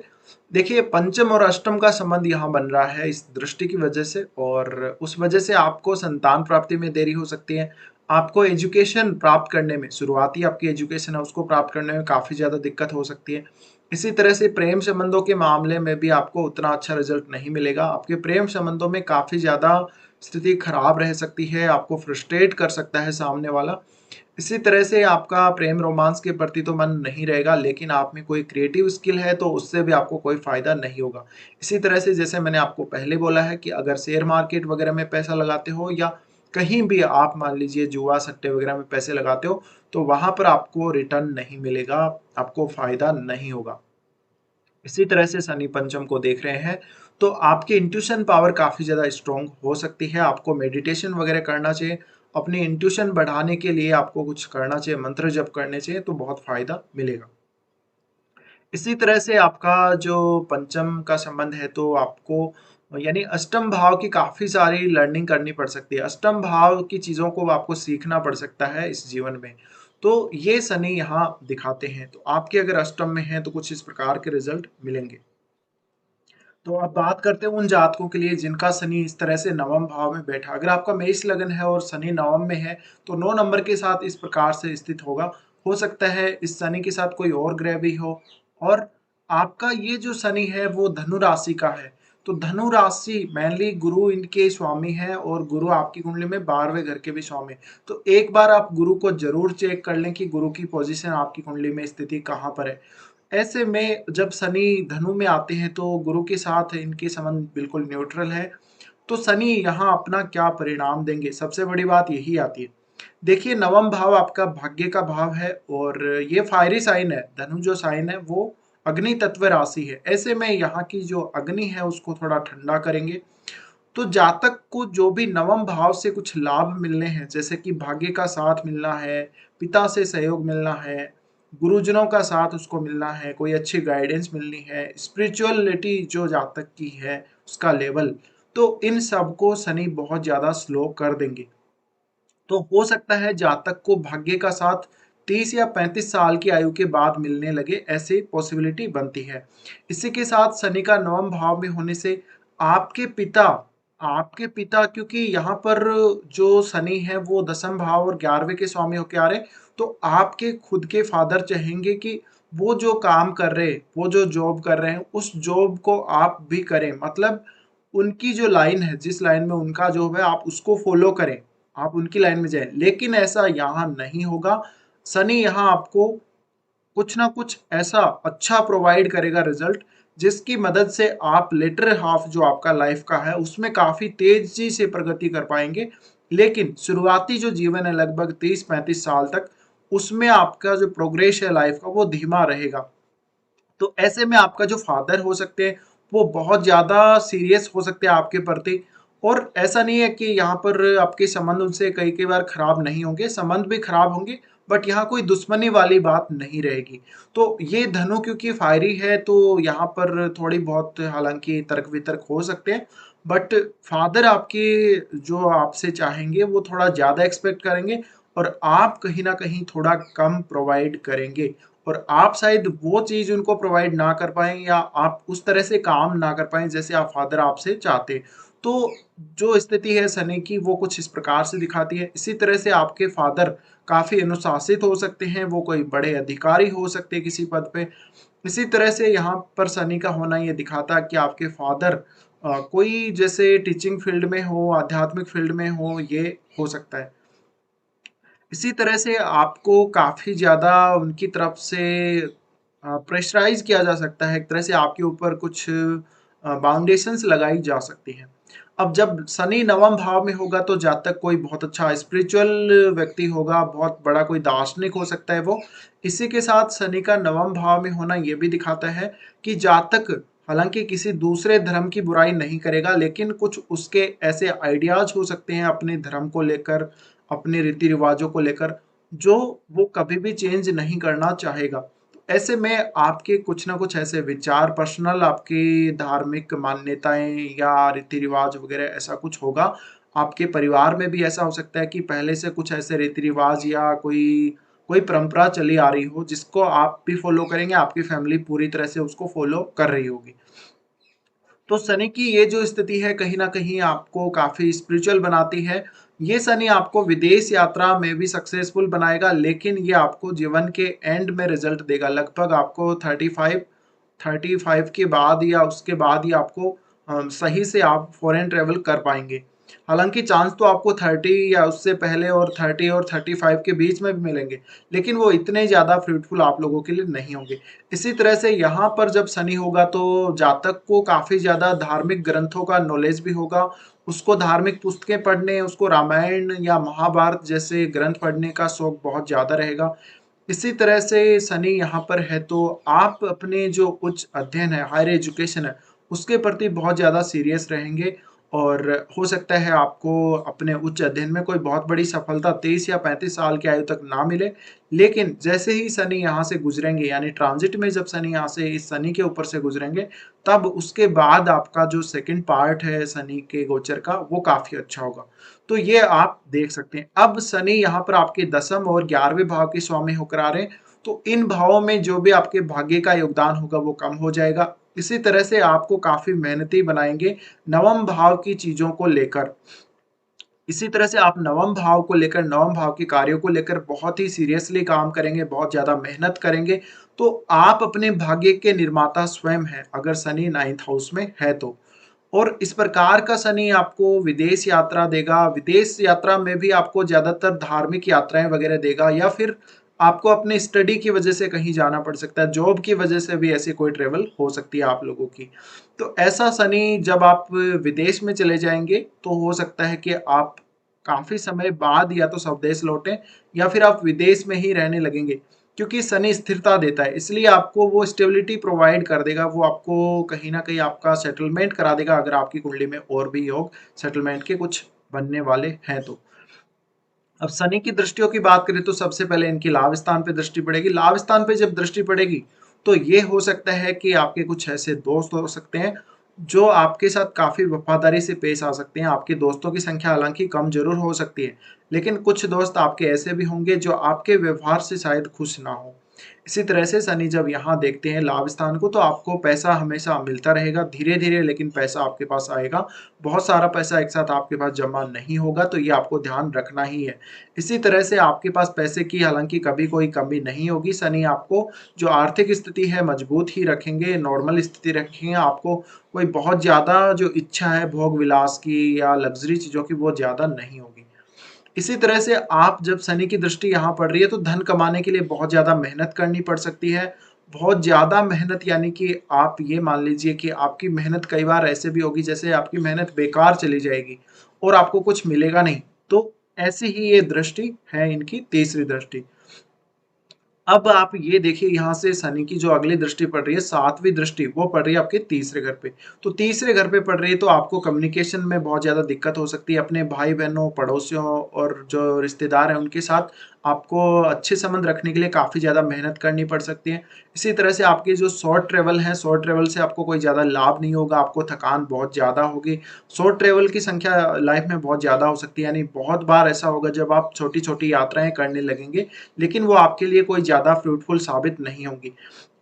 देखिए पंचम और अष्टम का संबंध यहाँ बन रहा है इस दृष्टि की वजह से, और उस वजह से आपको संतान प्राप्ति में देरी हो सकती है। आपको एजुकेशन प्राप्त करने में, शुरुआती आपकी एजुकेशन है उसको प्राप्त करने में काफ़ी ज़्यादा दिक्कत हो सकती है। इसी तरह से प्रेम संबंधों के मामले में भी आपको उतना अच्छा रिजल्ट नहीं मिलेगा। आपके प्रेम संबंधों में काफ़ी ज़्यादा स्थिति खराब रह सकती है, आपको फ्रस्ट्रेट कर सकता है सामने वाला। इसी तरह से आपका प्रेम रोमांस के प्रति तो मन नहीं रहेगा, लेकिन आप में कोई क्रिएटिव स्किल है तो उससे भी आपको कोई फ़ायदा नहीं होगा। इसी तरह से जैसे मैंने आपको पहले बोला है कि अगर शेयर मार्केट वगैरह में पैसा लगाते हो या कहीं भी आप मान लीजिए जुआ, सट्टे वगैरह में पैसे लगाते हो, तो वहाँ पर आपको रिटर्न नहीं मिलेगा, आपको फ़ायदा नहीं होगा। इसी तरह से शनि पंचम को देख रहे हैं, तो आपकी इंट्यूशन पावर काफ़ी ज़्यादा स्ट्रॉन्ग हो सकती है। आपको मेडिटेशन वगैरह करना चाहिए। अपनी इंट्यूशन बढ़ाने के लिए आपको कुछ करना चाहिए, मंत्र जप करने चाहिए, तो बहुत फ़ायदा मिलेगा। इसी तरह से आपका जो पंचम का संबंध है, तो आपको यानी अष्टम भाव की काफ़ी सारी लर्निंग करनी पड़ सकती है। अष्टम भाव की चीज़ों को आपको सीखना पड़ सकता है इस जीवन में। तो ये शनि यहाँ दिखाते हैं। तो आपके अगर अष्टम में है तो कुछ इस प्रकार के रिजल्ट मिलेंगे। तो अब बात करते हैं उन जातकों के लिए जिनका शनि इस तरह से नवम भाव में बैठा। अगर आपका मेष लगन है और शनि नवम में है, तो 9 नंबर के साथ इस प्रकार से स्थित होगा। हो सकता है इस शनि के साथ कोई और ग्रह भी हो, और आपका ये जो शनि है वो धनु राशि का है। तो धनु राशि मेनली गुरु इनके स्वामी है, और गुरु आपकी कुंडली में 12वें घर के भी स्वामी है। तो एक बार आप गुरु को जरूर चेक कर लें कि गुरु की पोजीशन आपकी कुंडली में स्थिति कहाँ पर है। ऐसे में जब शनि धनु में आते हैं तो गुरु के साथ इनके संबंध बिल्कुल न्यूट्रल है। तो शनि यहाँ अपना क्या परिणाम देंगे, सबसे बड़ी बात यही आती है। देखिए, नवम भाव आपका भाग्य का भाव है, और ये फायरी साइन है। धनु जो साइन है वो अग्नि तत्व राशि है। ऐसे में यहाँ की जो अग्नि है उसको थोड़ा ठंडा करेंगे। तो जातक को जो भी नवम भाव से कुछ लाभ मिलने हैं, जैसे कि भाग्य का साथ मिलना है, पिता से सहयोग मिलना है, गुरुजनों का साथ उसको मिलना है, कोई अच्छी गाइडेंस मिलनी है, स्पिरिचुअलिटी जो जातक की है उसका लेवल, तो इन सब को शनि बहुत ज्यादा स्लो कर देंगे। तो हो सकता है जातक को भाग्य का साथ 30 या 35 साल की आयु के बाद मिलने लगे, ऐसी पॉसिबिलिटी बनती है। इसी के साथ शनि का नवम भाव में होने से आपके पिता आपके पिता क्योंकि यहाँ पर जो शनि है वो दसम भाव और 11वें के स्वामी होके आ रहे, तो आपके खुद के फादर चाहेंगे कि वो जो काम कर रहे, वो जो जॉब कर रहे हैं, उस जॉब को आप भी करें। मतलब उनकी जो लाइन है, जिस लाइन में उनका जॉब है, आप उसको फॉलो करें, आप उनकी लाइन में जाएं। लेकिन ऐसा यहाँ नहीं होगा। शनि यहाँ आपको कुछ ना कुछ ऐसा अच्छा प्रोवाइड करेगा रिजल्ट, जिसकी मदद से आप लेटर हाफ जो आपका लाइफ का है उसमें काफी तेजी से प्रगति कर पाएंगे। लेकिन शुरुआती जो जीवन है लगभग 30-35 साल तक, उसमें आपका जो प्रोग्रेस है लाइफ का वो धीमा रहेगा। तो ऐसे में आपका जो फादर हो सकते हैं वो बहुत ज़्यादा सीरियस हो सकते हैं आपके प्रति। और ऐसा नहीं है कि यहाँ पर आपके संबंध उनसे कई कई बार खराब नहीं होंगे, संबंध भी खराब होंगे, बट यहाँ कोई दुश्मनी वाली बात नहीं रहेगी। तो ये धनु क्योंकि फायरी है, तो यहाँ पर थोड़ी बहुत हालांकि तर्क वितर्क हो सकते हैं, बट फादर आपके जो आपसे चाहेंगे वो थोड़ा ज़्यादा एक्सपेक्ट करेंगे, और आप कहीं ना कहीं थोड़ा कम प्रोवाइड करेंगे, और आप शायद वो चीज़ उनको प्रोवाइड ना कर पाएँ, या आप उस तरह से काम ना कर पाएँ जैसे आप फादर आपसे चाहते। तो जो स्थिति है शनि की वो कुछ इस प्रकार से दिखाती है। इसी तरह से आपके फादर काफ़ी अनुशासित हो सकते हैं, वो कोई बड़े अधिकारी हो सकते हैं किसी पद पे। इसी तरह से यहाँ पर शनि का होना ये दिखाता है कि आपके फादर कोई जैसे टीचिंग फील्ड में हो, आध्यात्मिक फील्ड में हो, ये हो सकता है। इसी तरह से आपको काफ़ी ज़्यादा उनकी तरफ से प्रेशराइज़ किया जा सकता है, एक तरह से आपके ऊपर कुछ बाउंडेशंस लगाई जा सकती हैं। अब जब शनि नवम भाव में होगा तो जातक कोई बहुत अच्छा स्पिरिचुअल व्यक्ति होगा, बहुत बड़ा कोई दार्शनिक हो सकता है वो। इसी के साथ शनि का नवम भाव में होना ये भी दिखाता है कि जातक हालांकि किसी दूसरे धर्म की बुराई नहीं करेगा, लेकिन कुछ उसके ऐसे आइडियाज हो सकते हैं अपने धर्म को लेकर, अपने रीति रिवाजों को लेकर, जो वो कभी भी चेंज नहीं करना चाहेगा। तो ऐसे में आपके कुछ ना कुछ ऐसे विचार, पर्सनल आपकी धार्मिक मान्यताएं या रीति रिवाज वगैरह ऐसा कुछ होगा। आपके परिवार में भी ऐसा हो सकता है कि पहले से कुछ ऐसे रीति रिवाज या कोई कोई परंपरा चली आ रही हो जिसको आप भी फॉलो करेंगे, आपकी फैमिली पूरी तरह से उसको फॉलो कर रही होगी। तो शनि की ये जो स्थिति है कहीं ना कहीं आपको काफी स्पिरिचुअल बनाती है। ये शनि आपको विदेश यात्रा में भी सक्सेसफुल बनाएगा, लेकिन ये आपको जीवन के एंड में रिजल्ट देगा। लगभग आपको 35 के बाद या उसके बाद ही आपको सही से आप फॉरेन ट्रेवल कर पाएंगे। हालांकि चांस तो आपको 30 या उससे पहले और 30 और 35 के बीच में भी मिलेंगे, लेकिन वो इतने ज़्यादा फ्रूटफुल आप लोगों के लिए नहीं होंगे। इसी तरह से यहाँ पर जब शनि होगा तो जातक को काफ़ी ज़्यादा धार्मिक ग्रंथों का नॉलेज भी होगा। उसको धार्मिक पुस्तकें पढ़ने, उसको रामायण या महाभारत जैसे ग्रंथ पढ़ने का शौक बहुत ज़्यादा रहेगा। इसी तरह से शनि यहाँ पर है तो आप अपने जो उच्च अध्ययन है, हायर एजुकेशन है, उसके प्रति बहुत ज़्यादा सीरियस रहेंगे और हो सकता है आपको अपने उच्च अध्ययन में कोई बहुत बड़ी सफलता 23 या 35 साल की आयु तक ना मिले। लेकिन जैसे ही शनि यहाँ से गुजरेंगे, यानी ट्रांजिट में जब शनि यहाँ से इस शनि के ऊपर से गुजरेंगे, तब उसके बाद आपका जो सेकंड पार्ट है शनि के गोचर का, वो काफ़ी अच्छा होगा। तो ये आप देख सकते हैं। अब शनि यहाँ पर आपके दसम और 11वें भाव के स्वामी होकर आ रहे हैं, तो इन भावों में जो भी आपके भाग्य का योगदान होगा वो कम हो जाएगा। इसी तरह से आपको काफ़ी मेहनती बनाएँगे नवम भाव की चीज़ों को लेकर। इसी तरह से आप नवम भाव को लेकर, नवम भाव के कार्यों को लेकर बहुत ही सीरियसली काम करेंगे, बहुत ज़्यादा मेहनत करेंगे, तो आप अपने भाग्य के निर्माता स्वयं हैं, अगर शनि 9th हाउस में है तो। और इस प्रकार का शनि आपको विदेश यात्रा देगा, विदेश यात्रा में भी आपको ज़्यादातर धार्मिक यात्राएँ वगैरह देगा या फिर आपको अपनी स्टडी की वजह से कहीं जाना पड़ सकता है, जॉब की वजह से भी ऐसी कोई ट्रैवल हो सकती है आप लोगों की। तो ऐसा शनि जब आप विदेश में चले जाएँगे, तो हो सकता है कि आप काफ़ी समय बाद या तो स्वदेश लौटें या फिर आप विदेश में ही रहने लगेंगे। क्योंकि शनि स्थिरता देता है, इसलिए आपको वो स्टेबिलिटी प्रोवाइड कर देगा, वो आपको कहीं न कहीं आपका सेटलमेंट करा देगा अगर आपकी कुंडली में और भी योग सेटलमेंट के कुछ बनने वाले हैं तो। अब शनि की दृष्टियों की बात करें तो सबसे पहले इनकी लाभ स्थान पे दृष्टि पड़ेगी। लाभ स्थान पे जब दृष्टि पड़ेगी, तो ये हो सकता है कि आपके कुछ ऐसे दोस्त हो सकते हैं, जो आपके साथ काफ़ी वफ़ादारी से पेश आ सकते हैं। आपके दोस्तों की संख्या हालाँकि कम ज़रूर हो सकती है, लेकिन कुछ दोस्त आपके ऐसे भी होंगे जो आपके व्यवहार से शायद खुश ना हों। इसी तरह से शनि जब यहाँ देखते हैं लाभ स्थान को, तो आपको पैसा हमेशा मिलता रहेगा, धीरे-धीरे लेकिन पैसा आपके पास आएगा। बहुत सारा पैसा एक साथ आपके पास जमा नहीं होगा, तो ये आपको ध्यान रखना ही है। इसी तरह से आपके पास पैसे की हालाँकि कभी कोई कमी नहीं होगी। शनि आपको जो आर्थिक स्थिति है मजबूत ही रखेंगे, नॉर्मल स्थिति रखेंगे। आपको कोई बहुत ज़्यादा जो इच्छा है भोग-विलास की या लग्ज़री चीज़ों की, वो ज़्यादा नहीं होगी। इसी तरह से आप जब शनि की दृष्टि यहाँ पड़ रही है, तो धन कमाने के लिए बहुत ज़्यादा मेहनत करनी पड़ सकती है। बहुत ज़्यादा मेहनत, यानी कि आप ये मान लीजिए कि आपकी मेहनत कई बार ऐसे भी होगी जैसे आपकी मेहनत बेकार चली जाएगी और आपको कुछ मिलेगा नहीं। तो ऐसी ही ये दृष्टि है इनकी तीसरी दृष्टि। अब आप ये देखिए यहाँ से शनि की जो अगली दृष्टि पड़ रही है, 7वीं दृष्टि, वो पड़ रही है आपके तीसरे घर पे। तो तीसरे घर पे पड़ रही है तो आपको कम्युनिकेशन में बहुत ज़्यादा दिक्कत हो सकती है। अपने भाई-बहनों, पड़ोसियों और जो रिश्तेदार हैं उनके साथ आपको अच्छे संबंध रखने के लिए काफ़ी ज़्यादा मेहनत करनी पड़ सकती है। इसी तरह से आपके जो शॉर्ट ट्रैवल हैं, शॉर्ट ट्रैवल से आपको कोई ज़्यादा लाभ नहीं होगा, आपको थकान बहुत ज़्यादा होगी। शॉर्ट ट्रैवल की संख्या लाइफ में बहुत ज़्यादा हो सकती है, यानी बहुत बार ऐसा होगा जब आप छोटी-छोटी यात्राएँ करने लगेंगे, लेकिन वो आपके लिए कोई ज़्यादा फ्रूटफुल साबित नहीं होंगी।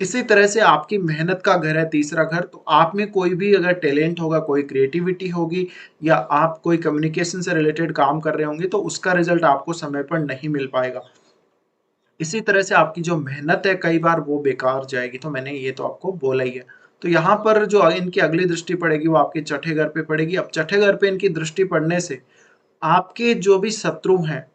इसी तरह से आपकी मेहनत का घर है तीसरा घर, तो आप में कोई भी अगर टैलेंट होगा, कोई क्रिएटिविटी होगी या आप कोई कम्युनिकेशन से रिलेटेड काम कर रहे होंगे, तो उसका रिज़ल्ट आपको समय पर नहीं मिल पाएगा। इसी तरह से आपकी जो मेहनत है कई बार वो बेकार जाएगी, तो मैंने ये तो आपको बोला ही है। तो यहाँ पर जो इनकी अगली दृष्टि पड़ेगी वो आपके छठे घर पे पड़ेगी। अब छठे घर पे इनकी दृष्टि पड़ने से आपके जो भी शत्रु हैं,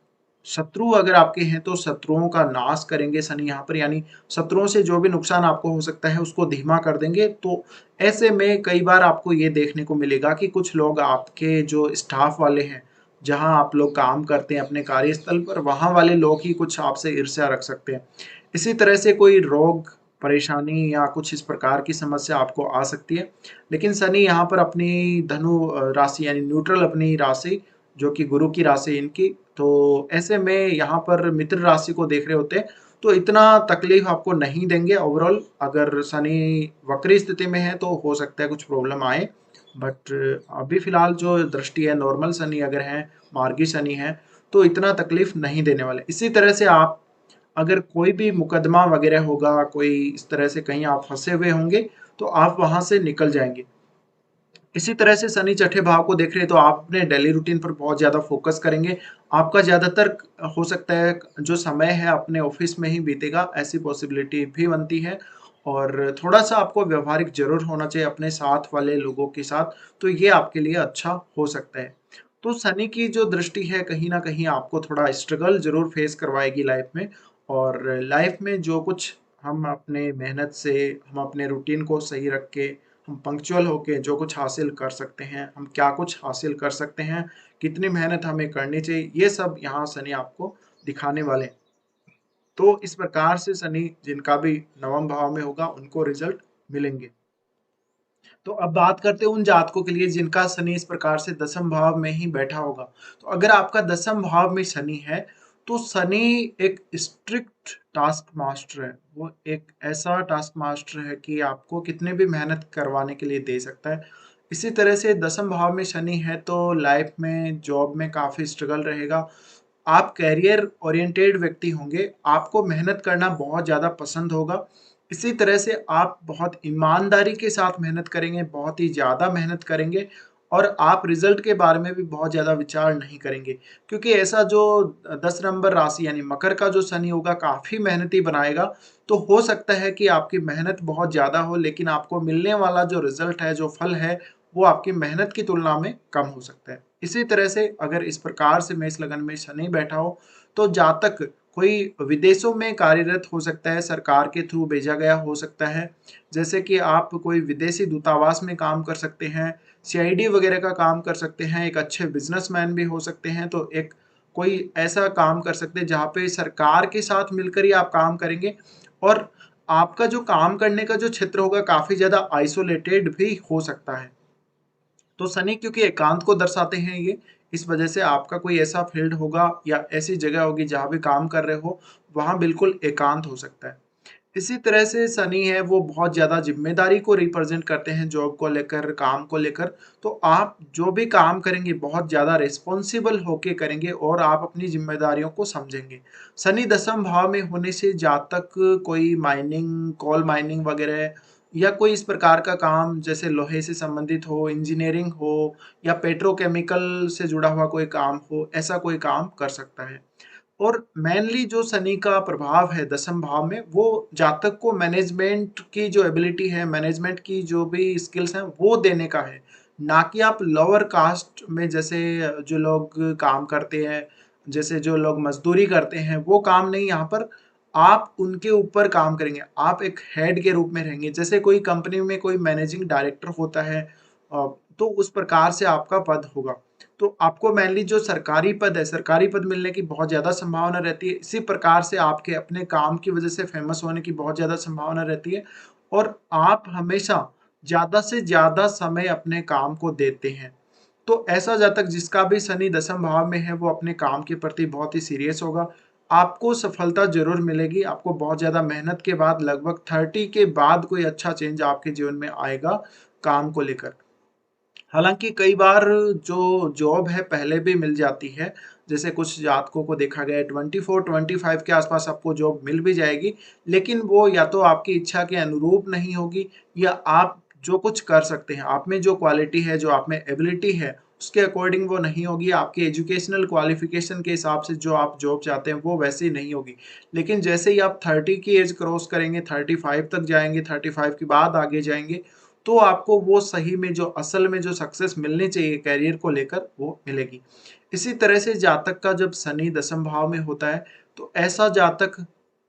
शत्रु अगर आपके हैं तो शत्रुओं का नाश करेंगे शनि यहाँ पर, यानी शत्रुओं से जो भी नुकसान आपको हो सकता है उसको धीमा कर देंगे। तो ऐसे में कई बार आपको ये देखने को मिलेगा कि कुछ लोग आपके जो स्टाफ वाले हैं, जहाँ आप लोग काम करते हैं अपने कार्यस्थल पर, वहाँ वाले लोग ही कुछ आपसे ईर्ष्या रख सकते हैं। इसी तरह से कोई रोग, परेशानी या कुछ इस प्रकार की समस्या आपको आ सकती है। लेकिन शनि यहाँ पर अपनी धनु राशि यानी न्यूट्रल अपनी राशि, जो कि गुरु की राशि इनकी, तो ऐसे में यहाँ पर मित्र राशि को देख रहे होते हैं, तो इतना तकलीफ आपको नहीं देंगे ओवरऑल। अगर शनि वक्री स्थिति में है तो हो सकता है कुछ प्रॉब्लम आए, बट अभी फिलहाल जो दृष्टि है नॉर्मल शनि अगर है, मार्गी शनि है, तो इतना तकलीफ नहीं देने वाले। इसी तरह से आप अगर कोई भी मुकदमा वगैरह होगा, कोई इस तरह से कहीं आप फंसे हुए होंगे, तो आप वहां से निकल जाएंगे। इसी तरह से शनि छठे भाव को देख रहे हैं तो आप अपने डेली रूटीन पर बहुत ज़्यादा फोकस करेंगे। आपका ज़्यादातर हो सकता है जो समय है अपने ऑफिस में ही बीतेगा, ऐसी पॉसिबिलिटी भी बनती है। और थोड़ा-सा आपको व्यावहारिक ज़रूर होना चाहिए अपने साथ वाले लोगों के साथ, तो ये आपके लिए अच्छा हो सकता है। तो शनि की जो दृष्टि है कहीं न कहीं आपको थोड़ा स्ट्रगल ज़रूर फेस करवाएगी लाइफ में, और लाइफ में जो कुछ हम अपने मेहनत से, हम अपने रूटीन को सही रख के, हम पंक्चुअल होके जो कुछ हासिल कर सकते हैं, हम क्या कुछ हासिल कर सकते हैं, कितनी मेहनत हमें करनी चाहिए, ये सब यहाँ शनि आपको दिखाने वाले हैं। तो इस प्रकार से शनि जिनका भी नवम भाव में होगा उनको रिजल्ट मिलेंगे। तो अब बात करते हैं उन जातकों के लिए जिनका शनि इस प्रकार से दसम भाव में ही बैठा होगा। तो अगर आपका दसम भाव में शनि है, तो शनि एक स्ट्रिक्ट टास्क मास्टर है। वो एक ऐसा टास्क मास्टर है कि आपको कितने भी मेहनत करवाने के लिए दे सकता है। इसी तरह से दसम भाव में शनि है तो लाइफ में, जॉब में काफ़ी स्ट्रगल रहेगा। आप करियर ओरिएंटेड व्यक्ति होंगे, आपको मेहनत करना बहुत ज़्यादा पसंद होगा। इसी तरह से आप बहुत ईमानदारी के साथ मेहनत करेंगे, बहुत ही ज़्यादा मेहनत करेंगे और आप रिज़ल्ट के बारे में भी बहुत ज़्यादा विचार नहीं करेंगे। क्योंकि ऐसा जो 10 नंबर राशि यानी मकर का जो शनि होगा काफ़ी मेहनती बनाएगा, तो हो सकता है कि आपकी मेहनत बहुत ज़्यादा हो लेकिन आपको मिलने वाला जो रिज़ल्ट है, जो फल है, वो आपकी मेहनत की तुलना में कम हो सकता है। इसी तरह से अगर इस प्रकार से मेष लगन में शनि बैठा हो, तो जातक कोई विदेशों में कार्यरत हो सकता है, सरकार के थ्रू भेजा गया हो सकता है। जैसे कि आप कोई विदेशी दूतावास में काम कर सकते हैं, सीआईडी वगैरह का काम कर सकते हैं, एक अच्छे बिज़नेसमैन भी हो सकते हैं। तो एक कोई ऐसा काम कर सकते हैं जहाँ पे सरकार के साथ मिलकर ही आप काम करेंगे और आपका जो काम करने का जो क्षेत्र होगा काफ़ी ज़्यादा आइसोलेटेड भी हो सकता है। तो शनि क्योंकि एकांत को दर्शाते हैं ये, इस वजह से आपका कोई ऐसा फील्ड होगा या ऐसी जगह होगी जहाँ भी काम कर रहे हो, वहाँ बिल्कुल एकांत हो सकता है। इसी तरह से शनि है वो बहुत ज़्यादा ज़िम्मेदारी को रिप्रेज़ेंट करते हैं जॉब को लेकर, काम को लेकर। तो आप जो भी काम करेंगे बहुत ज़्यादा रिस्पॉन्सिबल होके करेंगे और आप अपनी ज़िम्मेदारियों को समझेंगे। शनि दसम भाव में होने से जातक कोई माइनिंग, कोल माइनिंग वगैरह या कोई इस प्रकार का काम जैसे लोहे से संबंधित हो, इंजीनियरिंग हो या पेट्रोकेमिकल से जुड़ा हुआ कोई काम हो, ऐसा कोई काम कर सकता है। और मेनली जो शनि का प्रभाव है दसम भाव में, वो जातक को मैनेजमेंट की जो एबिलिटी है, मैनेजमेंट की जो भी स्किल्स हैं, वो देने का है। ना कि आप लोअर कास्ट में जैसे जो लोग काम करते हैं, जैसे जो लोग मज़दूरी करते हैं, वो काम नहीं यहाँ पर, आप उनके ऊपर काम करेंगे। आप एक हेड के रूप में रहेंगे। जैसे कोई कंपनी में कोई मैनेजिंग डायरेक्टर होता है तो उस प्रकार से आपका पद होगा। तो आपको मेनली जो सरकारी पद है, सरकारी पद मिलने की बहुत ज़्यादा संभावना रहती है। इसी प्रकार से आपके अपने काम की वज़ह से फ़ेमस होने की बहुत ज़्यादा संभावना रहती है और आप हमेशा ज़्यादा से ज़्यादा समय अपने काम को देते हैं। तो ऐसा जातक जिसका भी शनि दसम भाव में है, वो अपने काम के प्रति बहुत ही सीरियस होगा। आपको सफलता ज़रूर मिलेगी, आपको बहुत ज़्यादा मेहनत के बाद लगभग 30 के बाद कोई अच्छा चेंज आपके जीवन में आएगा काम को लेकर। हालाँकि कई बार जो जॉब है पहले भी मिल जाती है, जैसे कुछ जातकों को देखा गया है 24-25 के आस-पास आपको जॉब मिल भी जाएगी, लेकिन वो या तो आपकी इच्छा के अनुरूप नहीं होगी या आप जो कुछ कर सकते हैं, आप में जो क्वालिटी है, जो आप में एबिलिटी है, उसके अकॉर्डिंग वो नहीं होगी, आपके एजुकेशनल क्वालिफ़िकेशन के हिसाब से जो आप जॉब चाहते हैं, वो वैसी नहीं होगी। लेकिन जैसे ही आप 30 की एज क्रॉस करेंगे, 35 तक जाएँगे, 35 के बाद आगे जाएँगे, तो आपको वो सही में जो असल में जो सक्सेस मिलनी चाहिए करियर को लेकर वो मिलेगी। इसी तरह से जातक का जब शनि दसम भाव में होता है तो ऐसा जातक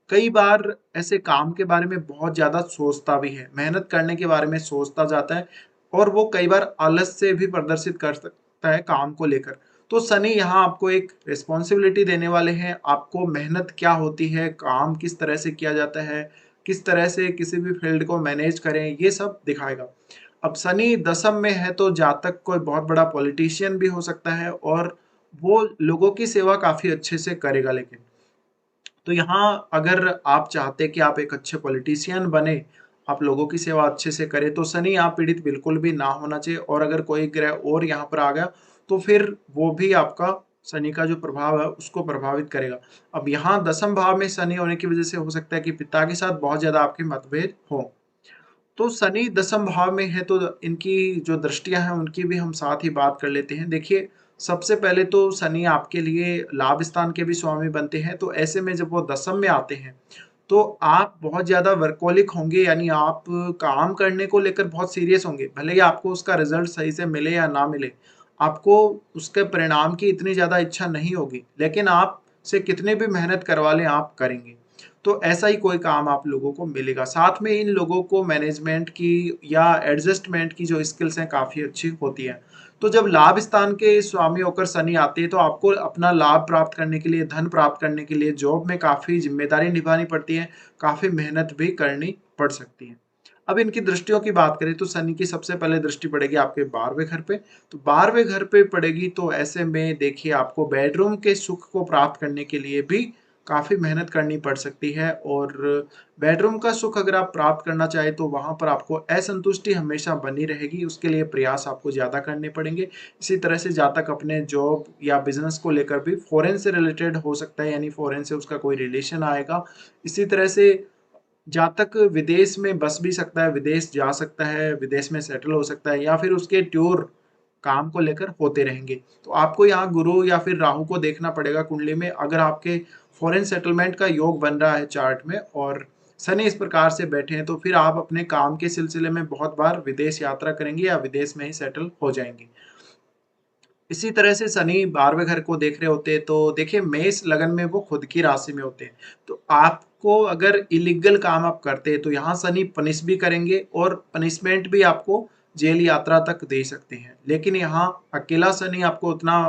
कई बार ऐसे काम के बारे में बहुत ज़्यादा सोचता भी है, मेहनत करने के बारे में सोचता जाता है और वो कई बार आलस से भी प्रदर्शित कर सकता है काम को लेकर। तो शनि यहाँ आपको एक रिस्पॉन्सिबिलिटी देने वाले हैं, आपको मेहनत क्या होती है, काम किस तरह से किया जाता है, किस तरह से किसी भी फील्ड को मैनेज करें, ये सब दिखाएगा। अब शनि दसम में है तो जातक कोई बहुत बड़ा पॉलिटिशियन भी हो सकता है और वो लोगों की सेवा काफ़ी अच्छे से करेगा लेकिन। तो यहाँ अगर आप चाहते हैं कि आप एक अच्छे पॉलिटिशियन बने, आप लोगों की सेवा अच्छे से करें, तो शनि यहाँ पीड़ित बिल्कुल भी ना होना चाहिए और अगर कोई ग्रह और यहाँ पर आ गया, तो फिर वो भी आपका शनि का जो प्रभाव है, उसको प्रभावित करेगा। अब यहाँ दसम भाव में शनि होने की वजह से हो सकता है कि पिता के साथ बहुत ज़्यादा आपके मतभेद हों। तो शनि दसम भाव में है तो इनकी जो दृष्टियाँ हैं उनकी भी हम साथ ही बात कर लेते हैं। देखिए, सबसे पहले तो शनि आपके लिए लाभ स्थान के भी स्वामी बनते हैं, तो ऐसे में जब वो दसम में आते हैं, तो आप बहुत ज़्यादा वर्कहोलिक होंगे यानी आप काम करने को लेकर बहुत सीरियस होंगे। भले ही आपको उसका रिज़ल्ट सही से मिले या ना मिले, आपको उसके परिणाम की इतनी ज़्यादा इच्छा नहीं होगी, लेकिन आप से कितने भी मेहनत करवा लें, आप करेंगे। तो ऐसा ही कोई काम आप लोगों को मिलेगा। साथ में इन लोगों को मैनेजमेंट की या एडजस्टमेंट की जो स्किल्स हैं काफ़ी अच्छी होती हैं। तो जब लाभ स्थान के स्वामी होकर शनि आते हैं तो आपको अपना लाभ प्राप्त करने के लिए, धन प्राप्त करने के लिए जॉब में काफ़ी ज़िम्मेदारी निभानी पड़ती है, काफ़ी मेहनत भी करनी पड़ सकती है। अब इनकी दृष्टियों की बात करें तो शनि की सबसे पहले दृष्टि पड़ेगी आपके 12वें घर पे। तो 12वें घर पे पड़ेगी तो ऐसे में देखिए आपको बेडरूम के सुख को प्राप्त करने के लिए भी काफ़ी मेहनत करनी पड़ सकती है, और बेडरूम का सुख अगर आप प्राप्त करना चाहें तो वहाँ पर आपको असंतुष्टि हमेशा बनी रहेगी, उसके लिए प्रयास आपको ज़्यादा करने पड़ेंगे। इसी तरह से जातक अपने जॉब या बिज़नेस को लेकर भी फ़ॉरेन से रिलेटेड हो सकता है, यानी फ़ॉरेन से उसका कोई रिलेशन आएगा। इसी तरह से जातक विदेश में बस भी सकता है, विदेश जा सकता है, विदेश में सेटल हो सकता है, या फिर उसके टूर काम को लेकर होते रहेंगे। तो आपको यहाँ गुरु या फिर राहु को देखना पड़ेगा कुंडली में, अगर आपके फॉरेन सेटलमेंट का योग बन रहा है चार्ट में और शनि इस प्रकार से बैठे हैं, तो फिर आप अपने काम के सिलसिले में बहुत बार विदेश यात्रा करेंगे या विदेश में ही सेटल हो जाएंगे। इसी तरह से शनि 12वें घर को देख रहे होते हैं तो देखिए मेष लगन में वो खुद की राशि में होते हैं। तो आपको अगर इलीगल काम आप करते हैं तो यहाँ शनि पनिश भी करेंगे और पनिशमेंट भी आपको जेल यात्रा तक दे सकते हैं। लेकिन यहाँ अकेला शनि आपको उतना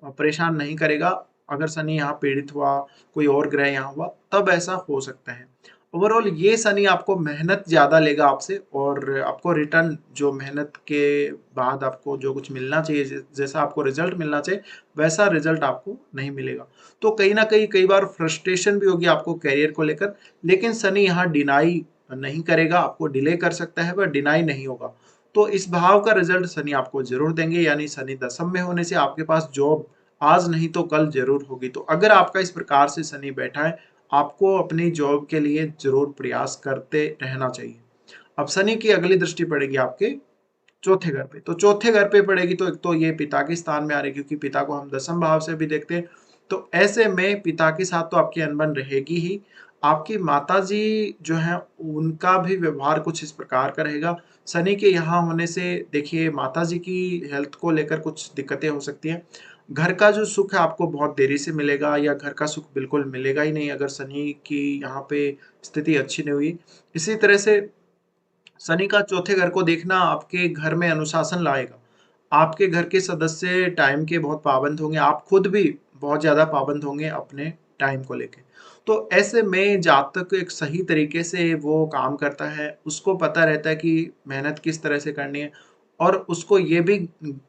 परेशान नहीं करेगा। अगर शनि यहाँ पीड़ित हुआ, कोई और ग्रह यहाँ हुआ, तब ऐसा हो सकता है। ओवरऑल ये शनि आपको मेहनत ज़्यादा लेगा आपसे, और आपको रिटर्न जो मेहनत के बाद आपको जो कुछ मिलना चाहिए, जैसा आपको रिजल्ट मिलना चाहिए वैसा रिजल्ट आपको नहीं मिलेगा। तो कहीं ना कहीं कई बार फ्रस्ट्रेशन भी होगी आपको करियर को लेकर, लेकिन शनि यहाँ डिनाई नहीं करेगा, आपको डिले कर सकता है पर डिनाई नहीं होगा। तो इस भाव का रिजल्ट शनि आपको जरूर देंगे, यानी शनि दशम में होने से आपके पास जॉब आज नहीं तो कल जरूर होगी। तो अगर आपका इस प्रकार से शनि बैठा है, आपको अपनी जॉब के लिए जरूर प्रयास करते रहना चाहिए। अब शनि की अगली दृष्टि पड़ेगी आपके चौथे घर पे। तो चौथे घर पे पड़ेगी तो एक तो ये पिता के स्थान में आ रही, क्योंकि पिता को हम दसम भाव से भी देखते हैं। तो ऐसे में पिता के साथ तो आपकी अनबन रहेगी ही। आपकी माताजी जो है उनका भी व्यवहार कुछ इस प्रकार का रहेगा। शनि के यहाँ होने से देखिए माताजी की हेल्थ को लेकर कुछ दिक्कतें हो सकती हैं। घर का जो सुख है आपको बहुत देरी से मिलेगा, या घर का सुख बिल्कुल मिलेगा ही नहीं अगर शनि की यहाँ पे स्थिति अच्छी नहीं हुई। इसी तरह से शनि का चौथे घर को देखना आपके घर में अनुशासन लाएगा। आपके घर के सदस्य टाइम के बहुत पाबंद होंगे, आप खुद भी बहुत ज़्यादा पाबंद होंगे अपने टाइम को लेके। तो ऐसे में जातक एक सही तरीके से वो काम करता है, उसको पता रहता है कि मेहनत किस तरह से करनी है, और उसको ये भी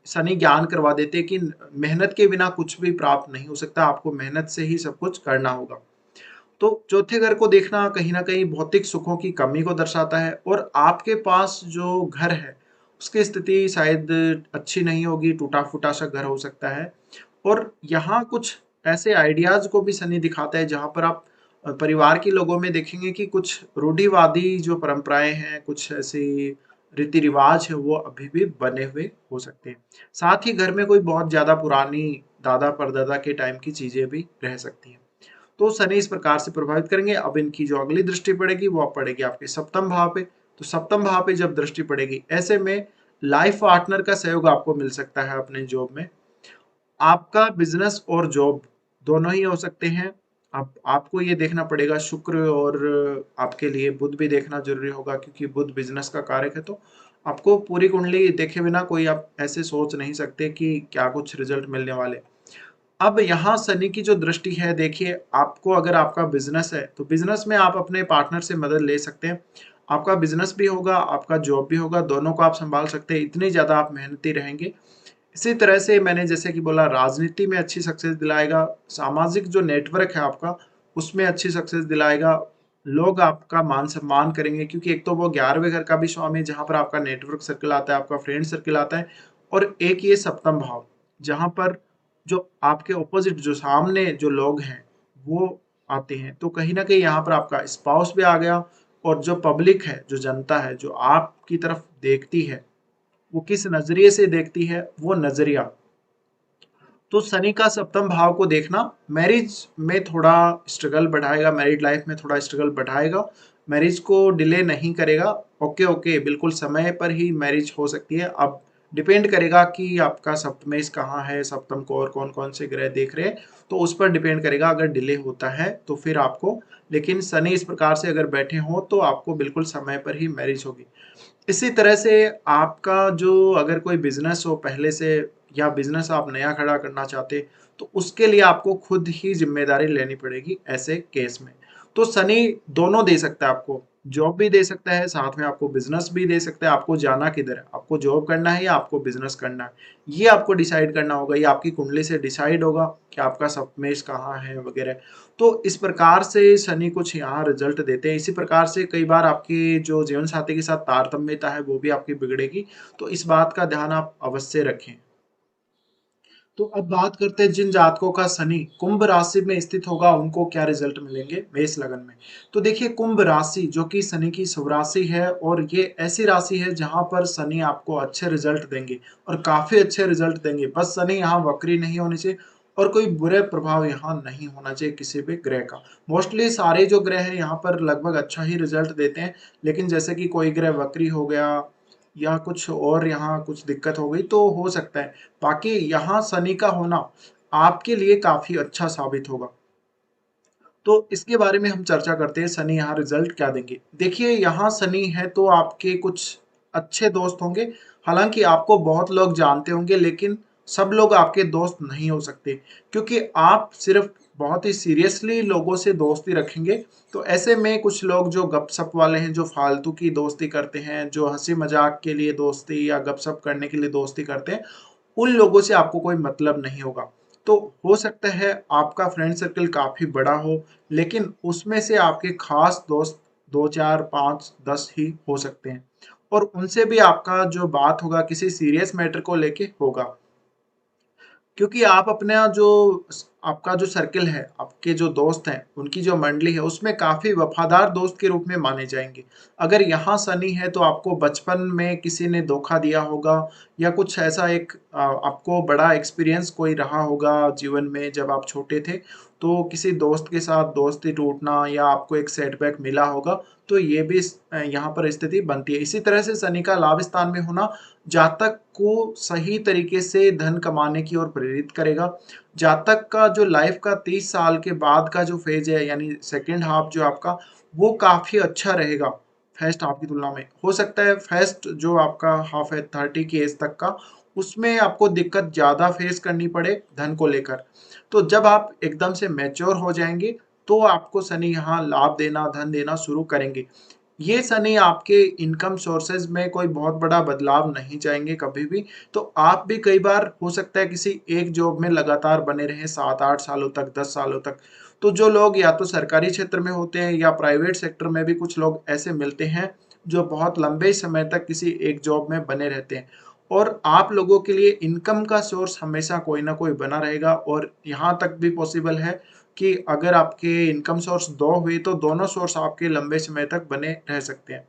शनि ज्ञान करवा देते हैं कि मेहनत के बिना कुछ भी प्राप्त नहीं हो सकता, आपको मेहनत से ही सब कुछ करना होगा। तो चौथे घर को देखना कहीं न कहीं भौतिक सुखों की कमी को दर्शाता है, और आपके पास जो घर है, उसकी स्थिति शायद अच्छी नहीं होगी, टूटा-फूटा सा घर हो सकता है। और यहाँ कुछ ऐसे आइडियाज़ को भी शनि दिखाता है जहाँ पर आप परिवार के लोगों में देखेंगे कि कुछ रूढ़िवादी जो परंपराएँ हैं, कुछ ऐसी रीति-रिवाज है, वो अभी भी बने हुए हो सकते हैं। साथ ही घर में कोई बहुत ज़्यादा पुरानी दादा-परदादा के टाइम की चीज़ें भी रह सकती हैं। तो शनि इस प्रकार से प्रभावित करेंगे। अब इनकी जो अगली दृष्टि पड़ेगी वो अब पड़ेगी आपके सप्तम भाव पे। तो सप्तम भाव पे जब दृष्टि पड़ेगी, ऐसे में लाइफ पार्टनर का सहयोग आपको मिल सकता है अपने जॉब में। आपका बिजनेस और जॉब दोनों ही हो सकते हैं। अब आपको ये देखना पड़ेगा, शुक्र और आपके लिए बुध भी देखना जरूरी होगा, क्योंकि बुध बिजनेस का कारक है। तो आपको पूरी कुंडली देखे बिना कोई आप ऐसे सोच नहीं सकते कि क्या कुछ रिजल्ट मिलने वाले। अब यहाँ शनि की जो दृष्टि है, देखिए आपको अगर आपका बिजनेस है तो बिजनेस में आप अपने पार्टनर से मदद ले सकते हैं। आपका बिजनेस भी होगा, आपका जॉब भी होगा, दोनों को आप संभाल सकते हैं, इतनी ज़्यादा आप मेहनती रहेंगे। इसी तरह से मैंने जैसे कि बोला, राजनीति में अच्छी सक्सेस दिलाएगा, सामाजिक जो नेटवर्क है आपका उसमें अच्छी सक्सेस दिलाएगा। लोग आपका मान सम्मान करेंगे, क्योंकि एक तो वो 11वें घर का भी स्वामी है जहाँ पर आपका नेटवर्क सर्कल आता है, आपका फ्रेंड सर्कल आता है, और एक ये सप्तम भाव जहाँ पर जो आपके ऑपोजिट जो सामने जो लोग हैं वो आते हैं। तो कहीं ना कहीं यहाँ पर आपका स्पाउस भी आ गया, और जो पब्लिक है, जो जनता है, जो आपकी तरफ देखती है, वो किस नजरिए से देखती है, वो नजरिया। तो शनि का सप्तम भाव को देखना मैरिज में थोड़ा स्ट्रगल बढ़ाएगा, मैरिड लाइफ में थोड़ा स्ट्रगल बढ़ाएगा, मैरिज को डिले नहीं करेगा। ओके ओके, बिल्कुल समय पर ही मैरिज हो सकती है। अब डिपेंड करेगा कि आपका सप्तमेश कहाँ है, सप्तम को और कौन कौन से ग्रह देख रहे हैं, तो उस पर डिपेंड करेगा। अगर डिले होता है तो फिर आपको, लेकिन शनि इस प्रकार से अगर बैठे हों तो आपको बिल्कुल समय पर ही मैरिज होगी। इसी तरह से आपका जो अगर कोई बिज़नेस हो पहले से या बिज़नेस आप नया खड़ा करना चाहते, तो उसके लिए आपको खुद ही ज़िम्मेदारी लेनी पड़ेगी ऐसे केस में। तो शनि दोनों दे सकता है आपको, जॉब भी दे सकता है, साथ में आपको बिज़नेस भी दे सकता है, आपको जाना किधर है? आपको जॉब करना है या आपको बिज़नेस करना है? ये आपको डिसाइड करना होगा, ये आपकी कुंडली से डिसाइड होगा कि आपका सप्तमेश कहाँ है वगैरह। तो इस प्रकार से शनि कुछ यहाँ रिजल्ट देते हैं। इसी प्रकार से कई बार आपके जो जीवन साथी के साथ तारतम्यता है वो भी आपकी बिगड़ेगी। तो इस बात का ध्यान आप अवश्य रखें। तो अब बात करते हैं जिन जातकों का शनि कुंभ राशि में स्थित होगा उनको क्या रिजल्ट मिलेंगे मेष लगन में। तो देखिए कुंभ राशि जो कि शनि की शुभ राशि है और ये ऐसी राशि है जहां पर शनि आपको अच्छे रिजल्ट देंगे और काफी अच्छे रिजल्ट देंगे। बस शनि यहाँ वक्री नहीं होनी चाहिए और कोई बुरे प्रभाव यहाँ नहीं होना चाहिए किसी भी ग्रह का। मोस्टली सारे जो ग्रह हैं यहाँ पर लगभग अच्छा ही रिजल्ट देते हैं, लेकिन जैसे कि कोई ग्रह वक्री हो गया या कुछ और यहाँ कुछ दिक्कत हो गई तो हो सकता है। बाकी यहाँ शनि का होना आपके लिए काफ़ी अच्छा साबित होगा। तो इसके बारे में हम चर्चा करते हैं शनि यहाँ रिजल्ट क्या देंगे। देखिए यहाँ शनि है तो आपके कुछ अच्छे दोस्त होंगे, हालाँकि आपको बहुत लोग जानते होंगे लेकिन सब लोग आपके दोस्त नहीं हो सकते क्योंकि आप सिर्फ़ बहुत ही सीरियसली लोगों से दोस्ती रखेंगे। तो ऐसे में कुछ लोग जो गप-सप वाले हैं, जो फालतू की दोस्ती करते हैं, जो हँसी-मज़ाक के लिए दोस्ती या गप-सप करने के लिए दोस्ती करते हैं, उन लोगों से आपको कोई मतलब नहीं होगा। तो हो सकता है आपका फ्रेंड सर्कल काफ़ी बड़ा हो, लेकिन उसमें से आपके खास दोस्त 2, 4, 5, 10 ही हो सकते हैं और उनसे भी आपका जो बात होगा किसी सीरियस मैटर को लेके होगा। क्योंकि आप अपना जो आपका जो सर्किल है, आपके जो दोस्त हैं, उनकी जो मंडली है, उसमें काफ़ी वफ़ादार दोस्त के रूप में माने जाएँगे। अगर यहाँ शनि है, तो आपको बचपन में किसी ने धोखा दिया होगा या कुछ ऐसा एक आपको बड़ा एक्सपीरियंस कोई रहा होगा जीवन में जब आप छोटे थे, तो किसी दोस्त के साथ दोस्ती टूटना या आपको एक सेटबैक मिला होगा, तो ये भी यहाँ पर स्थिति बनती है। इसी तरह से शनि का लाभ स्थान में होना जातक को सही तरीके से धन कमाने की ओर प्रेरित करेगा। जातक का जो लाइफ का 30 साल के बाद का जो फ़ेज़ है यानी सेकंड हाफ जो आपका वो काफ़ी अच्छा रहेगा फर्स्ट हाफ की तुलना में। हो सकता है फर्स्ट जो आपका हाफ है 30 की एज तक का, उसमें आपको दिक्कत ज़्यादा फ़ेस करनी पड़े धन को लेकर। तो जब आप एकदम से मैच्योर हो जाएँगे, तो आपको शनि यहाँ लाभ देना, धन देना शुरू करेंगे। ये शनि आपके इनकम सोर्सेज में कोई बहुत बड़ा बदलाव नहीं चाहेंगे कभी भी। तो आप भी कई बार हो सकता है किसी एक जॉब में लगातार बने रहें 7-8 सालों तक, 10 सालों तक। तो जो लोग या तो सरकारी क्षेत्र में होते हैं या प्राइवेट सेक्टर में भी कुछ लोग ऐसे मिलते हैं, जो बहुत लंबे समय तक किसी एक जॉब में बने रहते हैं। और आप लोगों के लिए इनकम का सोर्स हमेशा कोई ना कोई बना रहेगा और यहाँ तक भी पॉसिबल है कि अगर आपके इनकम सोर्स 2 हुए तो दोनों सोर्स आपके लंबे समय तक बने रह सकते हैं।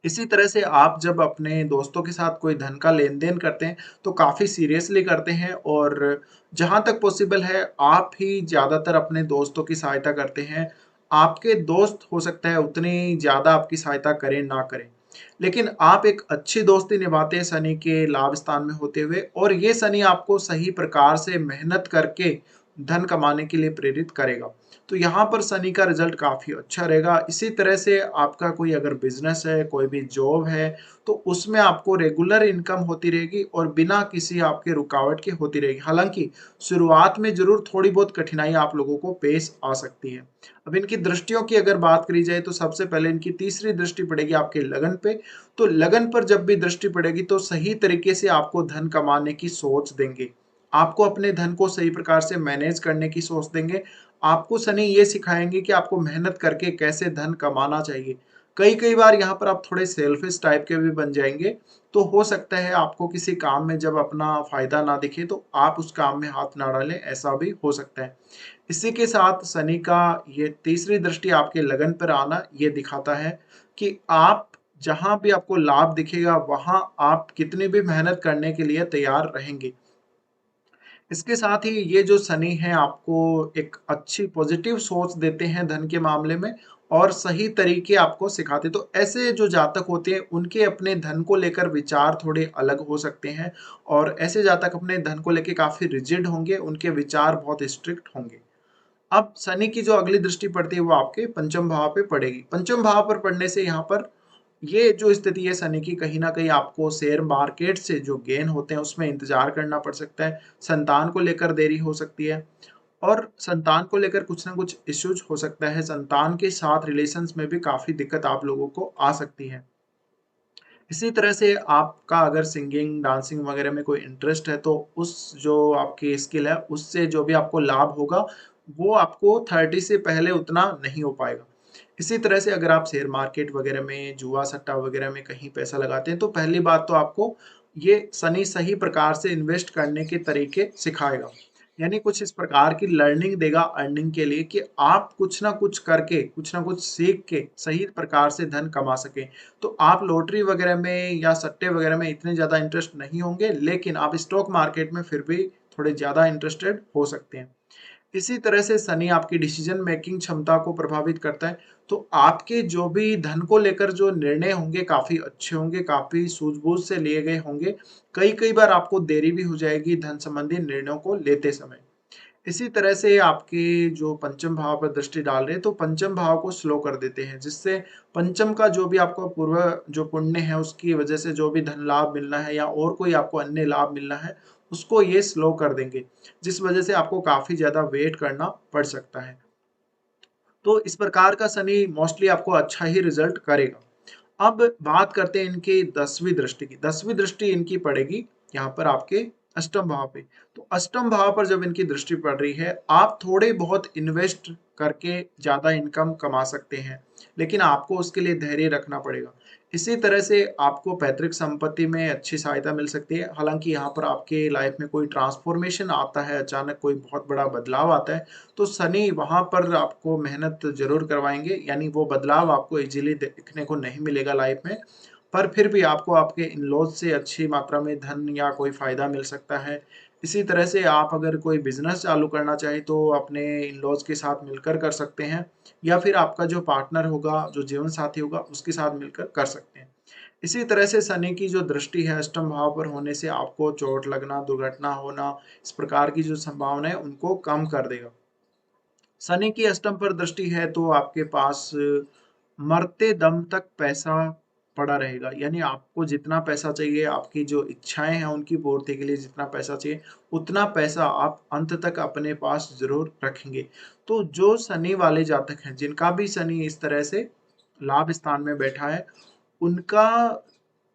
इसी तरह से आप जब अपने दोस्तों के साथ कोई धन का लेन-देन करते हैं, तो काफ़ी सीरियसली करते हैं और जहाँ तक पॉसिबल है आप ही ज़्यादातर अपने दोस्तों की सहायता करते हैं। आपके दोस्त हो सकता है उतनी ज़्यादा आपकी सहायता करें, ना करें। लेकिन आप एक अच्छी दोस्ती निभाते हैं शनि के लाभ स्थान में होते हुए और ये शनि आपको सही प्रकार से मेहनत करके धन कमाने के लिए प्रेरित करेगा। तो यहाँ पर शनि का रिज़ल्ट काफ़ी अच्छा रहेगा। इसी तरह से आपका कोई अगर बिज़नेस है, कोई भी जॉब है, तो उसमें आपको रेगुलर इनकम होती रहेगी और बिना किसी आपके रुकावट के होती रहेगी। हालाँकि शुरुआत में ज़रूर थोड़ी बहुत कठिनाई आप लोगों को पेश आ सकती है। अब इनकी दृष्टियों की अगर बात करी जाए तो सबसे पहले इनकी तीसरी दृष्टि पड़ेगी आपके लगन पे। तो लगन पर जब भी दृष्टि पड़ेगी तो सही तरीके से आपको धन कमाने की सोच देंगे। आपको अपने धन को सही प्रकार से मैनेज करने की सोच देंगे। आपको शनि ये सिखाएँगे कि आपको मेहनत करके कैसे धन कमाना चाहिए। कई-कई बार यहाँ पर आप थोड़े सेल्फिश टाइप के भी बन जाएँगे, तो हो सकता है आपको किसी काम में जब अपना फ़ायदा ना दिखे तो आप उस काम में हाथ ना डालें, ऐसा भी हो सकता है। इसी के साथ शनि का ये तीसरी दृष्टि आपके लगन पर आना ये दिखाता है कि आप जहाँ भी आपको लाभ दिखेगा, वहाँ आप कितनी भी मेहनत करने के लिए तैयार रहेंगे। इसके साथ ही ये जो शनि है आपको एक अच्छी पॉजिटिव सोच देते हैं धन के मामले में और सही तरीके आपको सिखाते हैं। तो ऐसे जो जातक होते हैं उनके अपने धन को लेकर विचार थोड़े अलग हो सकते हैं और ऐसे जातक अपने धन को लेके काफ़ी रिजिड होंगे, उनके विचार बहुत स्ट्रिक्ट होंगे। अब शनि की जो अगली दृष्टि पड़ती है वो आपके पंचम भाव पे पड़ेगी। पंचम भाव पर पड़ने से यहाँ पर ये जो स्थिति है शनि की, कहीं न कहीं आपको शेयर मार्केट से जो गेन होते हैं उसमें इंतज़ार करना पड़ सकता है। संतान को लेकर देरी हो सकती है और संतान को लेकर कुछ न कुछ इश्यूज़ हो सकता है। संतान के साथ रिलेशंस में भी काफ़ी दिक्कत आप लोगों को आ सकती है। इसी तरह से आपका अगर सिंगिंग, डांसिंग वगैरह में कोई इंटरेस्ट है तो उस जो आपकी स्किल है उससे जो भी आपको लाभ होगा, वो आपको 30 से पहले उतना नहीं हो पाएगा। इसी तरह से अगर आप शेयर मार्केट वगैरह में, जुआ-सट्टा वगैरह में कहीं पैसा लगाते हैं तो पहली बात तो आपको ये शनि सही प्रकार से इन्वेस्ट करने के तरीके सिखाएगा। यानी कुछ इस प्रकार की लर्निंग देगा अर्निंग के लिए कि आप कुछ ना कुछ करके, कुछ ना कुछ सीख के सही प्रकार से धन कमा सकें। तो आप लॉटरी वगैरह में या सट्टे वगैरह में इतने ज़्यादा इंटरेस्ट नहीं होंगे, लेकिन आप स्टॉक मार्केट में फिर भी थोड़े ज़्यादा इंटरेस्टेड हो सकते हैं। इसी तरह से शनि आपकी डिसीजन मेकिंग क्षमता को प्रभावित करता है, तो आपके जो भी धन को लेकर जो निर्णय होंगे काफ़ी अच्छे होंगे, काफ़ी सूझबूझ से लिए गए होंगे। कई-कई बार आपको देरी भी हो जाएगी धन संबंधी निर्णयों को लेते समय। इसी तरह से आपके जो पंचम भाव पर दृष्टि डाल रहे हैं, तो पंचम भाव को स्लो कर देते हैं, जिससे पंचम का जो भी आपको पूर्व जो पुण्य है, उसकी वजह से जो भी धन लाभ मिलना है या और कोई आपको अन्य लाभ मिलना है, उसको ये स्लो कर देंगे, जिस वजह से आपको काफ़ी ज़्यादा वेट करना पड़ सकता है। तो इस प्रकार का शनि मोस्टली आपको अच्छा ही रिज़ल्ट करेगा। अब बात करते हैं इनकी 10वीं दृष्टि की। 10वीं दृष्टि इनकी पड़ेगी यहाँ पर आपके अष्टम भाव पे। तो अष्टम भाव पर जब इनकी दृष्टि पड़ रही है, आप थोड़े बहुत इन्वेस्ट करके ज़्यादा इनकम कमा सकते हैं, लेकिन आपको उसके लिए धैर्य रखना पड़ेगा। इसी तरह से आपको पैतृक संपत्ति में अच्छी सहायता मिल सकती है। हालाँकि यहाँ पर आपके लाइफ में कोई ट्रांसफ़ॉर्मेशन आता है, अचानक कोई बहुत बड़ा बदलाव आता है, तो शनि वहाँ पर आपको मेहनत ज़रूर करवाएँगे, यानी वो बदलाव आपको ईज़िली देखने को नहीं मिलेगा लाइफ़ में। पर फिर भी आपको आपके इन-लॉज़ से अच्छी मात्रा में धन या कोई फ़ायदा मिल सकता है। इसी तरह से आप अगर कोई बिज़नेस चालू करना चाहें तो अपने इन-लॉज़ के साथ मिलकर कर सकते हैं या फिर आपका जो पार्टनर होगा, जो जीवन साथी होगा, उसके साथ मिलकर कर सकते हैं। इसी तरह से शनि की जो दृष्टि है अष्टम भाव पर होने से आपको चोट लगना, दुर्घटना होना, इस प्रकार की जो संभावना है उनको कम कर देगा। शनि की अष्टम पर दृष्टि है तो आपके पास मरते दम तक पैसा पड़ा रहेगा। यानी आपको जितना पैसा चाहिए, आपकी जो इच्छाएँ हैं उनकी पूर्ति के लिए जितना पैसा चाहिए, उतना पैसा आप अंत तक अपने पास ज़रूर रखेंगे। तो जो शनि वाले जातक हैं, जिनका भी शनि इस तरह से लाभ स्थान में बैठा है, उनका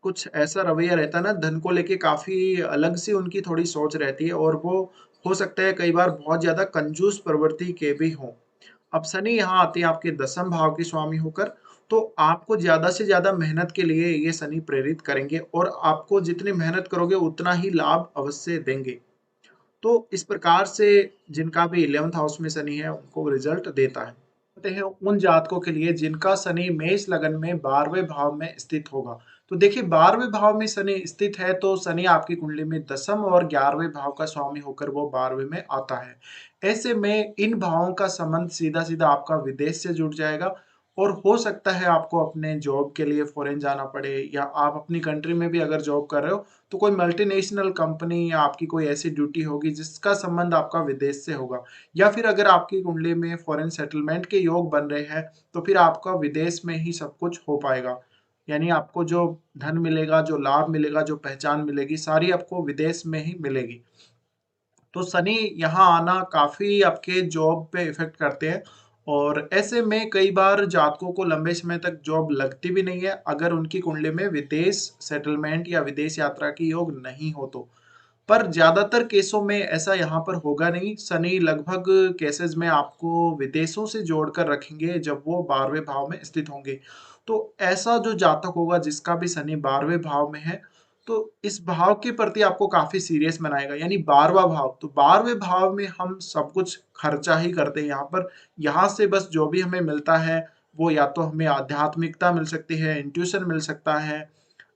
कुछ ऐसा रवैया रहता है ना धन को लेके काफ़ी अलग सी उनकी थोड़ी सोच रहती है और वो हो सकता है कई बार बहुत ज़्यादा कंजूस प्रवृत्ति के भी हों। अब शनि यहाँ आते हैं आपके दसम भाव के स्वामी होकर, तो आपको ज़्यादा से ज़्यादा मेहनत के लिए ये शनि प्रेरित करेंगे और आपको जितनी मेहनत करोगे उतना ही लाभ अवश्य देंगे। तो इस प्रकार से जिनका भी 11th हाउस में शनि है उनको रिज़ल्ट देता है। होते हैं उन जातकों के लिए जिनका शनि मेष लगन में 12वें भाव में स्थित होगा। तो देखिए 12वें भाव में शनि स्थित है तो शनि आपकी कुंडली में दसम और 11वें भाव का स्वामी होकर वो 12वें में आता है। ऐसे में इन भावों का संबंध सीधा-सीधा आपका विदेश से जुड़ जाएगा और हो सकता है आपको अपने जॉब के लिए फ़ॉरेन जाना पड़े या आप अपनी कंट्री में भी अगर जॉब कर रहे हो तो कोई मल्टीनेशनल कंपनी या आपकी कोई ऐसी ड्यूटी होगी जिसका संबंध आपका विदेश से होगा। या फिर अगर आपकी कुंडली में फॉरेन सेटलमेंट के योग बन रहे हैं, तो फिर आपका विदेश में ही सब कुछ हो पाएगा। यानी आपको जो धन मिलेगा, जो लाभ मिलेगा, जो पहचान मिलेगी, सारी आपको विदेश में ही मिलेगी। तो शनि यहाँ आना काफ़ी आपके जॉब पे इफ़ेक्ट करते हैं और ऐसे में कई बार जातकों को लंबे समय तक जॉब लगती भी नहीं है, अगर उनकी कुंडली में विदेश सेटलमेंट या विदेश यात्रा की योग नहीं हो तो। पर ज़्यादातर केसों में ऐसा यहाँ पर होगा नहीं। शनि लगभग केसेज़ में आपको विदेशों से जोड़कर रखेंगे जब वो 12वें भाव में स्थित होंगे। तो ऐसा जो जातक होगा जिसका भी शनि 12वें भाव में है, तो इस भाव के प्रति आपको काफ़ी सीरियस बनाएगा। यानी 12वाँ भाव, तो 12वें भाव में हम सब कुछ खर्चा ही करते हैं यहाँ पर। यहाँ से बस जो भी हमें मिलता है, वो या तो हमें आध्यात्मिकता मिल सकती है, इंट्यूशन मिल सकता है,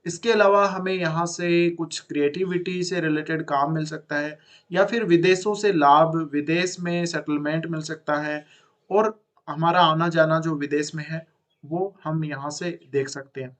इसके अलावा हमें यहाँ से कुछ क्रिएटिविटी से रिलेटेड काम मिल सकता है या फिर विदेशों से लाभ, विदेश में सेटलमेंट मिल सकता है और हमारा आना-जाना जो विदेश में है, वो हम यहाँ से देख सकते हैं।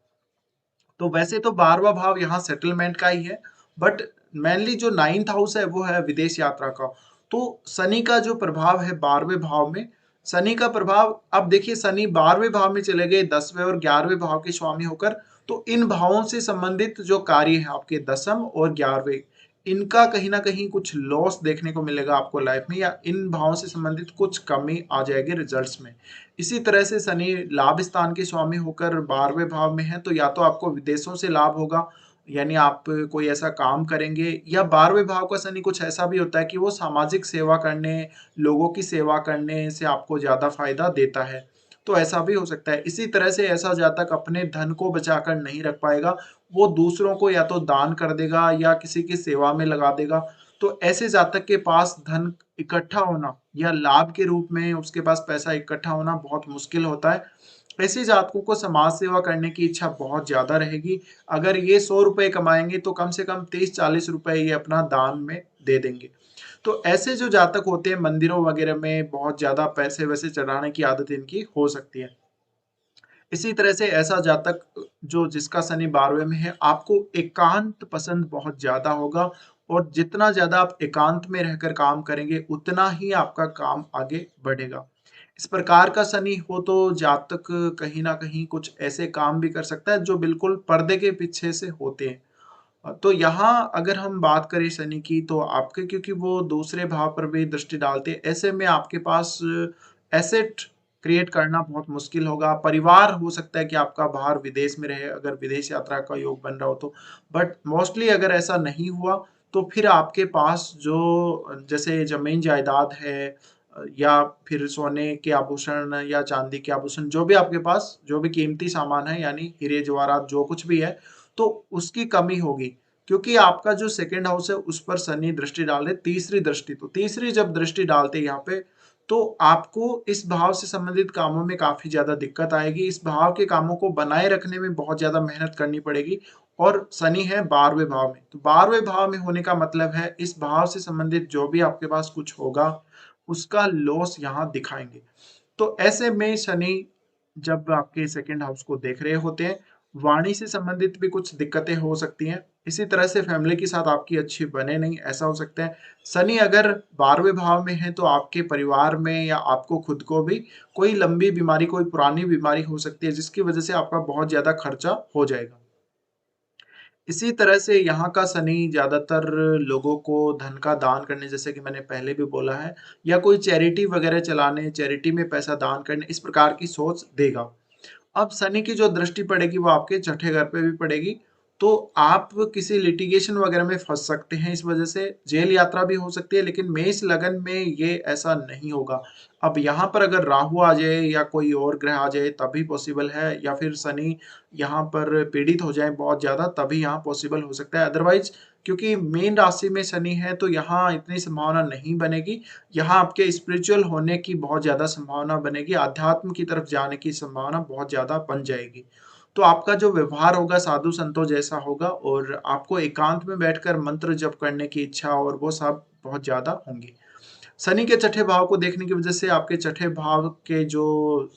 तो वैसे तो 12वाँ भाव यहाँ सेटलमेंट का ही है, बट मेनली जो 9th हाउस है, वो है विदेश यात्रा का। तो शनि का जो प्रभाव है 12वें भाव में, शनि का प्रभाव, अब देखिए शनि 12वें भाव में चले गए 10वें और 11वें भाव के स्वामी होकर, तो इन भावों से संबंधित जो कार्य है आपके 10म और 11वें, इनका कहीं ना कहीं कुछ लॉस देखने को मिलेगा आपको लाइफ में, या इन भावों से संबंधित कुछ कमी आ जाएगी रिजल्ट्स में। इसी तरह से शनि लाभ स्थान के स्वामी होकर 12वें भाव में है, तो या तो आपको विदेशों से लाभ होगा, यानी आप कोई ऐसा काम करेंगे, या 12वें भाव का शनि कुछ ऐसा भी होता है कि वो सामाजिक सेवा करने, लोगों की सेवा करने से आपको ज़्यादा फायदा देता है, तो ऐसा भी हो सकता है। इसी तरह से ऐसा जातक अपने धन को बचाकर नहीं रख पाएगा, वो दूसरों को या तो दान कर देगा या किसी की सेवा में लगा देगा। तो ऐसे जातक के पास धन इकट्ठा होना या लाभ के रूप में उसके पास पैसा इकट्ठा होना बहुत मुश्किल होता है। ऐसे जातकों को समाज सेवा करने की इच्छा बहुत ज़्यादा रहेगी। अगर ये 100 रुपए कमाएँगे तो कम से कम 30-40 रुपए ये अपना दान में दे देंगे। तो ऐसे जो जातक होते हैं मंदिरों वगैरह में बहुत ज़्यादा पैसे-वैसे चढ़ाने की आदत इनकी हो सकती है। इसी तरह से ऐसा जातक जो जिसका शनि 12वें में है, आपको एकांत पसंद बहुत ज़्यादा होगा, और जितना ज़्यादा आप एकांत में रहकर काम करेंगे, उतना ही आपका काम आगे बढ़ेगा। इस प्रकार का शनि हो तो जातक कहीं न कहीं कुछ ऐसे काम भी कर सकता है जो बिल्कुल पर्दे के पीछे से होते हैं। तो यहाँ अगर हम बात करें शनि की, तो आपके क्योंकि वो दूसरे भाव पर भी दृष्टि डालते हैं, ऐसे में आपके पास एसेट क्रिएट करना बहुत मुश्किल होगा। परिवार हो सकता है कि आपका बाहर विदेश में रहे, अगर विदेश यात्रा का योग बन रहा हो तो। बट मोस्टली अगर ऐसा नहीं हुआ, तो फिर आपके पास जो जैसे ज़मीन जायदाद है, या फिर सोने के आभूषण या चांदी के आभूषण, जो भी आपके पास जो भी कीमती सामान है, यानी हीरे जवाहरात जो कुछ भी है, तो उसकी कमी होगी। क्योंकि आपका जो सेकंड हाउस है उस पर शनि दृष्टि डाल रहे, तीसरी दृष्टि, तो तीसरी जब दृष्टि डालते हैं यहाँ पे, तो आपको इस भाव से संबंधित कामों में काफ़ी ज़्यादा दिक्कत आएगी। इस भाव के कामों को बनाए रखने में बहुत ज़्यादा मेहनत करनी पड़ेगी, और शनि है 12वें भाव में। तो 12वें भाव में होने का मतलब है इस भाव से संबंधित जो भी आपके पास कुछ होगा, उसका लॉस यहाँ दिखाएँगे। तो ऐसे में शनि जब आपके सेकंड हाउस को देख रहे होते हैं, वाणी से संबंधित भी कुछ दिक्कतें हो सकती हैं। इसी तरह से फैमिली के साथ आपकी अच्छी बने नहीं, ऐसा हो सकता है। शनि अगर 12वें भाव में है, तो आपके परिवार में या आपको खुद को भी कोई लंबी बीमारी, कोई पुरानी बीमारी हो सकती है, जिसकी वजह से आपका बहुत ज़्यादा खर्चा हो जाएगा। इसी तरह से यहाँ का शनि ज़्यादातर लोगों को धन का दान करने, जैसे कि मैंने पहले भी बोला है, या कोई चैरिटी वगैरह चलाने, चैरिटी में पैसा दान करने, इस प्रकार की सोच देगा। अब शनि की जो दृष्टि पड़ेगी वो आपके छठे घर पे भी पड़ेगी, तो आप किसी लिटिगेशन वगैरह में फँस सकते हैं, इस वजह से जेल यात्रा भी हो सकती है, लेकिन मेष लगन में ये ऐसा नहीं होगा। अब यहाँ पर अगर राहु आ जाए या कोई और ग्रह आ जाए तभी पॉसिबल है, या फिर शनि यहाँ पर पीड़ित हो जाए बहुत ज़्यादा, तभी यहाँ पॉसिबल हो सकता है। अदरवाइज़ क्योंकि मीन राशि में शनि है, तो यहाँ इतनी संभावना नहीं बनेगी। यहाँ आपके स्पिरिचुअल होने की बहुत ज़्यादा संभावना बनेगी, अध्यात्म की तरफ जाने की संभावना बहुत ज़्यादा बन जाएगी। तो आपका जो व्यवहार होगा साधु संतों जैसा होगा, और आपको एकांत में बैठकर मंत्र जप करने की इच्छा और वो सब बहुत ज़्यादा होंगी। शनि के छठे भाव को देखने की वजह से आपके छठे भाव के जो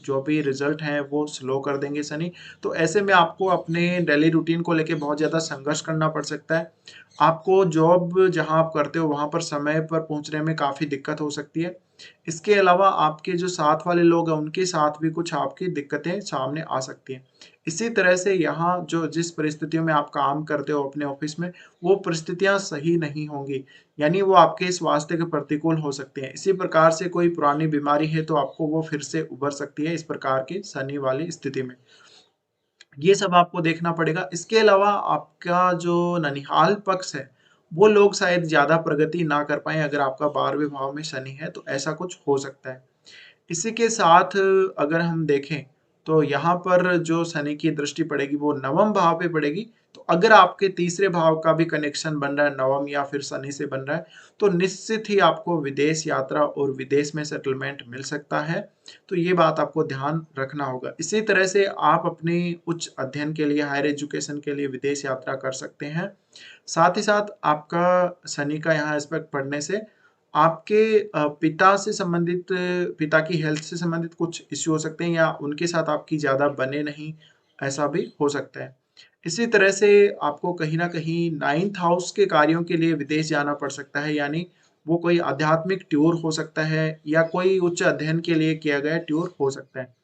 जो भी रिजल्ट हैं वो स्लो कर देंगे शनि। तो ऐसे में आपको अपने डेली रूटीन को लेके बहुत ज़्यादा संघर्ष करना पड़ सकता है। आपको जॉब जहाँ आप करते हो वहाँ पर समय पर पहुँचने में काफ़ी दिक्कत हो सकती है। इसके अलावा आपके जो साथ वाले लोग हैं उनके साथ भी कुछ आपकी दिक्कतें सामने आ सकती हैं। इसी तरह से यहाँ जो जिस परिस्थितियों में आप काम करते हो अपने ऑफ़िस में, वो परिस्थितियाँ सही नहीं होंगी। यानी वो आपके स्वास्थ्य के प्रतिकूल हो सकते हैं। इसी प्रकार से कोई पुरानी बीमारी है तो आपको वो फिर से उभर सकती है इस प्रकार की शनि वाली स्थिति में। ये सब आपको देखना पड़ेगा। इसके अलावा आपका जो ननिहाल पक्ष है, वो लोग शायद ज़्यादा प्रगति ना कर पाएँ, अगर आपका 12वें भाव में शनि है तो ऐसा कुछ हो सकता है। इसी के साथ अगर हम देखें, तो यहाँ पर जो शनि की दृष्टि पड़ेगी वो नवम भाव पे पड़ेगी। तो अगर आपके तीसरे भाव का भी कनेक्शन बन रहा है नवम या फिर शनि से बन रहा है, तो निश्चित ही आपको विदेश यात्रा और विदेश में सेटलमेंट मिल सकता है। तो ये बात आपको ध्यान रखना होगा। इसी तरह से आप अपनी उच्च अध्ययन के लिए, हायर एजुकेशन के लिए विदेश यात्रा कर सकते हैं। साथ ही साथ आपका शनि का यहाँ एस्पेक्ट पड़ने से आपके पिता से संबंधित, पिता की हेल्थ से संबंधित कुछ इश्यू हो सकते हैं, या उनके साथ आपकी ज़्यादा बने नहीं, ऐसा भी हो सकता है। इसी तरह से आपको कहीं न कहीं 9th हाउस के कार्यों के लिए विदेश जाना पड़ सकता है, यानी वो कोई आध्यात्मिक टूर हो सकता है या कोई उच्च अध्ययन के लिए किया गया टूर हो सकता है।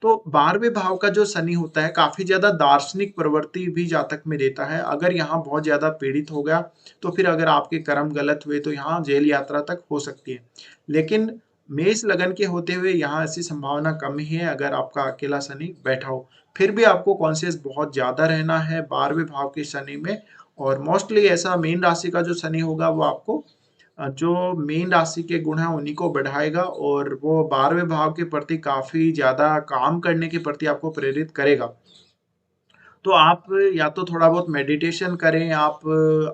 तो 12वें भाव का जो शनि होता है काफ़ी ज़्यादा दार्शनिक प्रवृत्ति भी जातक में देता है। अगर यहाँ बहुत ज़्यादा पीड़ित हो गया, तो फिर अगर आपके कर्म गलत हुए तो यहाँ जेल यात्रा तक हो सकती है। लेकिन मेष लगन के होते हुए यहाँ ऐसी संभावना कम ही है अगर आपका अकेला शनि बैठा हो। फिर भी आपको कॉन्शियस बहुत ज़्यादा रहना है 12वें भाव के शनि में और मोस्टली ऐसा मीन राशि का जो शनि होगा वो आपको जो मीन राशि के गुण हैं उन्हीं को बढ़ाएगा और वो 12वें भाव के प्रति काफ़ी ज़्यादा काम करने के प्रति आपको प्रेरित करेगा। तो आप या तो थोड़ा बहुत मेडिटेशन करें, आप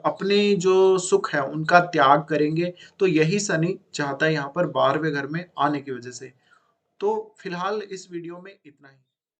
अपने जो सुख है उनका त्याग करेंगे, तो यही शनि चाहता है यहाँ पर 12वें घर में आने की वजह से। तो फिलहाल इस वीडियो में इतना ही।